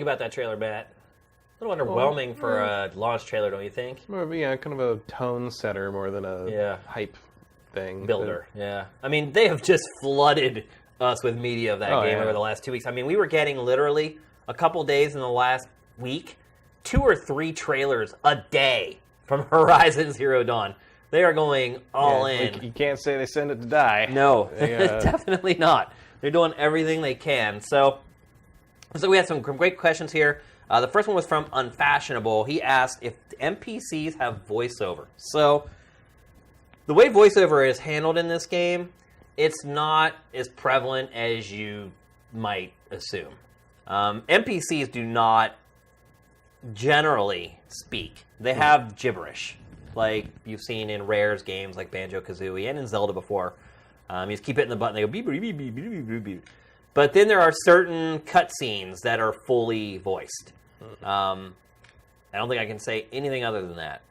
think about that trailer, Matt? A little underwhelming for a launch trailer, don't you think? More of a, kind of a tone setter more than a hype thing. Builder, yeah. I mean, they have just flooded us with media of that game over the last 2 weeks. I mean, we were getting literally a couple days in the last week, 2 or 3 trailers a day from Horizon Zero Dawn. They are going all in. You can't say they send it to die. No, definitely not. They're doing everything they can. So we had some great questions here. The first one was from Unfashionable. He asked if NPCs have voiceover. So the way voiceover is handled in this game, it's not as prevalent as you might assume. NPCs do not generally speak. They have gibberish, like you've seen in Rare's games like Banjo-Kazooie and in Zelda before. You just keep hitting the button, they go beep, beep, beep, beep, beep, beep, beep. But then there are certain cutscenes that are fully voiced. I don't think I can say anything other than that.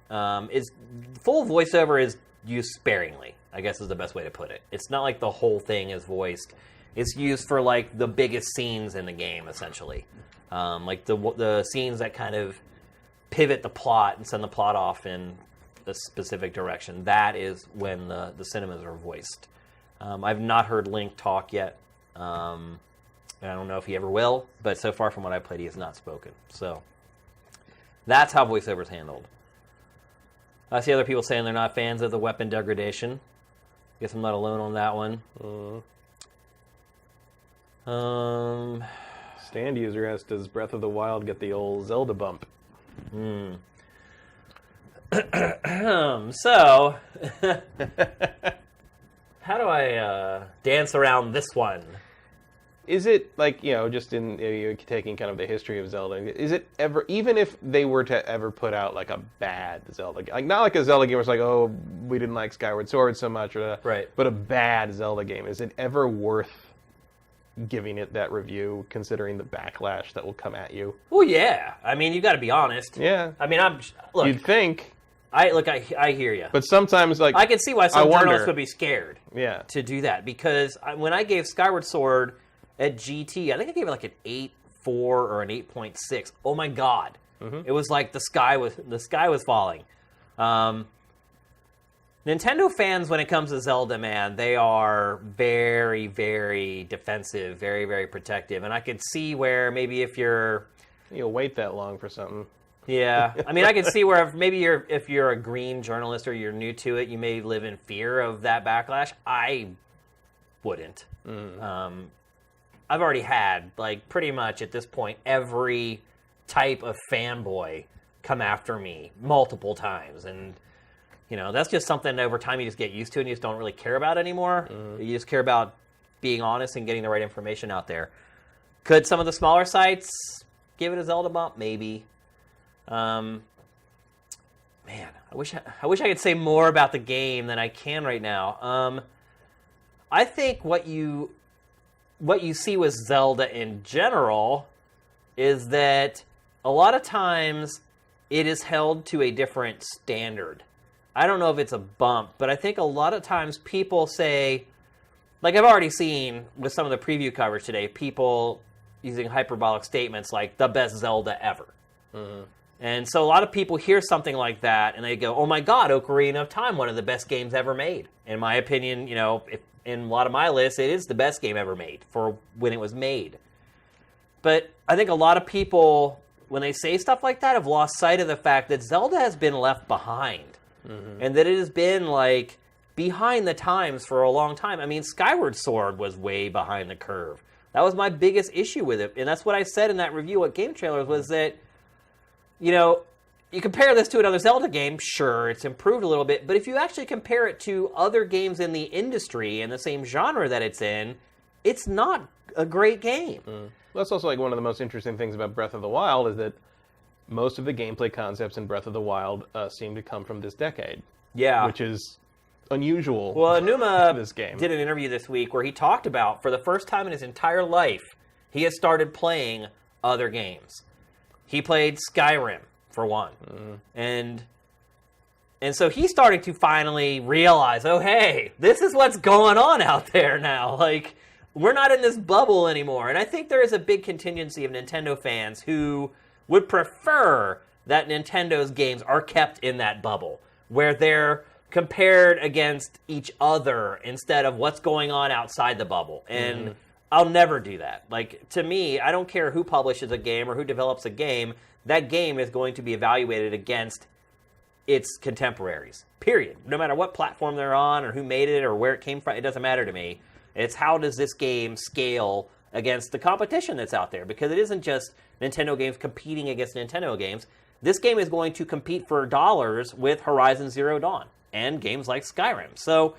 Full voiceover is used sparingly, I guess is the best way to put it. It's not like the whole thing is voiced. It's used for like the biggest scenes in the game, essentially. Like the scenes that kind of pivot the plot and send the plot off in a specific direction. That is when the cinemas are voiced. I've not heard Link talk yet. I don't know if he ever will, but so far from what I played, he has not spoken. So that's how voiceover is handled. I see other people saying they're not fans of the weapon degradation. Guess I'm not alone on that one. Stand user asked, does Breath of the Wild get the old Zelda bump? So, how do I dance around this one? Is it, like, just in taking kind of the history of Zelda, is it ever, even if they were to ever put out, like, a bad Zelda game, like, not like a Zelda game where it's like, oh, we didn't like Skyward Sword so much, but a bad Zelda game, is it ever worth giving it that review, considering the backlash that will come at you? Well, yeah. I mean, you got to be honest. Yeah. I mean, look. You'd think. I hear you. But sometimes, like, I can see why some journalists would be scared. Yeah. To do that, because when I gave Skyward Sword at GT, I think I gave it like an 8.4 or an 8.6. Oh my God. It was like the sky was falling. Nintendo fans, when it comes to Zelda, man, they are very, very defensive, very, very protective. And I could see where maybe if you'll wait that long for something. Yeah. I mean, I can see where if you're a green journalist or you're new to it, you may live in fear of that backlash. I wouldn't. I've already had, like, pretty much at this point, every type of fanboy come after me multiple times. And, that's just something over time you just get used to and you just don't really care about anymore. You just care about being honest and getting the right information out there. Could some of the smaller sites give it a Zelda bump? Maybe. Man, I wish I could say more about the game than I can right now. I think what you see with Zelda in general is that a lot of times it is held to a different standard. I don't know if it's a bump, but I think a lot of times people say, like I've already seen with some of the preview coverage today, people using hyperbolic statements like the best Zelda ever. And so a lot of people hear something like that and they go, oh my God, Ocarina of Time, one of the best games ever made. In my opinion, in a lot of my lists, it is the best game ever made for when it was made. But I think a lot of people, when they say stuff like that, have lost sight of the fact that Zelda has been left behind. And that it has been, like, behind the times for a long time. I mean, Skyward Sword was way behind the curve. That was my biggest issue with it. And that's what I said in that review at Game Trailers was that, you compare this to another Zelda game, sure, it's improved a little bit. But if you actually compare it to other games in the industry in the same genre that it's in, it's not a great game. Well, that's also, like, one of the most interesting things about Breath of the Wild is that most of the gameplay concepts in Breath of the Wild seem to come from this decade. Yeah. Which is unusual. Well, Enuma this game. did an interview this week where he talked about, for the first time in his entire life, he has started playing other games. He played Skyrim, for one. And so he's starting to finally realize, oh, hey, this is what's going on out there now. Like, we're not in this bubble anymore. And I think there is a big contingency of Nintendo fans who would prefer that Nintendo's games are kept in that bubble, where they're compared against each other instead of what's going on outside the bubble. And I'll never do that. Like, to me, I don't care who publishes a game or who develops a game, that game is going to be evaluated against its contemporaries, period. No matter what platform they're on or who made it or where it came from, it doesn't matter to me. It's how does this game scale against the competition that's out there, because it isn't just Nintendo games competing against Nintendo games. This game is going to compete for dollars with Horizon Zero Dawn and games like Skyrim. So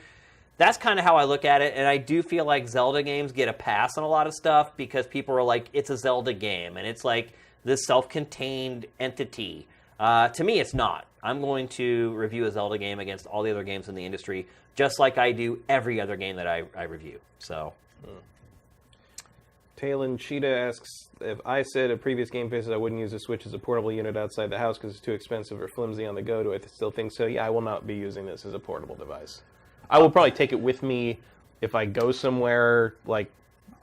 that's kind of how I look at it, and I do feel like Zelda games get a pass on a lot of stuff because people are like, it's a Zelda game, and it's like this self-contained entity. To me, it's not. I'm going to review a Zelda game against all the other games in the industry, just like I do every other game that I review. So, Talon Cheetah asks, if I said at previous GameFaces I wouldn't use the Switch as a portable unit outside the house because it's too expensive or flimsy on the go, do I still think so? Yeah, I will not be using this as a portable device. I will probably take it with me if I go somewhere, like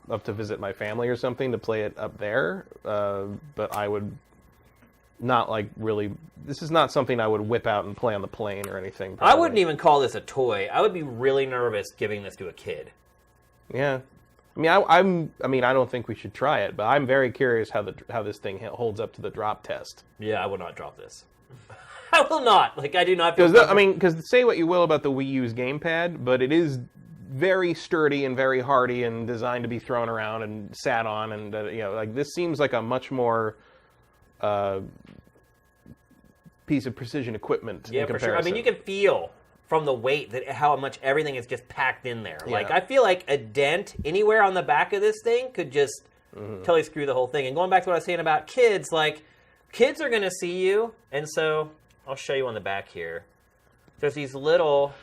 up to visit my family or something, to play it up there. But I would not like really. This is not something I would whip out and play on the plane or anything. Probably. I wouldn't even call this a toy. I would be really nervous giving this to a kid. Yeah, I mean, I don't think we should try it, but I'm very curious how this thing holds up to the drop test. Yeah, I will not drop this. I will not. Like, I do not feel. Because say what you will about the Wii U's gamepad, but it is very sturdy and very hardy and designed to be thrown around and sat on, and like this seems like a much more piece of precision equipment. Yeah, for sure. I mean, you can feel from the weight that how much everything is just packed in there. Yeah. Like, I feel like a dent anywhere on the back of this thing could just totally screw the whole thing. And going back to what I was saying about kids, like, kids are going to see you, and so I'll show you on the back here. There's these little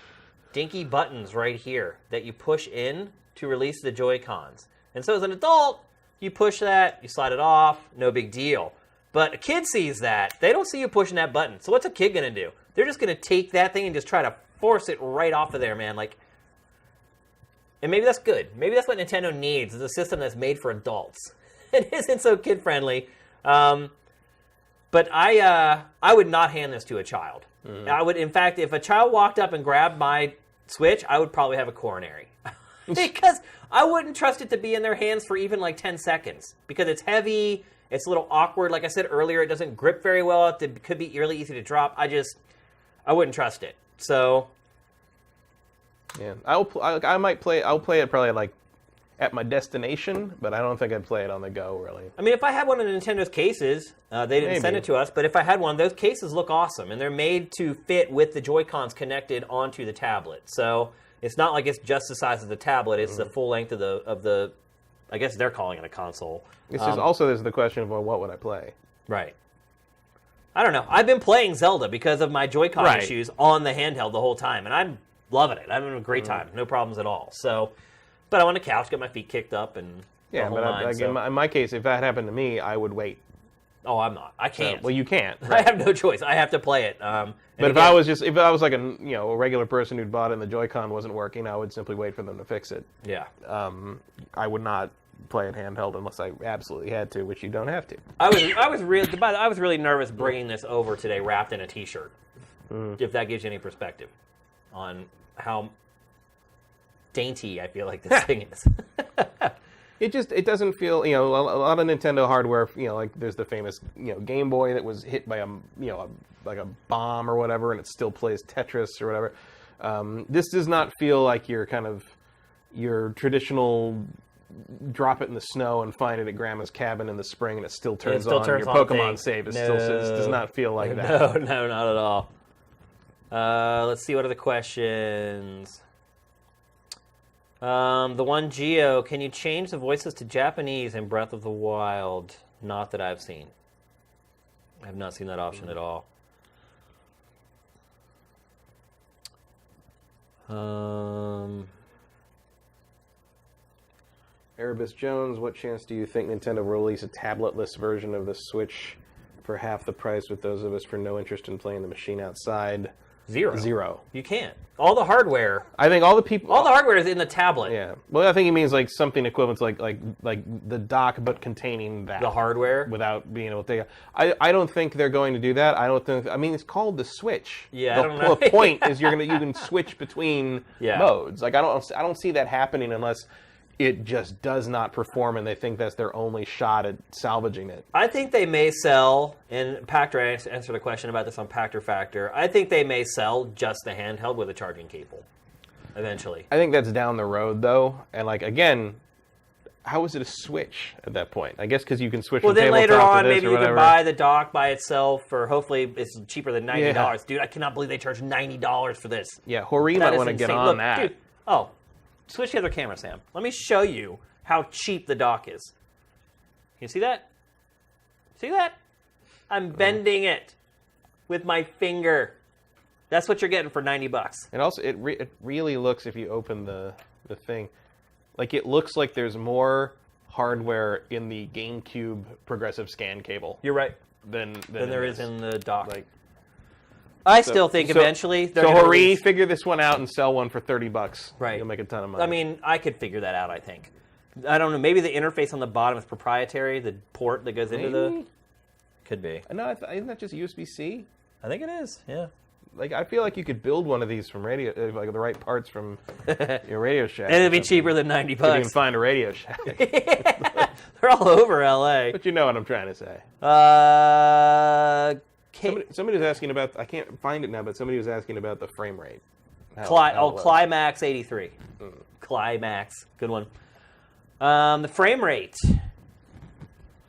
dinky buttons right here that you push in to release the Joy-Cons. And so as an adult, you push that, you slide it off, no big deal. But a kid sees that. They don't see you pushing that button. So what's a kid going to do? They're just going to take that thing and just try to force it right off of there, man. Like, and maybe that's good. Maybe that's what Nintendo needs, is a system that's made for adults. It isn't so kid-friendly. But I would not hand this to a child. I would, in fact, if a child walked up and grabbed my Switch, I would probably have a coronary. Because I wouldn't trust it to be in their hands for even like 10 seconds. Because it's heavy, it's a little awkward. Like I said earlier, it doesn't grip very well. It could be really easy to drop. I wouldn't trust it. So, yeah, I'll play it probably like at my destination, but I don't think I'd play it on the go, really. I mean, if I had one of Nintendo's cases, they didn't send it to us, but if I had one, those cases look awesome, and they're made to fit with the Joy-Cons connected onto the tablet. So it's not like it's just the size of the tablet; it's the full length of the. I guess they're calling it a console. It's just also there's the question of, well, what would I play? Right. I don't know. I've been playing Zelda because of my Joy-Con issues on the handheld the whole time, and I'm loving it. I'm having a great time. No problems at all. So, but I'm on the couch, get my feet kicked up, and yeah. But in my case, if that happened to me, I would wait. Oh, I'm not. I can't. Well, you can't. Right. I have no choice. I have to play it. But if I was like a regular person who'd bought it and the Joy-Con wasn't working, I would simply wait for them to fix it. Yeah. I would not play it handheld unless I absolutely had to, which you don't have to. I was really nervous bringing this over today wrapped in a T-shirt. If that gives you any perspective on how dainty I feel like this thing is. It doesn't feel, a lot of Nintendo hardware, like there's the famous, Game Boy that was hit by like a bomb or whatever, and it still plays Tetris or whatever. This does not feel like your traditional drop it in the snow and find it at Grandma's cabin in the spring and it still turns on. Your Pokemon save does not feel like that. No, not at all. Let's see, what are the questions? The one Geo, can you change the voices to Japanese in Breath of the Wild? Not that I've seen. I have not seen that option at all. Erebus Jones, what chance do you think Nintendo will release a tabletless version of the Switch for half the price with those of us for no interest in playing the machine outside? Zero. You can't. All the hardware. I think all the people. All the hardware is in the tablet. Yeah. Well, I think he means like something equivalent to like the dock, but containing that The hardware. without being able to take. I don't think they're going to do that. I don't think. I mean, it's called the Switch. Yeah. The I don't know. whole point is you can switch between Yeah. modes. Like I don't see that happening unless it just does not perform and they think that's their only shot at salvaging it. I think they may sell, and Pactor answered a question about this on Pactor Factor. I think they may sell just the handheld with a charging cable eventually. I think that's down the road though, and like again, how is it a Switch at that point? I guess because you can switch. Well, from then later tabletop on, to this maybe or you whatever. can buy the dock by itself, or hopefully it's cheaper than $90. Yeah. Dude, I cannot believe they charge $90 for this. Yeah, Hori That might is want to get insane. on Look, that. Dude, oh, switch the other camera, Sam. Let me show you how cheap the dock is. You see that? See that? I'm bending it with my finger. That's what you're getting for $90. And also, it really looks, if you open the thing, like it looks like there's more hardware in the GameCube progressive scan cable You're right. than There is in the dock. Like, I still think eventually they're going to Hori, release... figure this one out and sell one for $30. Right. You'll make a ton of money. I mean, I could figure that out, I think. I don't know. Maybe the interface on the bottom is proprietary, the port that goes into the... Maybe? Could be. No, isn't that just USB-C? I think it is, yeah. Like, I feel like you could build one of these from radio, like the right parts from your Radio Shack. And it'd be cheaper than $90. You can find a Radio Shack. They're all over LA. But you know what I'm trying to say. Somebody was asking about, I can't find it now, but somebody was asking about the frame rate. Climax 83. Climax. Good one. The frame rate.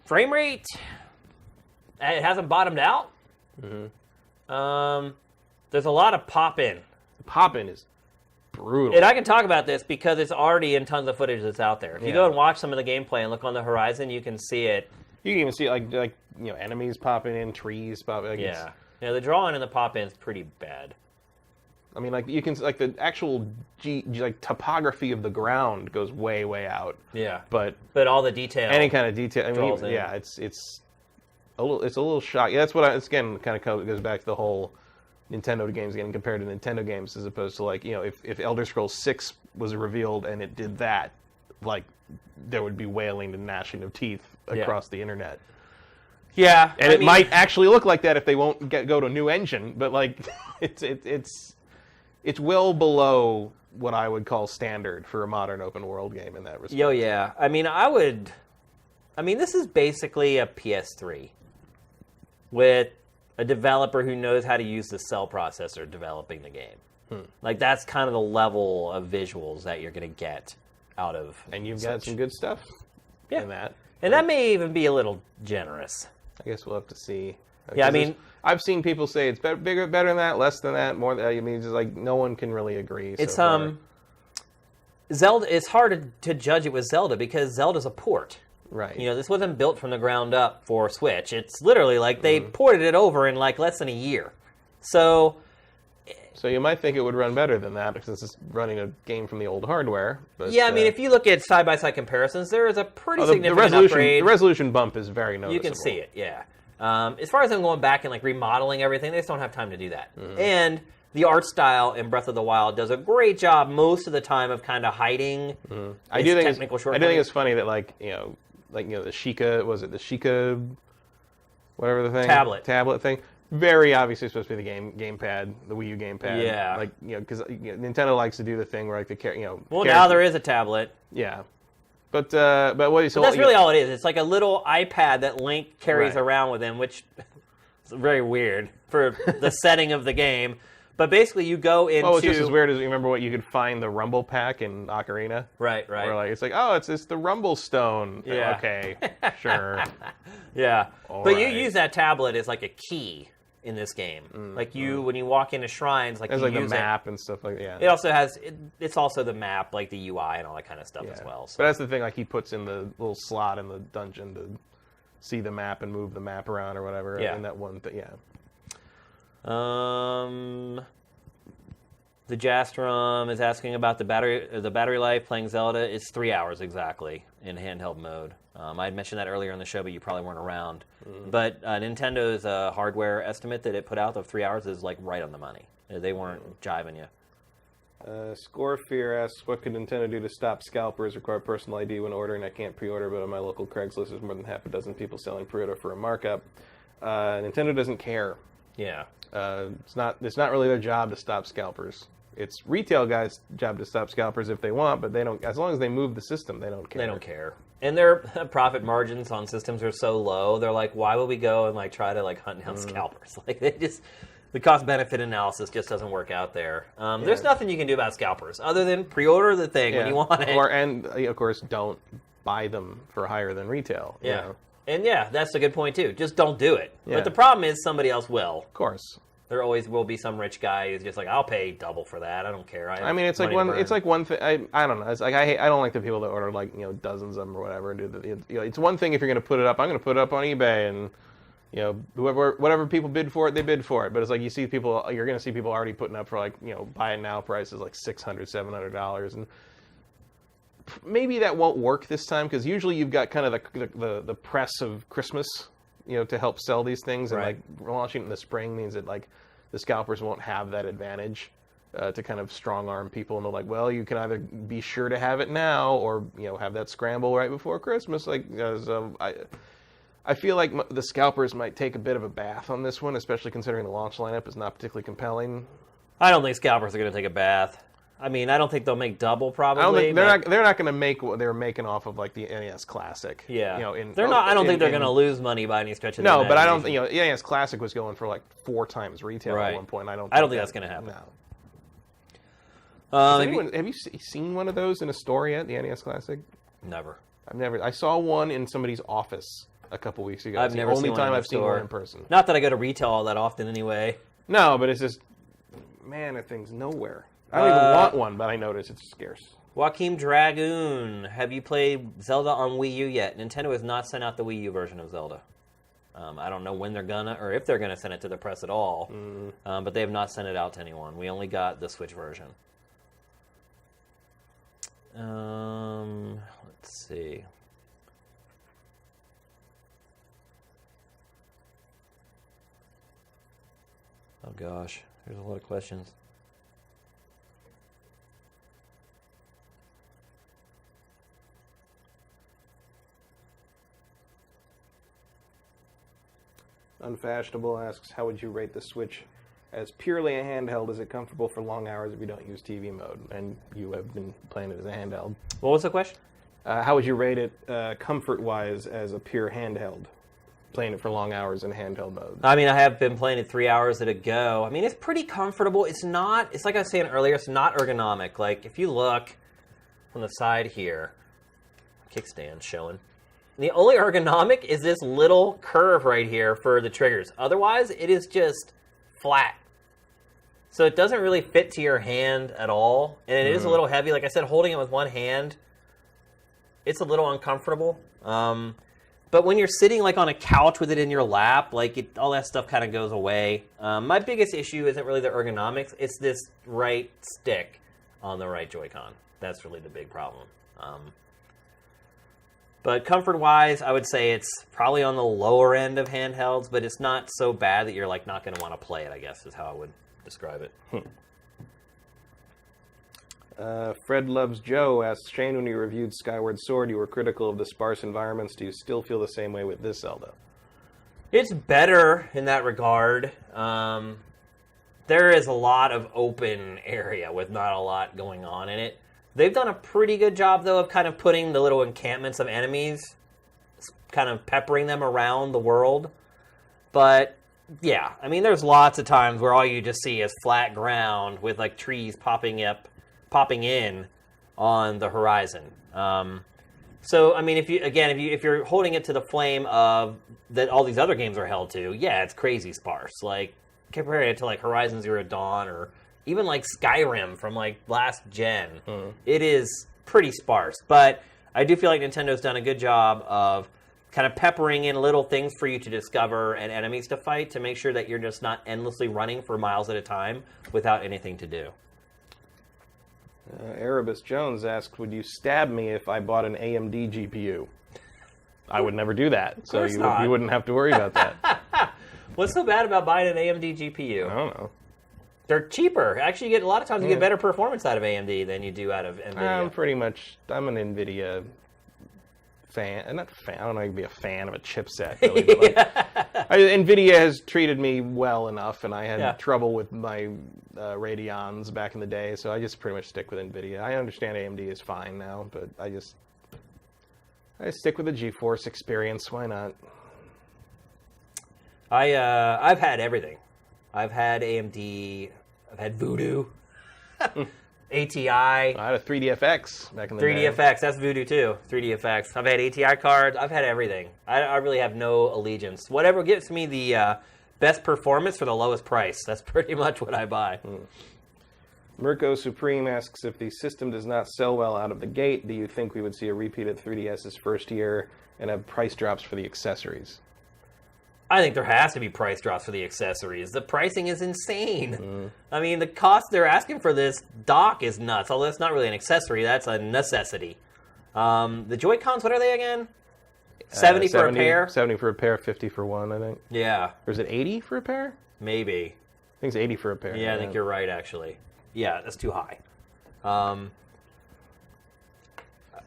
Frame rate, it hasn't bottomed out. There's a lot of pop-in. Pop-in is brutal. And I can talk about this because it's already in tons of footage that's out there. If you Yeah. go and watch some of the gameplay and look on the horizon, you can see it. You can even see like enemies popping in, trees popping. Like Yeah. Yeah, the drawing and the pop-in is pretty bad. I mean, like you can like the actual like topography of the ground goes way out. Yeah. But all the detail. any kind of detail. I draws mean, in. yeah, it's a little shocking. Yeah, that's what it's again kind of goes back to the whole Nintendo games getting compared to Nintendo games as opposed to like if Elder Scrolls 6 was revealed and it did that, like there would be wailing and gnashing of teeth across the internet. Yeah, And it might actually look like that if they won't go to a new engine, but like it's well below what I would call standard for a modern open world game in that respect. yeah. I mean, this is basically a PS3 with a developer who knows how to use the cell processor developing the game. Like that's kind of the level of visuals that you're going to get out of. And you've got some good stuff in that. And that may even be a little generous. I guess we'll have to see. Yeah, I mean, I've seen people say it's better than that, less than that, more. I mean, it's just like no one can really agree. It's so Zelda. It's hard to judge it with Zelda because Zelda's a port. right. This wasn't built from the ground up for Switch. It's literally like they ported it over in like less than a year. So you might think it would run better than that because it's running a game from the old hardware. But, yeah, I mean, if you look at side-by-side comparisons, there is a pretty the significant resolution, upgrade. the resolution bump is very noticeable. You can see it, yeah. As far as them going back and like remodeling everything, they just don't have time to do that. And the art style in Breath of the Wild does a great job most of the time of kind of hiding I do think technical I do shortcomings. think it's funny that the Sheikah, was it the Sheikah, whatever the thing? Tablet thing. Very obviously supposed to be the gamepad, the Wii U gamepad. Yeah. Like, because Nintendo likes to do the thing where like Well, now there is a tablet. Yeah. But what he's That's really all it is. It's like a little iPad that Link carries Right. around with him, which is very weird for the setting of the game. But basically, you go into... Oh, it's just as weird as you remember what you could find the Rumble Pack in Ocarina? Right. Where like it's like, oh, it's the Rumble Stone. Yeah. Okay, sure. Yeah. All But you right. use that tablet as like a key in this game. Like when you walk into shrines, like There's you like the use map and stuff like that. Yeah. It also has, it's also the map, like the UI and all that kind of stuff as well. So. But that's the thing, like he puts in the little slot in the dungeon to see the map and move the map around or whatever. Yeah. In that one thing, yeah. The Jastrom is asking about the battery life playing Zelda. It's 3 hours exactly in handheld mode. I had mentioned that earlier in the show, but you probably weren't around. But Nintendo's hardware estimate that it put out of 3 hours is like right on the money. They weren't jiving you. Score Fear asks, what could Nintendo do to stop scalpers? Require personal ID when ordering. I can't pre-order, but on my local Craigslist there's more than half a dozen people selling pre-order for a markup. Nintendo doesn't care. Yeah. It's not really their job to stop scalpers. It's retail guys' job to stop scalpers if they want, but they don't. As long as they move the system, they don't care. They don't care. And their profit margins on systems are so low. They're like, why would we go and like try to like hunt down scalpers? Like they just. The cost-benefit analysis just doesn't work out there. There's nothing you can do about scalpers other than pre-order the thing when you want it. And, of course, don't buy them for higher than retail. Yeah. You know? And, that's a good point, too. Just don't do it. Yeah. But the problem is somebody else will. Of course. There always will be some rich guy who's just like, I'll pay double for that. I don't care. I mean, it's like one thing. I don't know. It's like I don't like the people that order like dozens of them or whatever. It's one thing if you're going to put it up. I'm going to put it up on eBay and. Whatever people bid for it, they bid for it. But it's like you're going to see people already putting up for like, buy it now prices like $600, $700. And maybe that won't work this time because usually you've got kind of the press of Christmas, to help sell these things. And like launching it in the spring means that like the scalpers won't have that advantage to kind of strong arm people. And they're like, well, you can either be sure to have it now or, have that scramble right before Christmas. Like, I feel like the scalpers might take a bit of a bath on this one, especially considering the launch lineup is not particularly compelling. I don't think scalpers are going to take a bath. I mean, I don't think they'll make double. Probably. I don't think they're not going to make what they were making off of like the NES Classic. Yeah, they're not. I don't think they're going to lose money by any stretch of the imagination. No, but I don't think the NES Classic was going for like 4 times retail at one point. I don't think that's going to happen. No. Have you seen one of those in a store yet? The NES Classic? Never. I saw one in somebody's office a couple weeks ago. I've never seen one in the store. I've seen one in person. Not that I go to retail all that often anyway. No, but it's just, man, that thing's nowhere. I don't even want one, but I notice it's scarce. Joaquin Dragoon, have you played Zelda on Wii U yet? Nintendo has not sent out the Wii U version of Zelda. I don't know when they're gonna, or if they're gonna send it to the press at all. But they have not sent it out to anyone. We only got the Switch version. Let's see. Oh gosh, there's a lot of questions. Unfashionable asks, how would you rate the Switch as purely a handheld? Is it comfortable for long hours if you don't use TV mode? And you have been playing it as a handheld. What was the question? How would you rate it comfort-wise as a pure handheld? Playing it for long hours in handheld mode. I mean, I have been playing it 3 hours at a go. I mean, it's pretty comfortable. It's like I was saying earlier, it's not ergonomic. Like, if you look from the side here, kickstand showing. The only ergonomic is this little curve right here for the triggers. Otherwise, it is just flat. So it doesn't really fit to your hand at all. And it is a little heavy. Like I said, holding it with one hand, it's a little uncomfortable. But when you're sitting like on a couch with it in your lap, like all that stuff kind of goes away. My biggest issue isn't really the ergonomics. It's this right stick on the right Joy-Con. That's really the big problem. But comfort-wise, I would say it's probably on the lower end of handhelds, but it's not so bad that you're like not going to want to play it, I guess, is how I would describe it. Fred Loves Joe asks, Shane, when you reviewed Skyward Sword, you were critical of the sparse environments. Do you still feel the same way with this Zelda? It's better in that regard. There is a lot of open area with not a lot going on in it. They've done a pretty good job, though, of kind of putting the little encampments of enemies, kind of peppering them around the world. But, yeah, I mean, there's lots of times where all you just see is flat ground with, like, trees popping in on the horizon. So, I mean, if you're holding it to the flame of that all these other games are held to, yeah, it's crazy sparse. Like, comparing it to, like, Horizon Zero Dawn or even like Skyrim from like last gen, it is pretty sparse. But I do feel like Nintendo's done a good job of kind of peppering in little things for you to discover and enemies to fight to make sure that you're just not endlessly running for miles at a time without anything to do. Erebus Jones asked, would you stab me if I bought an AMD GPU? I would never do that, so you wouldn't have to worry about that. What's so bad about buying an AMD GPU? I don't know. They're cheaper. Actually, a lot of times you get better performance out of AMD than you do out of NVIDIA. I'm an NVIDIA fan. Not fan. I don't know if you'd be a fan of a chipset, really. But NVIDIA has treated me well enough, and I had trouble with my Radeons back in the day, so I just pretty much stick with NVIDIA. I understand AMD is fine now, but I stick with the GeForce experience. Why not? I've had everything. I've had AMD. I've had Voodoo. ATI. I had a 3DFX back in the day. 3DFX, that's Voodoo too. 3DFX. I've had ATI cards. I've had everything. I really have no allegiance. Whatever gives me the best performance for the lowest price. That's pretty much what I buy. Mirko Supreme asks, if the system does not sell well out of the gate, do you think we would see a repeat of 3DS's first year and have price drops for the accessories? I think there has to be price drops for the accessories. The pricing is insane. I mean, the cost they're asking for this dock is nuts. Although it's not really an accessory, that's a necessity. The Joy-Cons, what are they again? 70 for a pair? 70 for a pair, 50 for one, I think. Yeah. Or is it 80 for a pair? Maybe. I think it's 80 for a pair. Yeah, I think you're right, actually. Yeah, that's too high.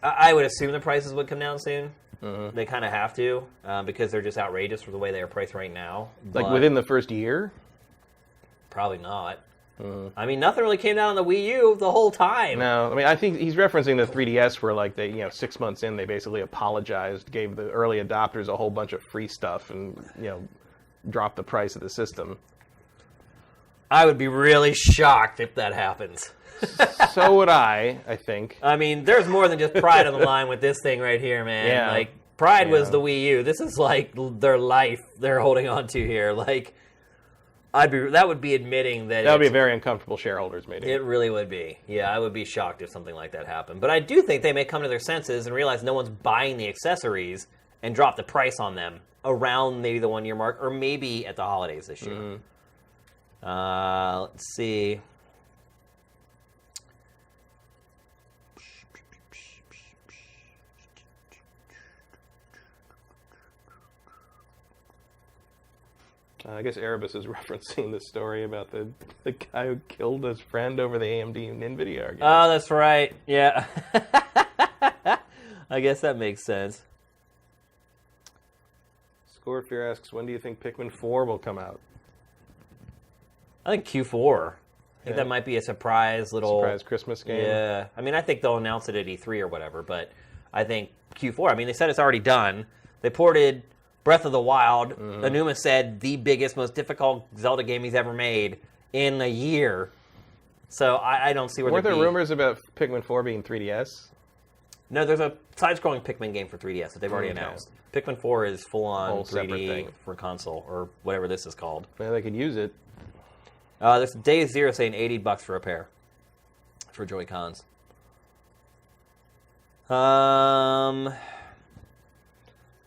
I would assume the prices would come down soon. They kind of have to because they're just outrageous for the way they are priced right now. Like within the first year? Probably not. I mean, nothing really came down on the Wii U the whole time. No, I mean, I think he's referencing the 3DS where, like, they, 6 months in, they basically apologized, gave the early adopters a whole bunch of free stuff, and, dropped the price of the system. I would be really shocked if that happens. So would I think. I mean, there's more than just pride on the line with this thing right here, man. Yeah. Like, pride was the Wii U. This is like their life they're holding on to here. Like, that would be admitting that would be a very uncomfortable shareholders meeting. It really would be. Yeah, I would be shocked if something like that happened. But I do think they may come to their senses and realize no one's buying the accessories and drop the price on them around maybe the 1 year mark or maybe at the holidays this year. Let's see. I guess Erebus is referencing the story about the guy who killed his friend over the AMD and NVIDIA argument. Oh, that's right. Yeah. I guess that makes sense. Scorefear asks, when do you think Pikmin 4 will come out? I think Q4. I think that might be a surprise Christmas game. Yeah. I mean, I think they'll announce it at E3 or whatever, but I think Q4. I mean, they said it's already done. They ported Breath of the Wild. Anuma said the biggest, most difficult Zelda game he's ever made in a year. So I don't see where Weren't there rumors about Pikmin 4 being 3DS? No, there's a side-scrolling Pikmin game for 3DS that they've already announced. Pikmin 4 is full-on 3D for console, or whatever this is called. Yeah, they could use it. There's Day Zero saying $80 for a pair for Joy-Cons.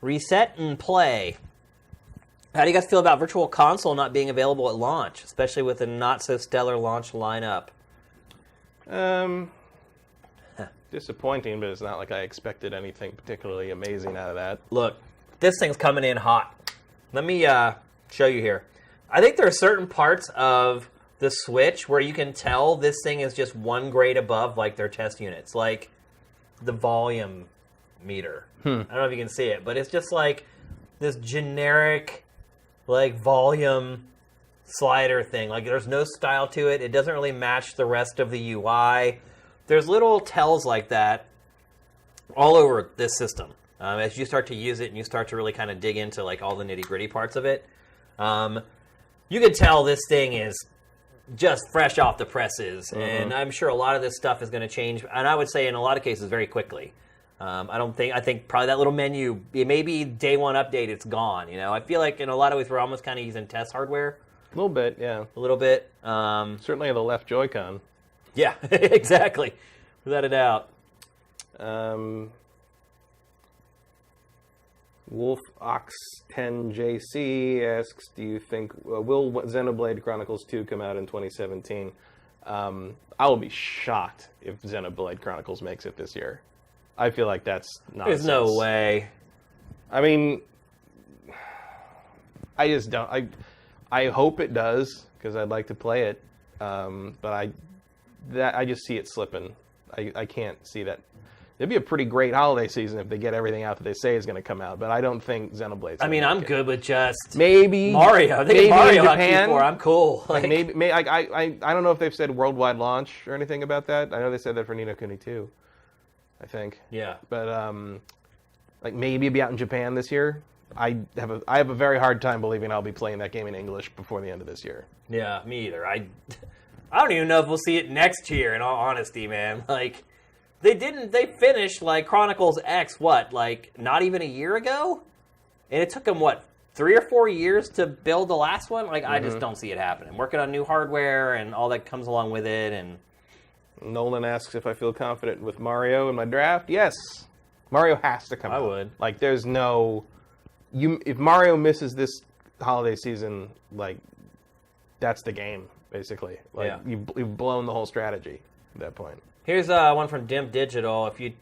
Reset and play. How do you guys feel about Virtual Console not being available at launch, especially with a not-so-stellar launch lineup? Disappointing, but it's not like I expected anything particularly amazing out of that. Look, this thing's coming in hot. Let me show you here. I think there are certain parts of the Switch where you can tell this thing is just one grade above like their test units, like the volume meter. I don't know if you can see it, but it's just like this generic like volume slider thing. Like there's no style to it. It doesn't really match the rest of the UI. There's little tells like that all over this system. As you start to use it and you start to really kind of dig into like all the nitty-gritty parts of it, you can tell this thing is just fresh off the presses. And I'm sure a lot of this stuff is going to change, and I would say in a lot of cases very quickly. I think probably that little menu, it may be day one update, it's gone. I feel like in a lot of ways we're almost kind of using test hardware. A little bit, yeah. A little bit. Certainly on the left Joy-Con. Yeah, exactly. Without a doubt. WolfOx10JC asks, do you think, will Xenoblade Chronicles 2 come out in 2017? I will be shocked if Xenoblade Chronicles makes it this year. I feel like that's nonsense. There's no way. I mean, I just don't. I hope it does, because I'd like to play it. But I just see it slipping. I can't see that. It'd be a pretty great holiday season if they get everything out that they say is going to come out. But I don't think Xenoblade. I mean, I'm good with just maybe Mario. I think Mario on Q4. I'm cool. Like maybe I don't know if they've said worldwide launch or anything about that. I know they said that for Ni no Kuni 2. I think. Yeah. But like maybe it'll be out in Japan this year. I have a very hard time believing I'll be playing that game in English before the end of this year. Yeah, me either. I don't even know if we'll see it next year. In all honesty, man, like. They finished, like, Chronicles X, like, not even a year ago? And it took them, 3 or 4 years to build the last one? Like, I just don't see it happening. Working on new hardware and all that comes along with it, and... Nolan asks if I feel confident with Mario in my draft. Yes. Mario has to come out. I would. Like, there's no... If Mario misses this holiday season, like, that's the game, basically. Like, yeah. You've blown the whole strategy at that point. Here's one from Dimp Digital. If you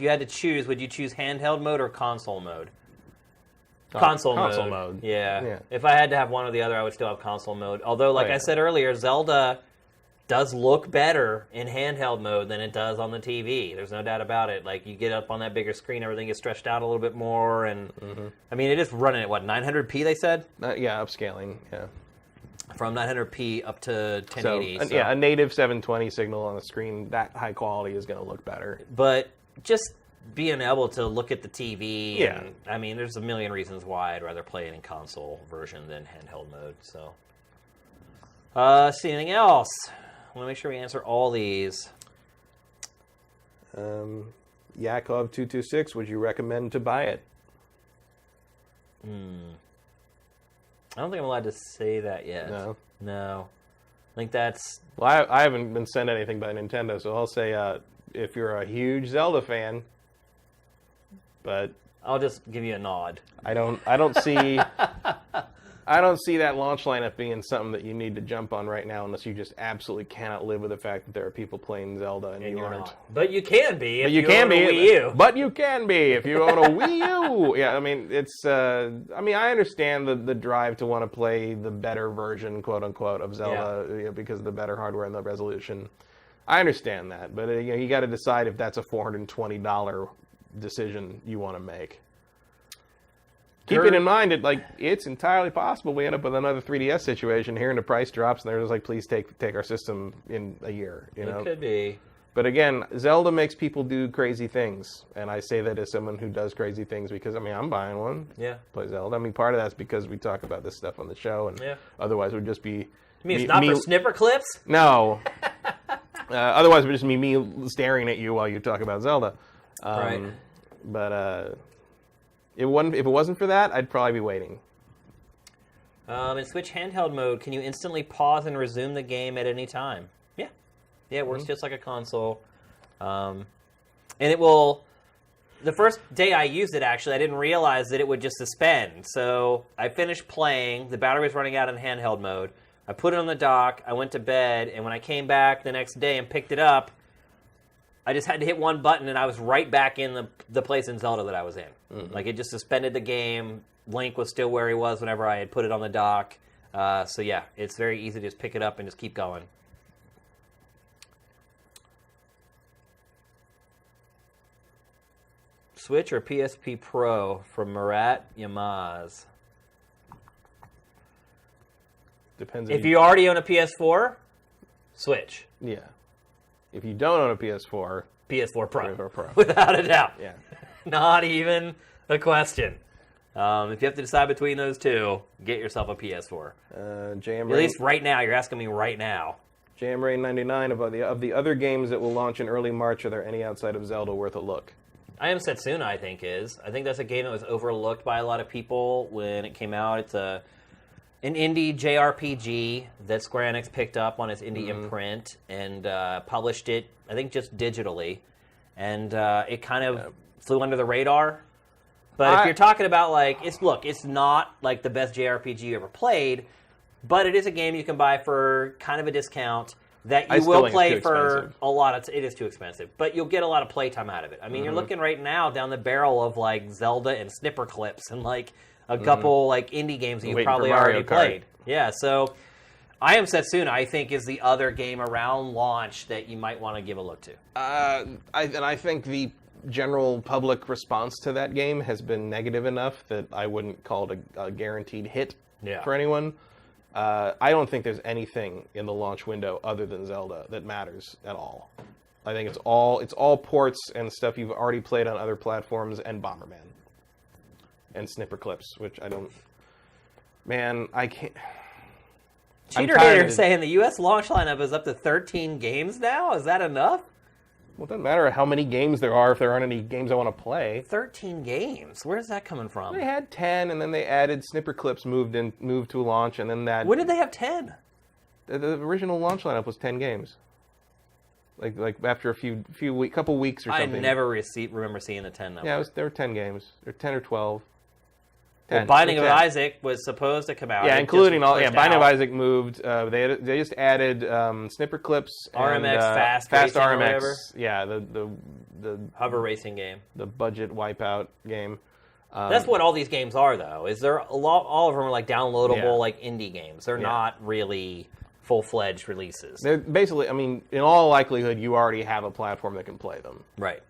had to choose, would you choose handheld mode or console mode? Console mode. Yeah. If I had to have one or the other, I would still have console mode. Although, like I said earlier, Zelda does look better in handheld mode than it does on the TV. There's no doubt about it. Like, you get up on that bigger screen, everything gets stretched out a little bit more, and I mean, it is running at 900p? They said. Yeah, upscaling. Yeah. From 900p up to 1080. So, yeah, a native 720 signal on the screen, that high quality is going to look better. But just being able to look at the TV, yeah. And, I mean, there's a million reasons why I'd rather play it in console version than handheld mode. So, see anything else? I want to make sure we answer all these. Yakov226, would you recommend to buy it? I don't think I'm allowed to say that yet. No. I think that's... Well, I haven't been sent anything by Nintendo, so I'll say if you're a huge Zelda fan, but... I'll just give you a nod. I don't see... I don't see that launch lineup being something that you need to jump on right now unless you just absolutely cannot live with the fact that there are people playing Zelda and you aren't. Not. But you can be if you can own be, a Wii U. But you can be if you own a Wii U. Yeah, I mean, it's... I mean, I understand the drive to want to play the better version, quote-unquote, of Zelda because of the better hardware and the resolution. I understand that, but you got to decide if that's a $420 decision you want to make. Keeping in mind that, like, it's entirely possible we end up with another 3DS situation here and the price drops and they're just like, please take our system in a year. You know? It could be. But again, Zelda makes people do crazy things. And I say that as someone who does crazy things because, I mean, I'm buying one. Yeah. Play Zelda. I mean, part of that's because we talk about this stuff on the show. And otherwise it would just be... You mean it's not for snipper clips? No. Otherwise it would just be me staring at you while you talk about Zelda. Right. But... If it wasn't for that, I'd probably be waiting. In Switch handheld mode, can you instantly pause and resume the game at any time? Yeah. Yeah, it works just like a console. And it will... The first day I used it, actually, I didn't realize that it would just suspend. So I finished playing. The battery was running out in handheld mode. I put it on the dock. I went to bed. And when I came back the next day and picked it up, I just had to hit one button, and I was right back in the place in Zelda that I was in. Like, it just suspended the game. Link was still where he was whenever I had put it on the dock. So, yeah, it's very easy to just pick it up and just keep going. Switch or PSP Pro from Murat Yamaz? Depends. If you already own a PS4, Switch. Yeah. If you don't own a PS4... PS4 Pro. PS4 Pro. Without a doubt. Yeah. Not even a question. If you have to decide between those two, get yourself a PS4. At least right now. You're asking me right now. JamRain99, of the other games that will launch in early March, are there any outside of Zelda worth a look? I Am Setsuna, I think, is. I think that's a game that was overlooked by a lot of people when it came out. It's an indie JRPG that Square Enix picked up on its indie imprint and published it, I think, just digitally. And it kind of flew under the radar. But if you're talking about, like, it's not, like, the best JRPG you ever played, but it is a game you can buy for kind of a discount that you will play for a lot of... It is too expensive, but you'll get a lot of playtime out of it. I mean, you're looking right now down the barrel of, like, Zelda and snipper clips and, like, a couple, like, indie games that you've probably already played. Yeah, so I Am Setsuna, I think, is the other game around launch that you might want to give a look to. I think the general public response to that game has been negative enough that I wouldn't call it a guaranteed hit for anyone. I don't think there's anything in the launch window other than Zelda that matters at all. I think it's all ports and stuff you've already played on other platforms and Bomberman. And Snipper Clips, which I don't... Man, I can't... Cheater Hater saying the U.S. launch lineup is up to 13 games now? Is that enough? Well, it doesn't matter how many games there are if there aren't any games I want to play. 13 games? Where's that coming from? They had 10, and then they added Snipper Clips moved to launch, and then that... When did they have 10? The original launch lineup was 10 games. Like after a couple weeks or something. I never remember seeing the 10 number. Yeah, there were 10 games. Or 10 or 12. Well, Binding of Isaac was supposed to come out. Yeah, including all. Yeah, Binding of Isaac moved. They just added Snipper Clips, RMX, and, Fast RMX. Or whatever. Yeah, the hover racing game, the budget wipeout game. That's what all these games are, though. Is there a lot? All of them are like downloadable, like indie games. They're not really full-fledged releases. They're basically, I mean, in all likelihood, you already have a platform that can play them. Right.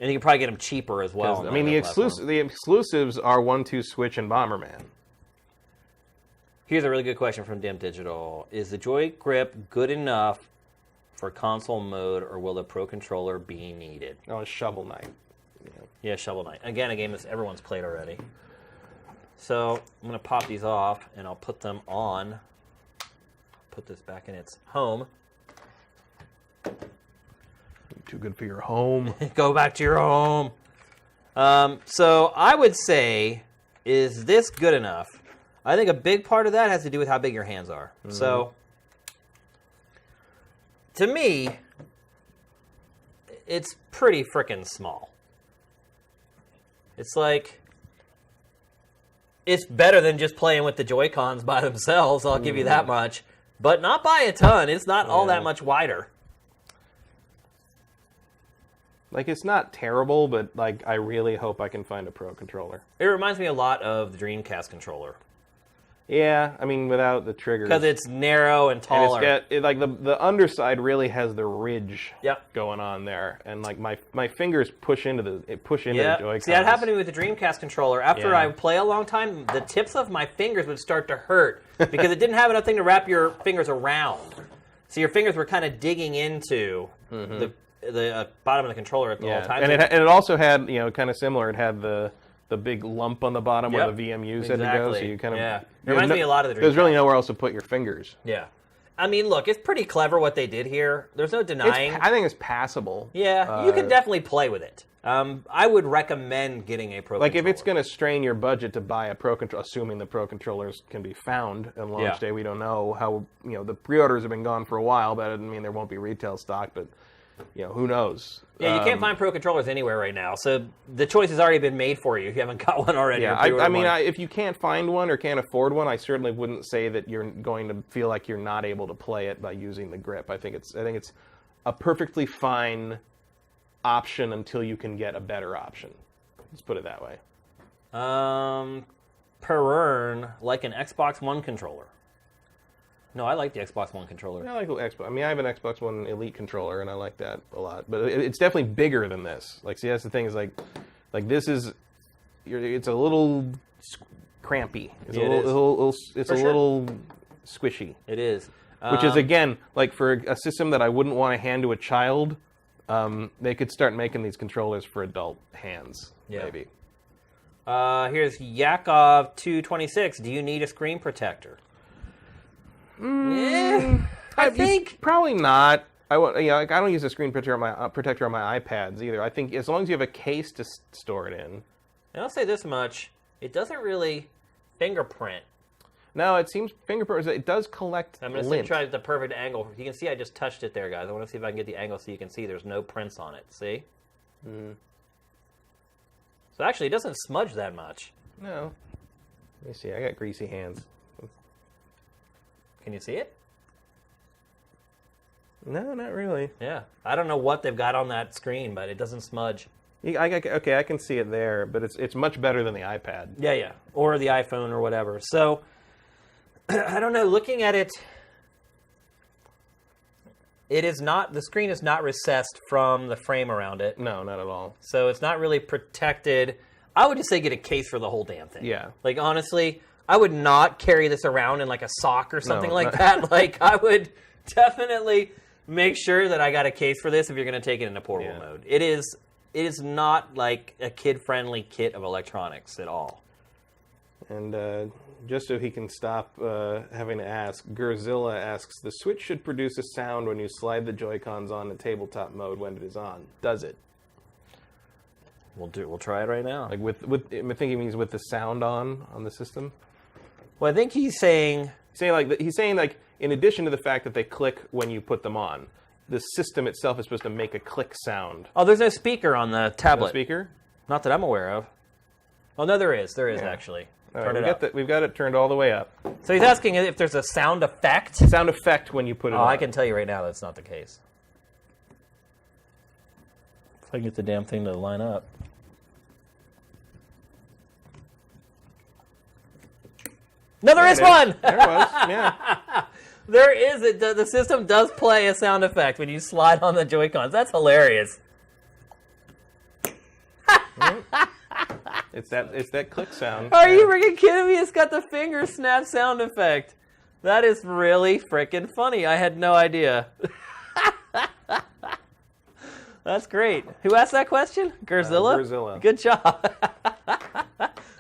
And you can probably get them cheaper as well. I mean, the exclusives are 1-2 Switch and Bomberman. Here's a really good question from Dim Digital. Is the Joy Grip good enough for console mode, or will the Pro Controller be needed? Oh, it's Shovel Knight. Yeah, Shovel Knight. Again, a game that everyone's played already. So I'm going to pop these off, and I'll put them on. Put this back in its home. Too good for your home. Go back to your home. So I would say, is this good enough? I think a big part of that has to do with how big your hands are. Mm-hmm. So, to me, it's pretty frickin' small. It's like, it's better than just playing with the Joy-Cons by themselves, I'll give you that much. But not by a ton. It's not all that much wider. Like, it's not terrible, but, like, I really hope I can find a Pro Controller. It reminds me a lot of the Dreamcast controller. Yeah, I mean, without the triggers. Because it's narrow and taller. And it's got, the underside really has the ridge going on there. And, like, my fingers push into the Joy-Cons. See, that happened to me with the Dreamcast controller. After I play a long time, the tips of my fingers would start to hurt because it didn't have enough thing to wrap your fingers around. So your fingers were kind of digging into the bottom of the controller at the whole time. And it also had, kind of similar. It had the big lump on the bottom where the VMUs had to go. So you kind of it reminds me a lot of the Dreamcast. There's really nowhere else to put your fingers. Yeah. I mean, look, it's pretty clever what they did here. There's no denying. I think it's passable. Yeah, you can definitely play with it. I would recommend getting a Pro Controller. Like, if it's going to strain your budget to buy a Pro Controller, assuming the Pro Controllers can be found on launch day, we don't know how, the pre-orders have been gone for a while, but that doesn't mean there won't be retail stock, but, who knows? Yeah, you can't find Pro Controllers anywhere right now, so the choice has already been made for you if you haven't got one already. Yeah, I mean, if you can't find one or can't afford one, I certainly wouldn't say that you're going to feel like you're not able to play it by using the grip. I think it's a perfectly fine option until you can get a better option. Let's put it that way. Per like an Xbox One controller. No, I like the Xbox One controller. I like the Xbox. I mean, I have an Xbox One Elite controller, and I like that a lot. But it's definitely bigger than this. Like, see, that's the thing is like this is, it's a little crampy. It's a little squishy. It is. Which is, again, like for a system that I wouldn't want to hand to a child, they could start making these controllers for adult hands, maybe. Here's Yakov226. Do you need a screen protector? I think probably not. I don't use a screen protector on my iPads either. I think as long as you have a case to store it in. And I'll say this much: it doesn't really fingerprint. No, it seems fingerprint. It does collect. I'm going to try the perfect angle. You can see I just touched it there, guys. I want to see if I can get the angle so you can see there's no prints on it. See? So actually, it doesn't smudge that much. No. Let me see. I got greasy hands. Can you see it? No, not really. Yeah. I don't know what they've got on that screen, but it doesn't smudge. Okay, I can see it there, but it's much better than the iPad. Yeah. Or the iPhone or whatever. So, I don't know. Looking at it, It is not, the screen is not recessed from the frame around it. No, not at all. So it's not really protected. I would just say get a case for the whole damn thing. Yeah. Like, honestly, I would not carry this around in like a sock or something like not- that. Like, I would definitely make sure that I got a case for this if you're going to take it into portable mode. It is not like a kid-friendly kit of electronics at all. And just so he can stop having to ask, Gerzilla asks, the Switch should produce a sound when you slide the Joy-Cons on the tabletop mode when it is on. Does it? We'll try it right now. Like I think he means with the sound on the system. Well, I think he's saying He's saying like in addition to the fact that they click when you put them on, the system itself is supposed to make a click sound. oh, there's no speaker on the tablet. No speaker? Not that I'm aware of. Oh, no, there is. There is, actually. All Turn right, it up. we've got it turned all the way up. So he's asking if there's a sound effect. Sound effect when you put it on. I can tell you right now that's not the case. If I can get the damn thing to line up. No, there is one! There it was, yeah. There is. The system does play a sound effect when you slide on the Joy-Cons. That's hilarious. It's that click sound. Are you freaking kidding me? It's got the finger snap sound effect. That is really freaking funny. I had no idea. That's great. Who asked that question? Gerzilla? Gerzilla. Good job.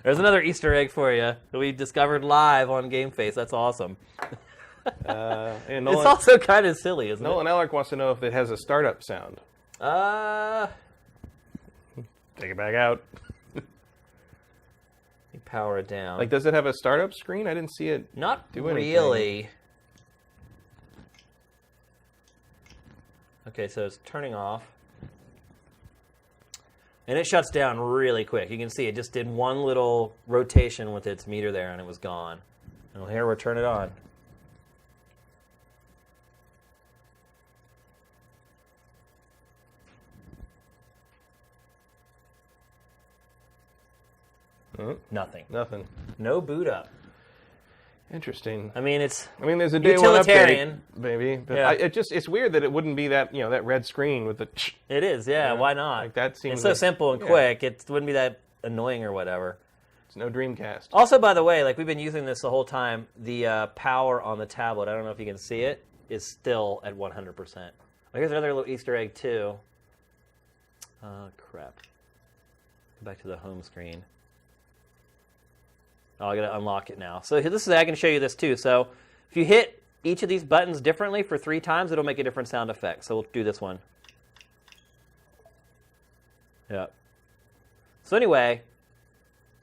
There's another Easter egg for you that we discovered live on GameFace. That's awesome. And It's also kind of silly, isn't Nolan Elric wants to know if it has a startup sound. it? Take it back out. Power it down. Like, does it have a startup screen? I didn't see it. Not do anything. really. Okay, so it's turning off. And it shuts down really quick. You can see it just did one little rotation with its meter there and it was gone. And here we'll turn it on. Nothing. Nothing. No boot up. Interesting. I mean, it's there's a day one utilitarian. update, maybe. But Yeah. it's weird that it wouldn't be that that red screen with the. It is, yeah. Why not? Like that seems. It's so like, simple and quick. It wouldn't be that annoying or whatever. It's no Dreamcast. Also, by the way, like we've been using this the whole time, the power on the tablet, I don't know if you can see it, is still at 100%. Well, here's another little Easter egg, too. Crap. Go back to the home screen. Oh, I gotta unlock it now. So this is, I can show you this, too. So if you hit each of these buttons differently for 3 times, it'll make a different sound effect. So we'll do this one. Yeah. So anyway,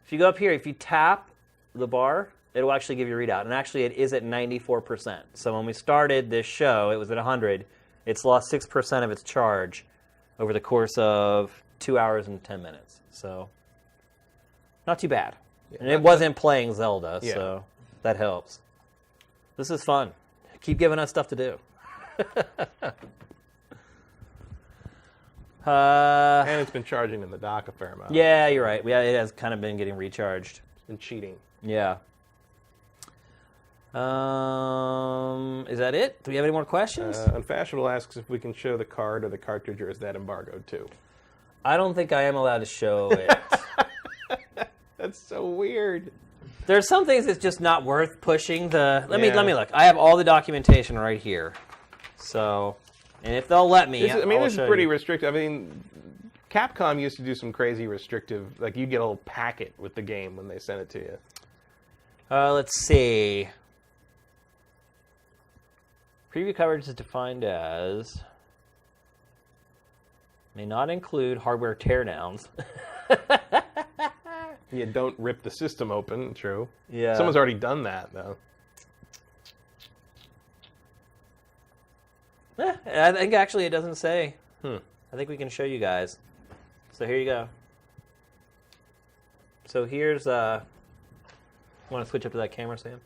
if you go up here, if you tap the bar, it'll actually give you a readout. And actually, it is at 94%. So when we started this show, it was at 100. It's lost 6% of its charge over the course of 2 hours and 10 minutes. So not too bad. Yeah, and it wasn't playing Zelda, Yeah. so that helps. This is fun. Keep giving us stuff to do. And it's been charging in the dock a fair amount. Yeah, you're right. Yeah, it has kind of been getting recharged. It's been cheating. Yeah. Is that it? Do we have any more questions? Unfashionable asks if we can show the card or the cartridge, or is that embargoed too? I don't think I am allowed to show it. That's so weird. There's some things that's just not worth pushing. Let me Yeah. look. I have all the documentation right here. So, and if they'll let me, This is pretty restrictive. I mean, Capcom used to do some crazy restrictive. Like you get a little packet with the game when they send it to you. Let's see. Preview coverage is defined as may not include hardware teardowns. You don't rip the system open. True. Yeah. Someone's already done that though. I think actually it doesn't say. Hmm. I think we can show you guys. So here you go. So here's want to switch up to that camera, Sam?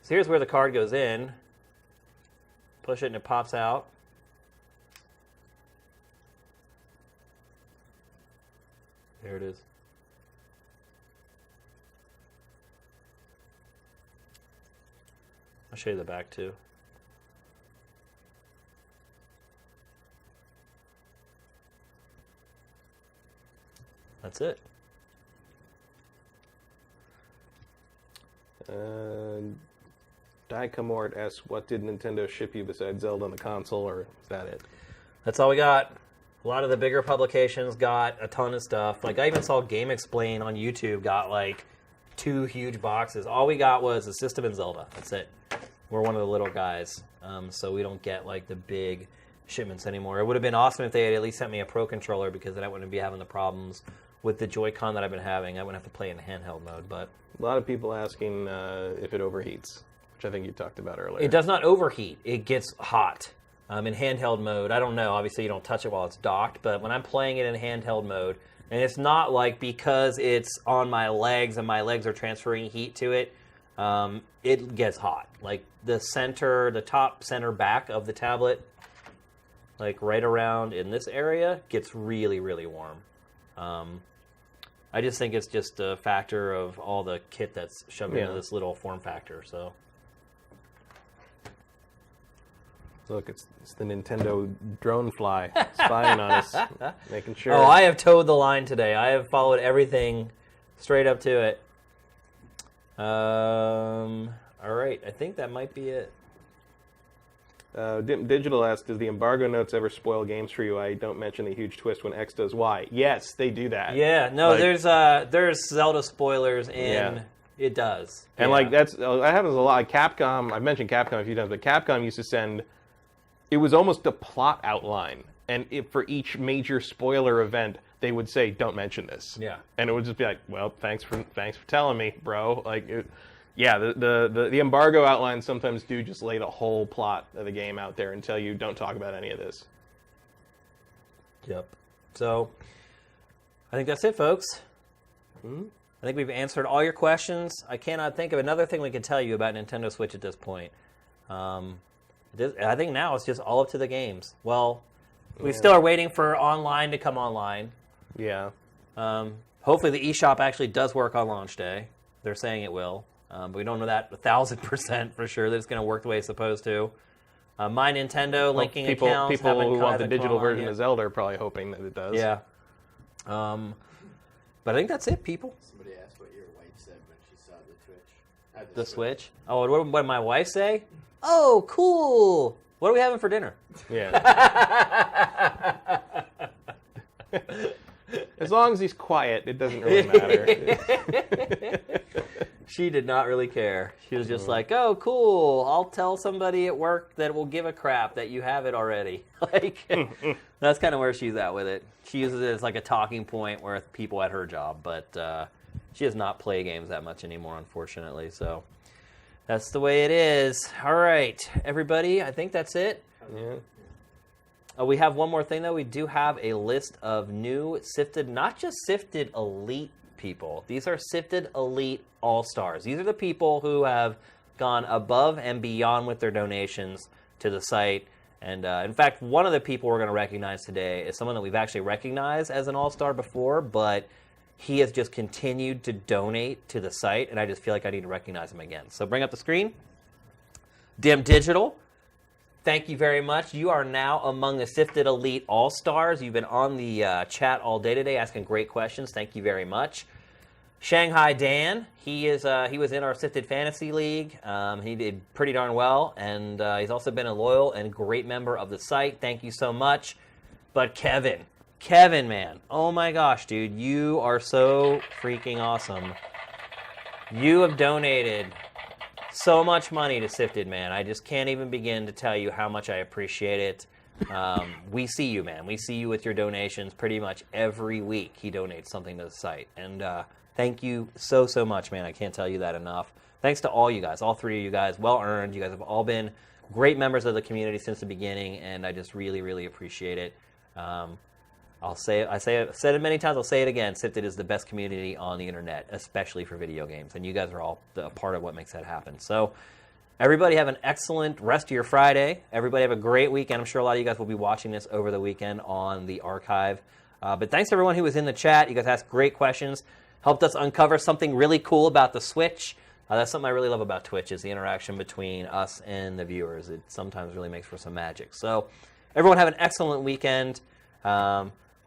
So here's where the card goes in. Push it and it pops out. There it is. I'll show you the back too. That's it. Daikamort asks, what did Nintendo ship you besides Zelda on the console, or is that it? That's all we got. A lot of the bigger publications got a ton of stuff. Like, I even saw Game Explain on YouTube got, like, 2 huge boxes. All we got was a system and Zelda. That's it. We're one of the little guys, so we don't get, like, the big shipments anymore. It would have been awesome if they had at least sent me a Pro Controller, because then I wouldn't be having the problems with the Joy-Con that I've been having. I wouldn't have to play in handheld mode, but... A lot of people asking if it overheats, which I think you talked about earlier. It does not overheat. It gets hot. In handheld mode, I don't know. Obviously, you don't touch it while it's docked, but when I'm playing it in handheld mode, and it's not like because it's on my legs and my legs are transferring heat to it, it gets hot. Like the top center back of the tablet, like right around in this area, gets really, really warm. I just think it's just a factor of all the kit that's shoved into this little form factor, so... Look, it's the Nintendo drone fly spying on us, making sure. Oh, I have towed the line today. I have followed everything straight up to it. All right, I think that might be it. Digital asks, does the embargo notes ever spoil games for you? I don't mention a huge twist when X does Y. Yes, they do that. Yeah, no, there's Zelda spoilers in... It does. And like that happens a lot. Capcom, I've mentioned Capcom a few times, but Capcom used to send... It was almost a plot outline, and for each major spoiler event, they would say, "Don't mention this." Yeah, and it would just be like, "Well, thanks for telling me, bro." Like, the embargo outlines sometimes do just lay the whole plot of the game out there and tell you, "Don't talk about any of this." Yep. So, I think that's it, folks. I think we've answered all your questions. I cannot think of another thing we can tell you about Nintendo Switch at this point. I think now it's just all up to the games. Well, we still are waiting for online to come online. Yeah. Hopefully the eShop actually does work on launch day. They're saying it will. But we don't know that 1,000% for sure that it's going to work the way it's supposed to. My Nintendo linking accounts people who want the haven't digital come version yet. of Zelda are probably hoping that it does. Yeah. But I think that's it, people. Somebody asked what your wife said when she saw the Twitch. The Switch? Oh, what did my wife say? Oh, cool. What are we having for dinner? Yeah. As long as he's quiet, it doesn't really matter. She did not really care. She was just like, oh, cool. I'll tell somebody at work that will give a crap that you have it already. Like, that's kind of where she's at with it. She uses it as like a talking point with people at her job, but she does not play games that much anymore, unfortunately, so... That's the way it is. All right, everybody, I think that's it. Yeah. We have one more thing, though. We do have a list of new Sifted, not just Sifted Elite people. These are Sifted Elite All-Stars. These are the people who have gone above and beyond with their donations to the site. And in fact, one of the people we're going to recognize today is someone that we've actually recognized as an All-Star before, but... he has just continued to donate to the site, and I just feel like I need to recognize him again. So bring up the screen. Dim Digital, thank you very much. You are now among the Sifted Elite All-Stars. You've been on the chat all day today asking great questions. Thank you very much. Shanghai Dan, he was in our Sifted Fantasy League. He did pretty darn well, and he's also been a loyal and great member of the site. Thank you so much. But Kevin, man, oh my gosh, dude, you are so freaking awesome. You have donated so much money to Sifted, man. I just can't even begin to tell you how much I appreciate it. We see you, man. We see you with your donations pretty much every week. He donates something to the site. And thank you so much, man. I can't tell you that enough. Thanks to all you guys, all three of you guys. Well earned. You guys have all been great members of the community since the beginning, and I just really appreciate it. I said it many times, I'll say it again. Sifted is the best community on the internet, especially for video games. And you guys are all a part of what makes that happen. So everybody have an excellent rest of your Friday. Everybody have a great weekend. I'm sure a lot of you guys will be watching this over the weekend on the archive. But thanks to everyone who was in the chat. You guys asked great questions. Helped us uncover something really cool about the Switch. That's something I really love about Twitch is the interaction between us and the viewers. It sometimes really makes for some magic. So everyone have an excellent weekend.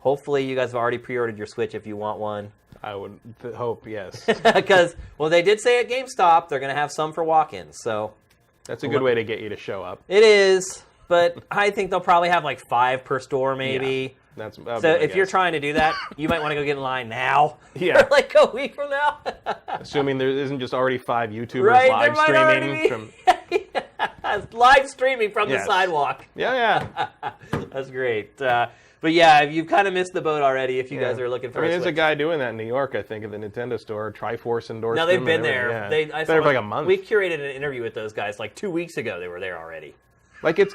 Hopefully, you guys have already pre-ordered your Switch if you want one. I would hope, yes. Because, well, they did say at GameStop they're going to have some for walk-ins, so... That's a good way to get you to show up. It is, but I think they'll probably have like 5 per store, maybe. Yeah, so if you're trying to do that, you might want to go get in line now. Yeah. For like a week from now. Assuming there isn't just already 5 YouTubers Right, live there might already streaming be. from... Live streaming from the Yes. sidewalk. Yeah. That's great. But yeah, you've kind of missed the boat already if you guys are looking for I mean, a there's a Switch. guy doing that in New York, I think, at the Nintendo store. Triforce endorsed No, him they've and been everything. there. Yeah. I Been there for like a month. We curated an interview with those guys like 2 weeks ago. They were there already. Like, it's...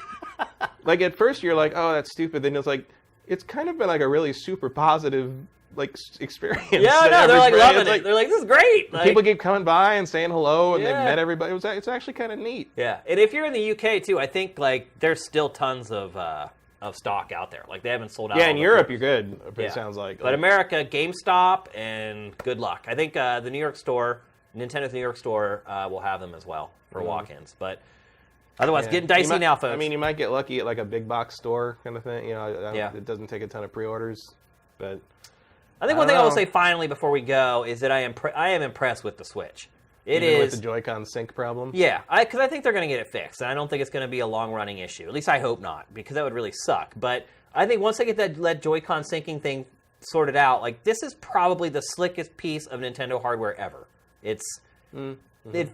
like, at first you're like, oh, that's stupid. Then it's like, it's kind of been like a really super positive, like, experience. Yeah, no, they're like loving it. They're like, this is great. Like, people keep coming by and saying hello, and Yeah. they've met everybody. It's actually kind of neat. yeah, and if you're in the UK too, I think like there's still tons of stock out there. Like they haven't sold out. Yeah, all in the Europe first. you're good. Yeah. It sounds like. But America, GameStop, and good luck. I think the New York store, Nintendo's New York store, will have them as well for walk-ins. But otherwise, Yeah. getting dicey You might- now, folks. I mean, you might get lucky at like a big box store kind of thing. You know, Yeah. it doesn't take a ton of pre-orders, but I think I one don't thing I will know. say finally before we go is that I am impressed with the Switch. It even is with the Joy-Con sync problem. Yeah, because I think they're going to get it fixed, and I don't think it's going to be a long-running issue. At least I hope not, because that would really suck. But I think once they get that Joy-Con syncing thing sorted out, like this is probably the slickest piece of Nintendo hardware ever. It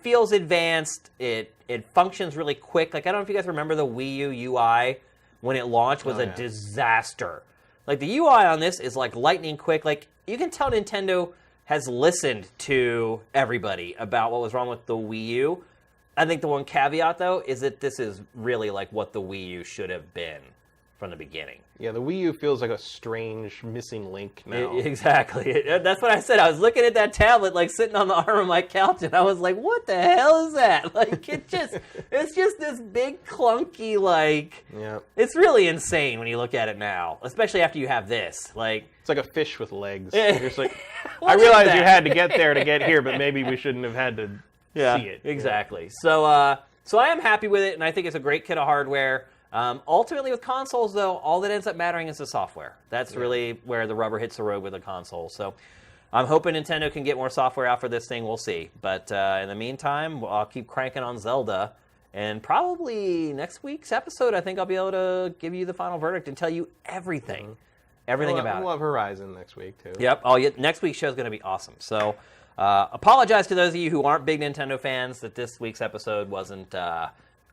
feels advanced. It functions really quick. Like I don't know if you guys remember the Wii U UI when it launched was a disaster. Like the UI on this is like lightning quick. Like you can tell Nintendo has listened to everybody about what was wrong with the Wii U. I think the one caveat, though, is that this is really like what the Wii U should have been from the beginning. Yeah, the Wii U feels like a strange missing link now. Exactly. That's what I said. I was looking at that tablet, like sitting on the arm of my couch, and I was like, "What the hell is that?" Like, it's just this big clunky, like. Yeah. It's really insane when you look at it now, especially after you have this. Like, It's like a fish with legs. Yeah. You're just like, What I is realize that? you had to get there to get here, but maybe we shouldn't have had to see it. Exactly. So I am happy with it, and I think it's a great kit of hardware. Ultimately, with consoles, though, all that ends up mattering is the software. That's really where the rubber hits the road with a console. So I'm hoping Nintendo can get more software out for this thing. We'll see. But in the meantime, I'll keep cranking on Zelda. And probably next week's episode, I think I'll be able to give you the final verdict and tell you everything. Everything about it. We'll have Horizon next week, too. Yep. Next week's show is going to be awesome. So apologize to those of you who aren't big Nintendo fans that this week's episode wasn't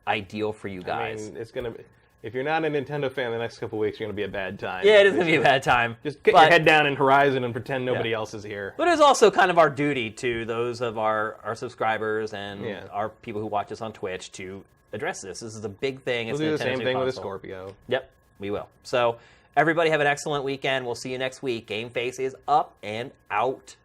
ideal for you guys. I mean, it's going to be... If you're not a Nintendo fan, the next couple weeks are going to be a bad time. Yeah, it is going to be a bad time. Just get your head down in Horizon and pretend nobody else is here. But it's also kind of our duty to those of our subscribers and our people who watch us on Twitch to address this. This is a big thing. We'll do the same thing with a Scorpio. Yep, we will. So everybody have an excellent weekend. We'll see you next week. GameFace is up and out.